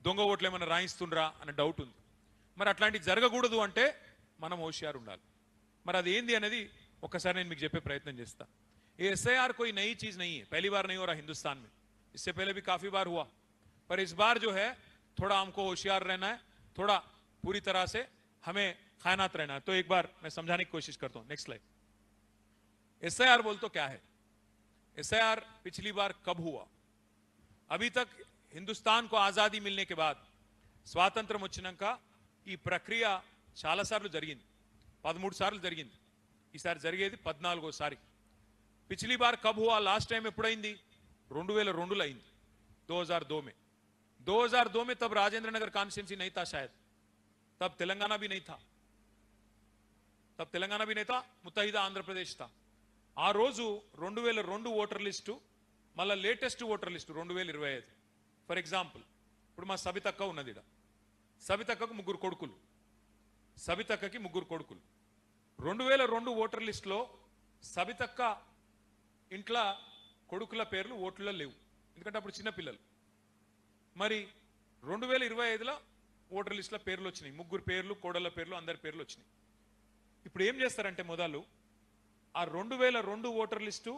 దొంగ ఓట్లు ఏమైనా రాయిస్తుండ్రా అనే డౌట్ ఉంది. మరి అట్లాంటివి జరగకూడదు అంటే మనం హోషియారు ఉండాలి. మరి అది ఏంది అనేది ఒక్కసారి నేను మీకు చెప్పే ప్రయత్నం చేస్తా. ये एसआईआर कोई नई चीज नहीं है, पहली बार नहीं हो रहा हिंदुस्तान में, इससे पहले भी काफी बार हुआ, पर इस बार जो है थोड़ा हमको होशियार रहना है, थोड़ा पूरी तरह से हमें खायनात रहना है. तो एक बार मैं समझाने की कोशिश करता हूं. Next slide. एसआईआर बोल तो क्या है? एसआईआर पिछली बार कब हुआ? अभी तक हिंदुस्तान को आजादी मिलने के बाद స్వాతంత్రం వచ్చినాక ఈ ప్రక్రియ చాలా సార్లు జరిగింది, 13 సార్లు జరిగింది. ఈసారి జరిగేది 14వ సారి. पिछली बार कब हुआ? Last time एपुडైంది? 2002లో అయింది, 2002 में. 2002 में तब राजेंद्र नगर कॉन्स्टिट्यूंसी नहीं था शायद, तब तेलंगाना भी नहीं था, मुत्तहिदा आंध्र प्रदेश था. ఆ రోజు 2002 ఓటర్ లిస్టు, మళ్ళీ latest voter list 2025. For example ఇప్పుడు మా సబితక్క ఉన్నది, సబితక్కకు 3 కొడుకులు, సబితక్కకి 3 కొడుకులు. 2002 ఓటర్ లిస్టులో సబితక్క ఇంట్లో కొడుకుల పేర్లు ఓట్లలో లేవు, ఎందుకంటే అప్పుడు చిన్న పిల్లలు. మరి 2025లో ఓటర్ లిస్టులో పేర్లు వచ్చినాయి, 3 పేర్లు, కోడళ్ళ పేర్లు, అందరి పేర్లు వచ్చినాయి. ఇప్పుడు ఏం చేస్తారంటే మొదలు ఆ 2002 ఓటర్ లిస్టు,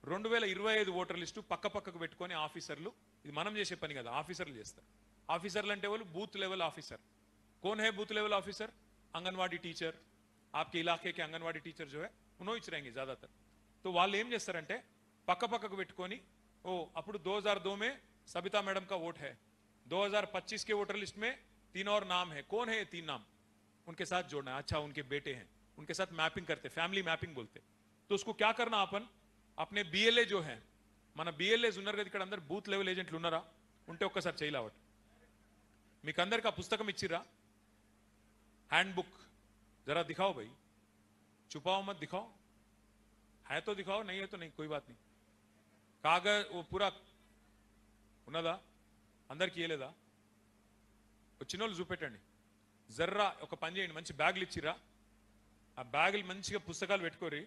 2025 ఓటర్ లిస్టు పక్కకు పెట్టుకొని ఆఫీసర్లు, ఇది మనం చేసే పని కదా, ఆఫీసర్లు చేస్తారు. ఆఫీసర్లు అంటే వాళ్ళు బూత్ లెవెల్ ఆఫీసర్. कौन है booth level officer? Anganwadi teacher, आपके इलाके के आंगनवाड़ी टीचर जो है उन्होंने रहेंगे ज्यादातर. तो వాళ్ళు ఏం చేస్తారంటే పక్కకు పెట్టుకొని, ఓ అప్పుడు 2002 में सबिता मैडम का वोट है, 2025 के वोटर लिस्ट में 3 और नाम है. कौन है ये 3 नाम? उनके साथ जोड़ना है. अच्छा उनके बेटे हैं, उनके साथ मैपिंग करते, फैमिली मैपिंग बोलते. तो उसको क्या करना, अपन अपने BLA जो है, మన BLAs ఉన్నారు కదా ఇక్కడ, అందరు బూత్ లెవెల్ ఏజెంట్లు ఉన్నారా? ఉంటే ఒక్కసారి చేయలేవట. మీకు అందరికి ఆ పుస్తకం ఇచ్చిరా, हैंडबुक, जरा दिखाओ भाई, छुपाओ मत, दिखाओ. है तो दिखाओ, नहीं है तो नहीं, कोई बात नहीं. कागज वो पूरा ఉన్నదా? అందరికి ఇయలేదా? వచ్చినోళ్ళు చూపెట్టండి. జర్రా ఒక పని చేయండి, మంచి బ్యాగులు ఇచ్చిరా, ఆ బ్యాగులు మంచిగా పుస్తకాలు పెట్టుకోరి,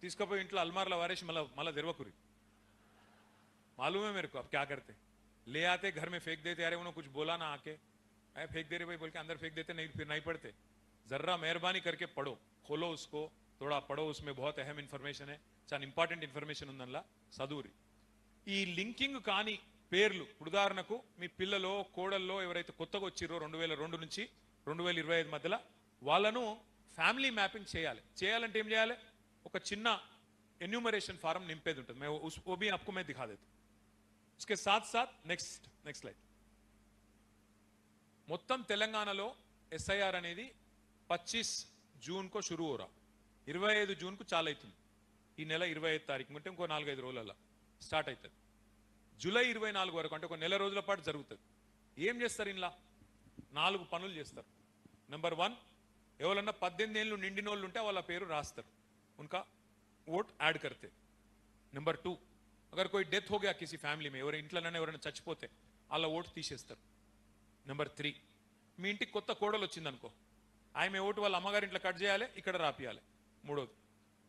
తీసుకుపోయి ఇంట్లో అల్మార్లో వారేసి మళ్ళా తెరవకురి. मालूम है मेरे को आप क्या करते, ले आते घर में फेंक देते, अरे उन्होंने कुछ बोला ना आके, फेंक दे रहे भाई बोल के अंदर फेंक देते, नहीं फिर नहीं पढ़ते. जर्रा मेहरबानी करके पढ़ो, खोलो उसको, थोड़ा पढ़ो, उसमें बहुत अहम इन्फॉर्मेशन है, చాలా ఇంపార్టెంట్ ఇన్ఫర్మేషన్ ఉందనలా చదువురి. ఈ లింకింగ్ కాని పేర్లు, ఉదాహరణకు మీ పిల్లలో కోడల్లో ఎవరైతే కొత్తగా వచ్చిరో 2002 నుంచి 2025 మధ్యలో, వాళ్ళను ఫ్యామిలీ మ్యాపింగ్ చేయాలంటే ఏం చేయాలి? ఒక చిన్న ఎన్యూమరేషన్ ఫారం నింపేది ఉంటుంది. मैं वो भी आपको मैं दिखा देता हूं. उसके साथ नेक्स्ट स्लाइड. మొత్తం తెలంగాణలో ఎస్ఐఆర్ అనేది 25 జూన్ को शुरू हो रहा, 25 జూన్ కు చాలు అవుతుంది. ఈ నెల 25 తారీఖు అంటే ఇంకో 4-5 రోజులలో స్టార్ట్ అవుతుంది. జూలై 24 వరకు అంటే ఒక నెల రోజుల పాటు జరుగుతుంది. ఏం చేస్తారు? ఇలా 4 పనులు చేస్తారు. నెంబర్ 1, ఎవరన్నా 18 ఏళ్ళు నిండిన వాళ్ళు ఉంటే వాళ్ళ పేరు రాస్తారు, उनका वोट ऐड करते. नंबर 2, अगर कोई डेथ हो गया किसी ఫ్యామిలీ में, ఎవరి ఇంట్లోనే ఎవరైనా చచ్చిపోతే వాళ్ళ ఓటు తీసేస్తారు. నెంబర్ 3, మీ ఇంటికి కొత్త కోడలు వచ్చిందనుకో, ఆమె ఓటు వాళ్ళ అమ్మగారి ఇంట్లో కట్ చేయాలి, ఇక్కడ రాపియాలి. 3వది.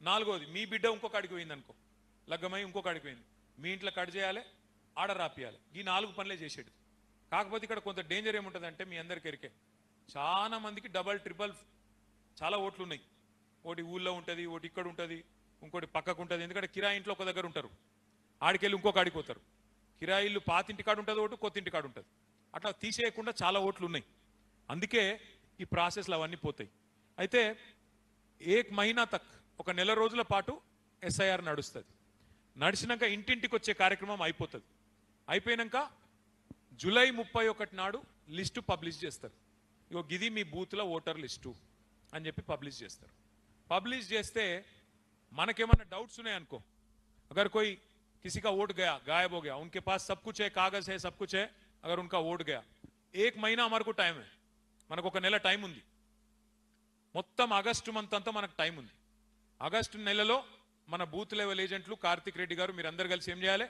4వది, మీ బిడ్డ ఇంకొక అడిగి పోయిందనుకో, లగ్గమై ఇంకొక అడిగి పోయింది, మీ ఇంట్లో కట్ చేయాలి, ఆడ రాపియాలి. ఈ 4 పనులే చేసేది. కాకపోతే ఇక్కడ కొంత డేంజర్ ఏముంటుందంటే మీ అందరికీ ఎరికే, చాలా మందికి డబల్ ట్రిపుల్ చాలా ఓట్లు ఉన్నాయి. ఒకటి ఊళ్ళో ఉంటుంది, ఒకటి ఇక్కడ ఉంటుంది, ఇంకోటి పక్కకు ఉంటుంది. ఎందుకంటే కిరాయి ఇంట్లో ఒక దగ్గర ఉంటారు, ఆడికెళ్ళి ఇంకొక ఆడిపోతారు. కిరాయి ఇల్లు పాతింటి కాడు ఉంటుంది, ఓటు కొత్తింటి కాడు ఉంటుంది. అట్లా తీసేయకుండా చాలా ఓట్లు ఉన్నాయి. అందుకే ఈ ప్రాసెస్లు అవన్నీ పోతాయి. అయితే 1 మహీనా తక్, ఒక నెల రోజుల పాటు ఎస్ఐఆర్ నడుస్తుంది. నడిచినాక ఇంటింటికి వచ్చే కార్యక్రమం అయిపోతుంది. అయిపోయినాక జూలై 31 నాడు లిస్టు పబ్లిష్ చేస్తారు. ఇగో గిది మీ బూత్ల ఓటర్ లిస్టు అని చెప్పి పబ్లిష్ చేస్తారు. పబ్లిష్ చేస్తే మనకేమన్నా డౌట్స్ ఉన్నాయనుకో, अगर कोई किसी का वोट गया, गायब हो गया, उनके पास सब कुछ है, कागज है, सब कुछ है, अगर उनका वोट गया, 1 महीना हमारे को टाइम है, మనకు ఒక నెల టైం ఉంది. మొత్తం ఆగస్టు మంత్ అంతా మనకు టైం ఉంది. ఆగస్టు నెలలో మన బూత్ లెవెల్ ఏజెంట్లు కార్తిక్ రెడ్డి గారు మీరందరూ కలిసి ఏం చేయాలి,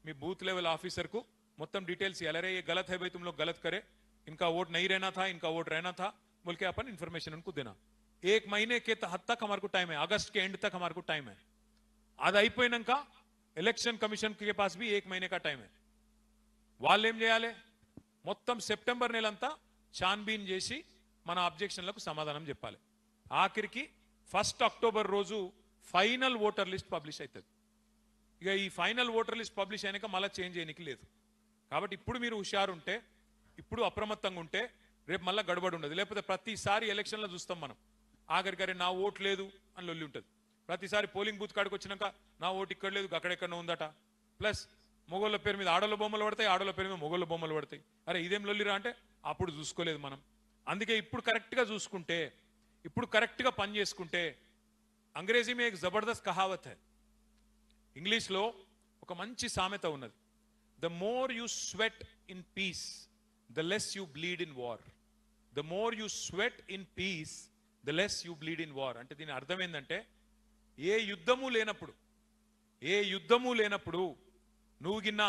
మీ బూత్ లెవెల్ ఆఫీసర్కు మొత్తం డీటెయిల్స్ ఇవ్వాలి. अरे ये गलत है भाई, तुम लोग गलत करे, इनका वोट नहीं रहना था, इनका वोट रहना था, बोल के अपन इन्फॉर्मेशन उनको देना. 1 महीने के हद तक हमारे को टाइम है, अगस्त के एंड तक हमारे को टाइम है. అది అయిపోయినాక ఎలక్షన్ కమిషన్ के पास भी 1 महीने का टाइम है. వాళ్ళు ఏం చేయాలి, మొత్తం సెప్టెంబర్ నెలంతా ఛాన్బీన్ చేసి మన అబ్జెక్షన్లకు సమాధానం చెప్పాలి. ఆఖరికి 1 అక్టోబర్ రోజు ఫైనల్ ఓటర్ లిస్ట్ పబ్లిష్ అవుతుంది. ఇక ఈ ఫైనల్ ఓటర్ లిస్ట్ పబ్లిష్ అయినాక మళ్ళీ చేంజ్ చేయడానికి లేదు. కాబట్టి ఇప్పుడు మీరు హుషారు ఉంటే, ఇప్పుడు అప్రమత్తంగా ఉంటే రేపు మళ్ళీ గడబడి ఉండదు. లేకపోతే ప్రతిసారి ఎలక్షన్లో చూస్తాం మనం, ఆఖరికరే నా ఓటు లేదు అని లొల్లి ఉంటుంది. ప్రతిసారి పోలింగ్ బూత్ కాడికి వచ్చినాక నా ఓటు ఇక్కడ లేదు, అక్కడెక్కడో ఉందట. ప్లస్ మొగోళ్ళ పేరు మీద ఆడోళ్ళ బొమ్మలు పడతాయి, ఆడోళ్ళ పేరు మీద మొగోళ్ళ బొమ్మలు పడతాయి. అరే ఇదేం లొల్లిరా అంటే అప్పుడు చూసుకోలేదు మనం. అందుకే ఇప్పుడు కరెక్ట్గా చూసుకుంటే, ఇప్పుడు కరెక్ట్గా పని చేసుకుంటే, అంగ్రేజీ మే ఏక్ జబర్దస్త్ కహావత్ హై, ఇంగ్లీష్లో ఒక మంచి సామెత ఉన్నది, the more you sweat in peace the less you bleed in war. The more you sweat in peace the less you bleed in war. అంటే దీని అర్థం ఏంటంటే, ఏ యుద్ధము లేనప్పుడు నువ్వు గిన్న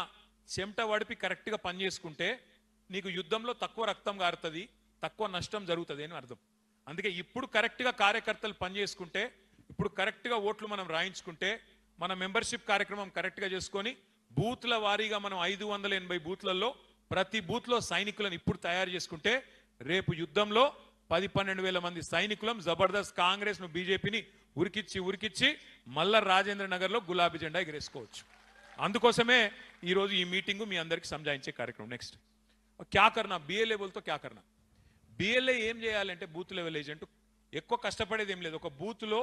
చెమట వడిపి కరెక్ట్గా పనిచేసుకుంటే నీకు యుద్ధంలో తక్కువ రక్తం గారుతుంది, తక్కువ నష్టం జరుగుతుంది అని అర్థం. అందుకే ఇప్పుడు కరెక్ట్గా కార్యకర్తలు పనిచేసుకుంటే, ఇప్పుడు కరెక్ట్గా ఓట్లు మనం రాయించుకుంటే, మన మెంబర్షిప్ కార్యక్రమం కరెక్ట్గా చేసుకొని బూత్ల వారీగా మనం 580 బూత్లలో ప్రతి బూత్లో సైనికులను ఇప్పుడు తయారు చేసుకుంటే రేపు యుద్ధంలో 10-12 వేల మంది సైనికులం జబర్దస్త్ కాంగ్రెస్ ను బీజేపీని ఉరికిచ్చి మళ్ళా రాజేంద్ర నగర్ లో గులాబీ జెండా ఎగరేసుకోవచ్చు. అందుకోసమే ఈ రోజు ఈ మీటింగ్ మీ అందరికి సంజాయించే కార్యక్రమం. నెక్స్ట్ క్యా కర్నా, బిఎల్ఏ బోల్తో క్యా కర్నా. బిఎల్ఏ ఏం చేయాలంటే బూత్ లెవెల్ ఏజెంట్ ఎక్కువ కష్టపడేది ఏం లేదు. ఒక బూత్ లో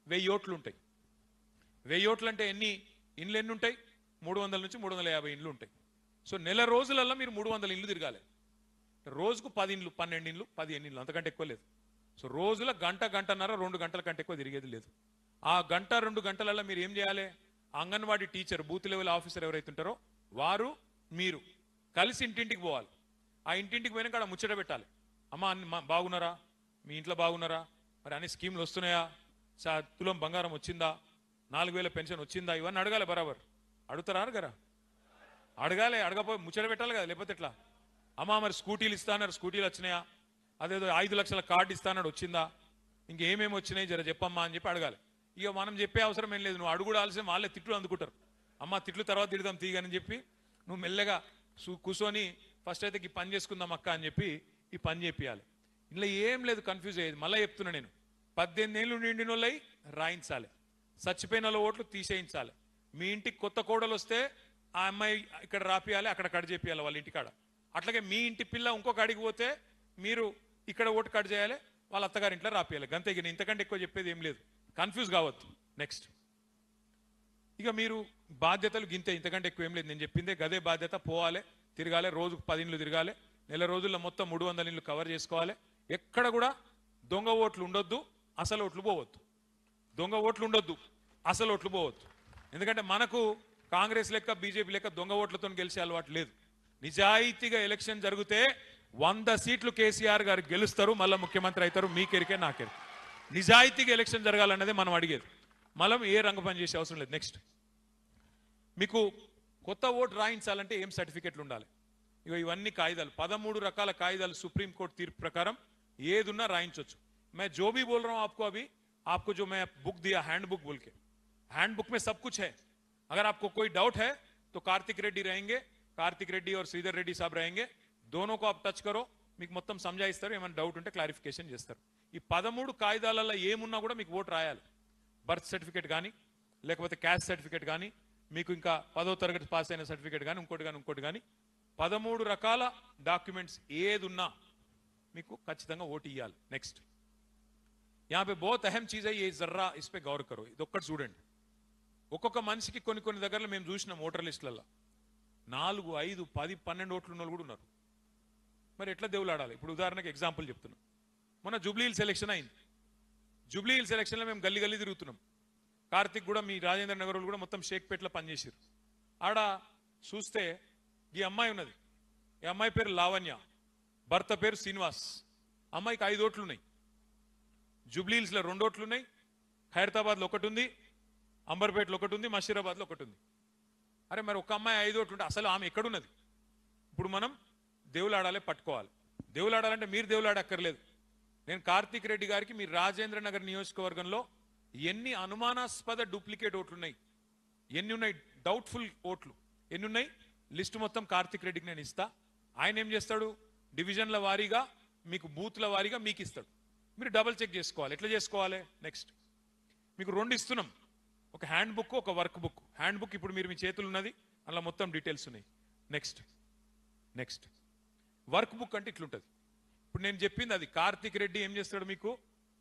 1000 ఓట్లు ఉంటాయి. 1000 ఓట్లు అంటే ఎన్ని ఇండ్లు ఎన్ని ఉంటాయి, 300 నుంచి 350 ఇండ్లు ఉంటాయి. సో నెల రోజులలో మీరు 300 ఇండ్లు తిరగాలి. రోజుకు 10 ఇండ్లు, 12 ఇండ్లు, 15 ఇండ్లు, అంతకంటే ఎక్కువ లేదు. సో రోజుల గంటన్నర 2 గంటల కంటే ఎక్కువ తిరిగేది లేదు. ఆ 1-2 గంటలలో మీరు ఏం చేయాలి, anganwadi teacher, booth level officer ఎవరైతే ఉంటారో వారు మీరు కలిసి ఇంటింటికి పోవాలి. ఆ ఇంటింటికి పోయినాక అక్కడ ముచ్చట పెట్టాలి. అమ్మ బాగున్నారా, మీ ఇంట్లో బాగున్నారా, మరి అన్ని స్కీమ్లు వస్తున్నాయా, తులం బంగారం వచ్చిందా, 4000 పెన్షన్ వచ్చిందా, ఇవన్నీ అడగాలి. బరాబర్ అడుగుతారా అడగరా? అడగాలి. అడగపోయి ముచ్చట పెట్టాలి కదా, లేకపోతే ఎట్లా? అమ్మ మరి స్కూటీలు ఇస్తాన్నారు, స్కూటీలు వచ్చినాయా, అదేదో 5 లక్షల కార్డు ఇస్తాన్నాడు వచ్చిందా, ఇంకేమేమి వచ్చినాయి జర చెప్పమ్మా అని చెప్పి అడగాలి. ఇక మనం చెప్పే అవసరం ఏం లేదు, నువ్వు అడుగుడాల్సిన వాళ్ళే తిట్లు అందుకుంటారు. అమ్మ తిట్లు తర్వాత తిడదాం తీగని చెప్పి నువ్వు మెల్లగా కూర్చొని ఫస్ట్ అయితే ఈ పని చేసుకుందాం అక్క అని చెప్పి ఈ పని చేపియాలి. ఇలా ఏం లేదు, కన్ఫ్యూజ్ అయ్యేది. మళ్ళీ చెప్తున్నా నేను, 18 ఏళ్ళు నిండిన వాళ్ళై రాయించాలి, చచ్చిపోయిన వాళ్ళ ఓట్లు తీసేయించాలి. మీ ఇంటికి కొత్త కోడలు వస్తే ఆ అమ్మాయి ఇక్కడ రాపియాలి, అక్కడ కట్ చేపియాలి వాళ్ళ ఇంటికాడ. అట్లాగే మీ ఇంటి పిల్ల ఇంకొక అడిగి పోతే మీరు ఇక్కడ ఓటు కట్ చేయాలి, వాళ్ళ అత్తగారింట్లో రాపియాలి. గంతే. ఇక ఇంతకంటే ఎక్కువ చెప్పేది ఏం లేదు, కన్ఫ్యూజ్ కావద్దు. నెక్స్ట్ ఇక మీరు బాధ్యతలు గింతే, ఇంతకంటే ఎక్కువ ఏం లేదు. నేను చెప్పిందే గదే బాధ్యత. పోవాలి, తిరగాలి, రోజుకు 10 ఇండ్లు తిరగాలి, నెల రోజుల్లో మొత్తం 300 ఇండ్లు కవర్ చేసుకోవాలి. ఎక్కడ కూడా దొంగ ఓట్లు ఉండొద్దు, అసలు ఓట్లు పోవద్దు. దొంగ ఓట్లు ఉండొద్దు, అసలు ఓట్లు పోవద్దు. ఎందుకంటే మనకు కాంగ్రెస్ లెక్క బీజేపీ లెక్క దొంగ ఓట్లతో గెలిచే అలవాటు లేదు. నిజాయితీగా ఎలక్షన్ జరిగితే 100 సీట్లు కేసీఆర్ గారు గెలుస్తారు, మళ్ళీ ముఖ్యమంత్రి అవుతారు. మీకెరికే నాకెరికే. నిజాయితీగా ఎలక్షన్ జరగాలన్నదే మనం అడిగేది. మనం ఏ రంగ పని చేసే అవసరం లేదు. నెక్స్ట్, మీకు కొత్త ఓటు రాయించాలంటే ఏం సర్టిఫికెట్లు ఉండాలి? ఇక ఇవన్నీ కాయిదాలు, 13 రకాల కాయిదాలు సుప్రీంకోర్టు తీర్పు ప్రకారం ఏదున్నా రాయించవచ్చు. मैं जो भी बोल रहा हूं आपको अभी, आपको जो मैं बुक दिया हैंड बुक बोल के, हैंड बुक में सब कुछ है. अगर आपको कोई डाउट है तो कार्तिक रेड्डी रहेंगे, कार्तिक रेड्डी और श्रीधर रेड्डी साहब रहेंगे. दोनों को आप टच करो, మీకు మొత్తం సంజాయిస్తారు. ఏమైనా డౌట్ ఉంటే క్లారిఫికేషన్ చేస్తారు. ఈ 13 కాయిదాలలో ఏమున్నా కూడా మీకు ఓటు రాయాలి. బర్త్ సర్టిఫికేట్ కానీ, లేకపోతే క్యాస్ట్ సర్టిఫికేట్ కానీ, మీకు ఇంకా 10వ తరగతి పాస్ అయిన సర్టిఫికేట్ కానీ, ఇంకోటి కానీ 13 రకాల డాక్యుమెంట్స్ ఏదున్నా మీకు ఖచ్చితంగా ఓటు ఇవ్వాలి. నెక్స్ట్, यहाँ पे बहुत अहम चीज है, ये जर्रा इस पे गौर करो. ఇది ఒక్కటి చూడండి. ఒక్కొక్క మనిషికి కొన్ని దగ్గరలో మేము చూసినాం ఓటర్ లిస్టులలో 4, 5, 10, 12 ఓట్లు ఉన్న వాళ్ళు కూడా ఉన్నారు. మరి ఎట్లా దేవులాడాలి? ఇప్పుడు ఉదాహరణకి ఎగ్జాంపుల్ చెప్తున్నా. మొన్న జూబ్లీ హిల్స్ ఎలక్షన్ అయింది. జూబ్లీ హిల్స్ ఎలక్షన్లో మేము గల్లీ తిరుగుతున్నాం. కార్తిక్ కూడా, మీ రాజేంద్ర నగర్ కూడా మొత్తం షేక్పేట్లో పనిచేసారు. ఆడ చూస్తే ఈ అమ్మాయి ఉన్నది. ఈ అమ్మాయి పేరు లావణ్య, భర్త పేరు శ్రీనివాస్. అమ్మాయికి 5 ఓట్లు ఉన్నాయి. జూబ్లీ హిల్స్లో 2 ఓట్లు ఉన్నాయి, ఖైరతాబాద్లో 1 ఉంది, అంబర్పేటలో 1 ఉంది, మషీరాబాద్లో 1 ఉంది. అరే మరి ఒక అమ్మాయి 5 ఓట్లు ఉంటే అసలు ఆమె ఎక్కడున్నది? ఇప్పుడు మనం దేవులాడాలే, పట్టుకోవాలి. దేవులాడాలంటే మీరు దేవులాడక్కర్లేదు. నేను కార్తిక్ రెడ్డి గారికి మీ రాజేంద్ర నగర్ నియోజకవర్గంలో ఎన్ని అనుమానాస్పద డూప్లికేట్ ఓట్లు ఉన్నాయి, ఎన్ని ఉన్నాయి డౌట్ఫుల్ ఓట్లు ఎన్ని ఉన్నాయి, లిస్ట్ మొత్తం కార్తిక్ రెడ్డికి నేను ఇస్తా. ఆయన ఏం చేస్తాడు, డివిజన్ల వారీగా మీకు బూత్ల వారీగా మీకు ఇస్తాడు. మీరు డబుల్ చెక్ చేసుకోవాలి. ఎట్లా చేసుకోవాలి? నెక్స్ట్, మీకు 2 ఇస్తున్నాం, ఒక హ్యాండ్ బుక్, ఒక వర్క్ బుక్. హ్యాండ్ బుక్ ఇప్పుడు మీరు మీ చేతులు ఉన్నది, అందులో మొత్తం డీటెయిల్స్ ఉన్నాయి. నెక్స్ట్ వర్క్ బుక్ అంటే ఇట్లుంటుంది. ఇప్పుడు నేను చెప్పింది అది. కార్తిక్ రెడ్డి ఏం చేస్తాడు, మీకు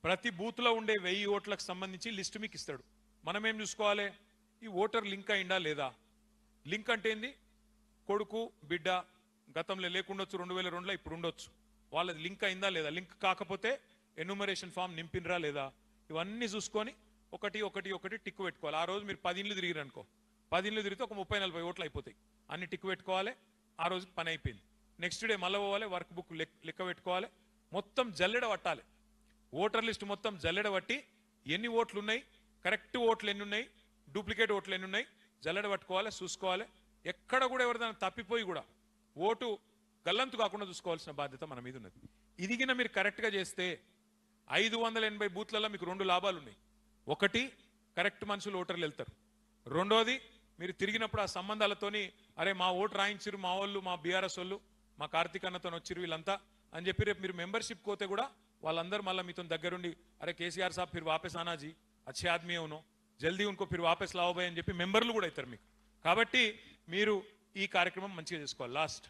ప్రతి బూత్లో ఉండే 1000 ఓట్లకు సంబంధించి లిస్టు మీకు ఇస్తాడు. మనం ఏం చూసుకోవాలి, ఈ ఓటర్ లింక్ అయిందా లేదా. లింక్ అంటే ఏంది, కొడుకు బిడ్డ గతంలో లేకుండొచ్చు, 2002లో ఇప్పుడు ఉండొచ్చు, వాళ్ళది లింక్ అయిందా లేదా. లింక్ కాకపోతే ఎన్యూమరేషన్ ఫామ్ నింపినరా లేదా, ఇవన్నీ చూసుకొని ఒకటి టిక్కు పెట్టుకోవాలి. ఆ రోజు మీరు 10 ఇళ్ళు తిరిగిరు అనుకో, 10 ఇళ్ళు తిరిగితే ఒక 30-40 ఓట్లు అయిపోతాయి. అన్ని టిక్కు పెట్టుకోవాలి. ఆ రోజుకి పని అయిపోయింది. నెక్స్ట్ డే మళ్ళీ పోవాలి, వర్క్ బుక్ లెక్క పెట్టుకోవాలి, మొత్తం జల్లెడ పట్టాలి. ఓటర్ లిస్ట్ మొత్తం జల్లెడ పట్టి ఎన్ని ఓట్లు ఉన్నాయి, కరెక్ట్ ఓట్లు ఎన్ని ఉన్నాయి, డూప్లికేట్ ఓట్లు ఎన్ని ఉన్నాయి, జల్లెడ పట్టుకోవాలి, చూసుకోవాలి. ఎక్కడ కూడా ఎవరిదైనా తప్పిపోయి కూడా ఓటు గల్లంతు కాకుండా చూసుకోవాల్సిన బాధ్యత మన మీద ఉన్నది. ఇదిగిన మీరు కరెక్ట్గా చేస్తే 580 బూత్లలో మీకు 2 లాభాలు ఉన్నాయి. ఒకటి, కరెక్ట్ మనుషులు ఓటర్లు వెళ్తారు. రెండోది, మీరు తిరిగినప్పుడు ఆ సంబంధాలతోని అరే మా ఓటు రాయించారు మా వాళ్ళు, మా బీఆర్ఎస్ వాళ్ళు, మా కార్తీక్ అన్నతో వచ్చిరు వీళ్ళంతా అని చెప్పి రేపు మీరు మెంబర్షిప్ పోతే కూడా వాళ్ళందరూ మళ్ళీ మీతో దగ్గరుండి అరే కేసీఆర్ సాబ్ ఫిర్ వాపస్ ఆనాజీ, అచ్చే ఆద్మీ అవును, జల్దీ ఉनको ఫిర్ వాపస్ లావబాయ్ అని చెప్పి మెంబర్లు కూడా అవుతారు మీకు. కాబట్టి మీరు ఈ కార్యక్రమం మంచిగా చేసుకోవాలి. లాస్ట్,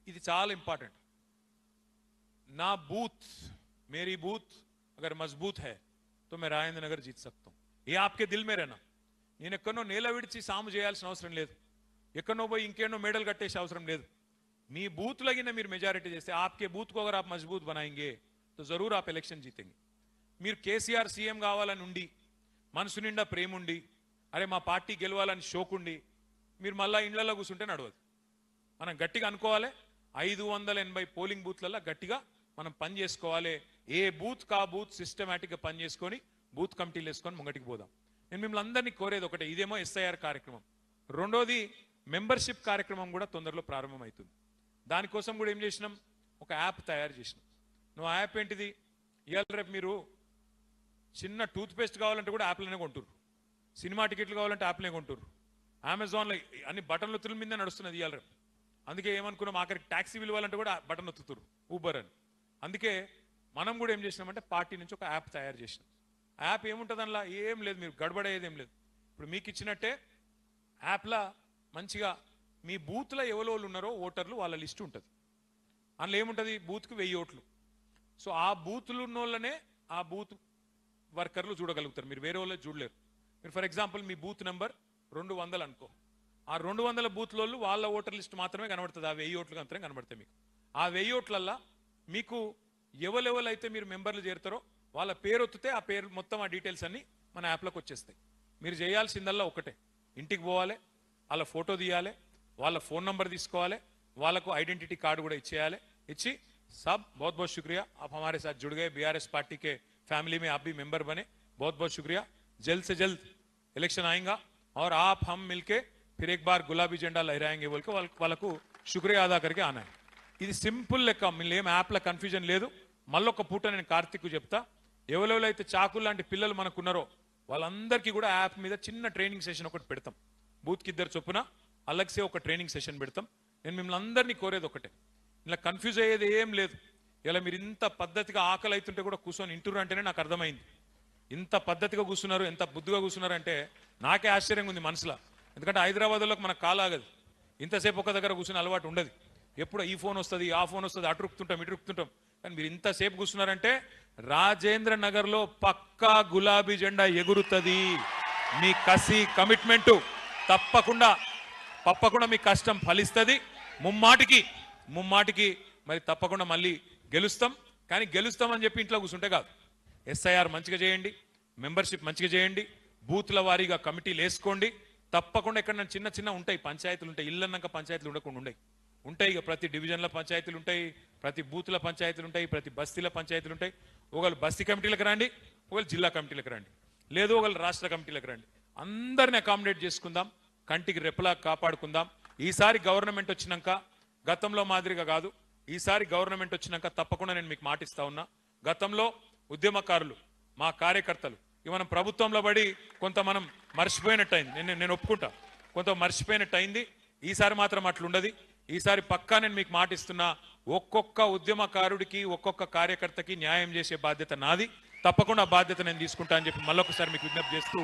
ఇది చాలా ఇంపార్టెంట్. నా బూత్, मेरी बूथ अगर मजबूत है तो मैं राजेंद्र नगर जीत सकता हूं. ये आपके दिल में रहना. నేను ఎక్కడో నేల విడిచి సాము చేయాల్సిన అవసరం లేదు, ఎక్కడో పోయి ఇంకేనో మెడల్ కట్టేసే అవసరం లేదు. మీ బూత్ లగిన మీరు మెజారిటీ చేస్తే, आपके बूथ को अगर आप मजबूत बनाएंगे तो जरूर आप इलेक्शन जीतेंगे. మీరు కేసీఆర్ సీఎం కావాలని ఉండి, మనసు నిండా ప్రేమ ఉండి, అరే మా పార్టీ గెలవాలని షోకుండి మీరు మళ్ళా ఇండ్లలో కూర్చుంటే నడవదు. మనం గట్టిగా అనుకోవాలి. 580 పోలింగ్ బూత్లలో గట్టిగా మనం పని చేసుకోవాలి. ఏ బూత్ కా బూత్ సిస్టమేటిక్గా పని చేసుకొని బూత్ కమిటీలు వేసుకొని ముంగటికి పోదాం. నేను మిమ్మల్ని అందరినీ కోరేది ఒకటే, ఇదేమో ఎస్ఐఆర్ కార్యక్రమం. రెండోది, మెంబర్షిప్ కార్యక్రమం కూడా తొందరలో ప్రారంభమవుతుంది. దానికోసం కూడా ఏం చేసినాం, ఒక యాప్ తయారు చేసినాం. నువ్వు ఆ యాప్ ఏంటిది, ఇవాళ రేపు మీరు చిన్న టూత్పేస్ట్ కావాలంటే కూడా యాప్లోనే కొంటారు, సినిమా టికెట్లు కావాలంటే యాప్లోనే కొంటారు, అమెజాన్లో అన్ని బటన్ ఒత్తుల మీద నడుస్తున్నది ఇవాళ రేపు. అందుకే ఏమనుకున్నాం, ఆఖరికి ట్యాక్సీ విలువాలంటే కూడా బటన్ ఒత్తుతారు, ఊబర్ అని. అందుకే మనం కూడా ఏం చేసినామంటే పార్టీ నుంచి ఒక యాప్ తయారు చేసినాం. ఆ యాప్ ఏముంటుంది, అందులో ఏం లేదు, మీరు గడబడేది ఏం లేదు. ఇప్పుడు మీకు ఇచ్చినట్టే యాప్లో మంచిగా మీ బూత్లో ఎవరో ఉన్నారో ఓటర్లు వాళ్ళ లిస్టు ఉంటుంది. అందులో ఏముంటుంది, బూత్కి 1000 ఓట్లు. సో ఆ బూత్లు ఉన్న వాళ్ళనే ఆ బూత్ వర్కర్లు చూడగలుగుతారు, మీరు వేరే వాళ్ళు చూడలేరు. మీరు for example me booth number 200 అనుకో, ఆ 200 బూత్లో వాళ్ళ ఓటర్ లిస్ట్ మాత్రమే కనబడుతుంది, ఆ 1000 ఓట్లు మాత్రమే కనబడతాయి మీకు. ఆ 1000 ఓట్లల్లో మీకు ఎవరెవరైతే మీరు మెంబర్లు చేరుతారో వాళ్ళ పేరు ఒత్తితే ఆ పేరు మొత్తం ఆ డీటెయిల్స్ అన్ని మన యాప్లోకి వచ్చేస్తాయి. మీరు చేయాల్సిందల్లా ఒకటే, ఇంటికి పోవాలి, వాళ్ళ ఫోటో తీయాలి, వాళ్ళ ఫోన్ నంబర్ తీసుకోవాలి, వాళ్ళకు ఐडेंटिटी कार्ड కూడా ఇచ్చేయాలి ఇచ్చి सब बहुत बहुत शुक्रिया आप हमारे साथ जुड़ गए बीआरएस पार्टी के फैमिली में आप भी मेंबर बने बहुत बहुत शुक्रिया जल्द से जल्द इलेक्शन आएगा और आप हम मिलके फिर एक बार गुलाबी झंडा लहराएंगे बोल के వాళ్ళకు शुक्रिया अदा करके आना है ఇది సింపుల్ లెక్క మీరేం యాప్ల కన్ఫ్యూజన్ లేదు మళ్ళొక పూట నేను కార్తిక్ చెప్తా ఎవరెవరైతే చాకులు లాంటి పిల్లలు మనకు ఉన్నారో వాళ్ళందరికీ కూడా యాప్ మీద చిన్న ట్రైనింగ్ సెషన్ ఒకటి పెడతాం బూత్కి 2 చొప్పున అలగ్సే ఒక ట్రైనింగ్ సెషన్ పెడతాం నేను మిమ్మల్ని అందరినీ కోరేది ఒకటే ఇలా కన్ఫ్యూజ్ అయ్యేది ఏం లేదు ఇలా మీరు ఇంత పద్ధతిగా ఆకలి అవుతుంటే కూడా కూర్చొని ఇంటూరు అంటేనే నాకు అర్థమైంది ఇంత పద్ధతిగా కూర్చున్నారు ఎంత బుద్ధిగా కూర్చున్నారు అంటే నాకే ఆశ్చర్యంగా ఉంది మనసులో ఎందుకంటే హైదరాబాద్లోకి మనకు కాలాగదు ఇంతసేపు ఒక దగ్గర కూర్చుని అలవాటు ఉండదు ఎప్పుడు ఈ ఫోన్ వస్తుంది ఆ ఫోన్ వస్తుంది అటు రుక్తుంటాం ఇటు రుక్తుంటాం కానీ మీరు ఇంతసేపు కూర్చున్నారంటే రాజేంద్ర నగర్లో పక్కా గులాబీ జెండా ఎగురుతుంది మీ కసి కమిట్మెంట్ తప్పకుండా మీ కష్టం ఫలిస్తుంది ముమ్మాటికి మరి తప్పకుండా మళ్ళీ గెలుస్తాం కానీ గెలుస్తామని చెప్పి ఇంట్లో కూర్చుంటే కాదు ఎస్ఐఆర్ మంచిగా చేయండి మెంబర్షిప్ మంచిగా చేయండి బూత్ల వారీగా కమిటీలు వేసుకోండి తప్పకుండా ఎక్కడ చిన్న ఉంటాయి పంచాయతీలు ఉంటాయి ఇల్లన్నాక పంచాయతీలు ఉండకుండా ఉంటాయి ఇక ప్రతి డివిజన్ల పంచాయతీలు ఉంటాయి ప్రతి బూత్ల పంచాయతీలు ఉంటాయి ప్రతి బస్తీల పంచాయతీలు ఉంటాయి ఒకళ్ళు బస్తీ కమిటీలకు రండి ఒకళ్ళు జిల్లా కమిటీలకు రండి లేదు ఒకళ్ళు రాష్ట్ర కమిటీలకు రండి అందరిని అకామిడేట్ చేసుకుందాం కంటికి రెప్పలా కాపాడుకుందాం ఈసారి గవర్నమెంట్ వచ్చినాక గతంలో మాదిరిగా కాదు ఈసారి గవర్నమెంట్ వచ్చినాక తప్పకుండా నేను మీకు మాటిస్తా ఉన్నా గతంలో ఉద్యమకారులు మా కార్యకర్తలు మనం ప్రభుత్వంలో పడి కొంత మనం మర్చిపోయినట్టు అయింది నేను ఒప్పుకుంటా కొంత మర్చిపోయినట్టు అయింది ఈసారి మాత్రం అట్లుండదు ఈసారి పక్కా నేను మీకు మాటిస్తున్నా ఒక్కొక్క ఉద్యమకారుడికి ఒక్కొక్క కార్యకర్తకి న్యాయం చేసే బాధ్యత నాది తప్పకుండా బాధ్యత నేను తీసుకుంటా అని చెప్పి మళ్ళొకసారి మీకు విజ్ఞప్తి చేస్తూ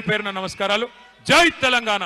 పేరున నమస్కారాలు జై తెలంగాణ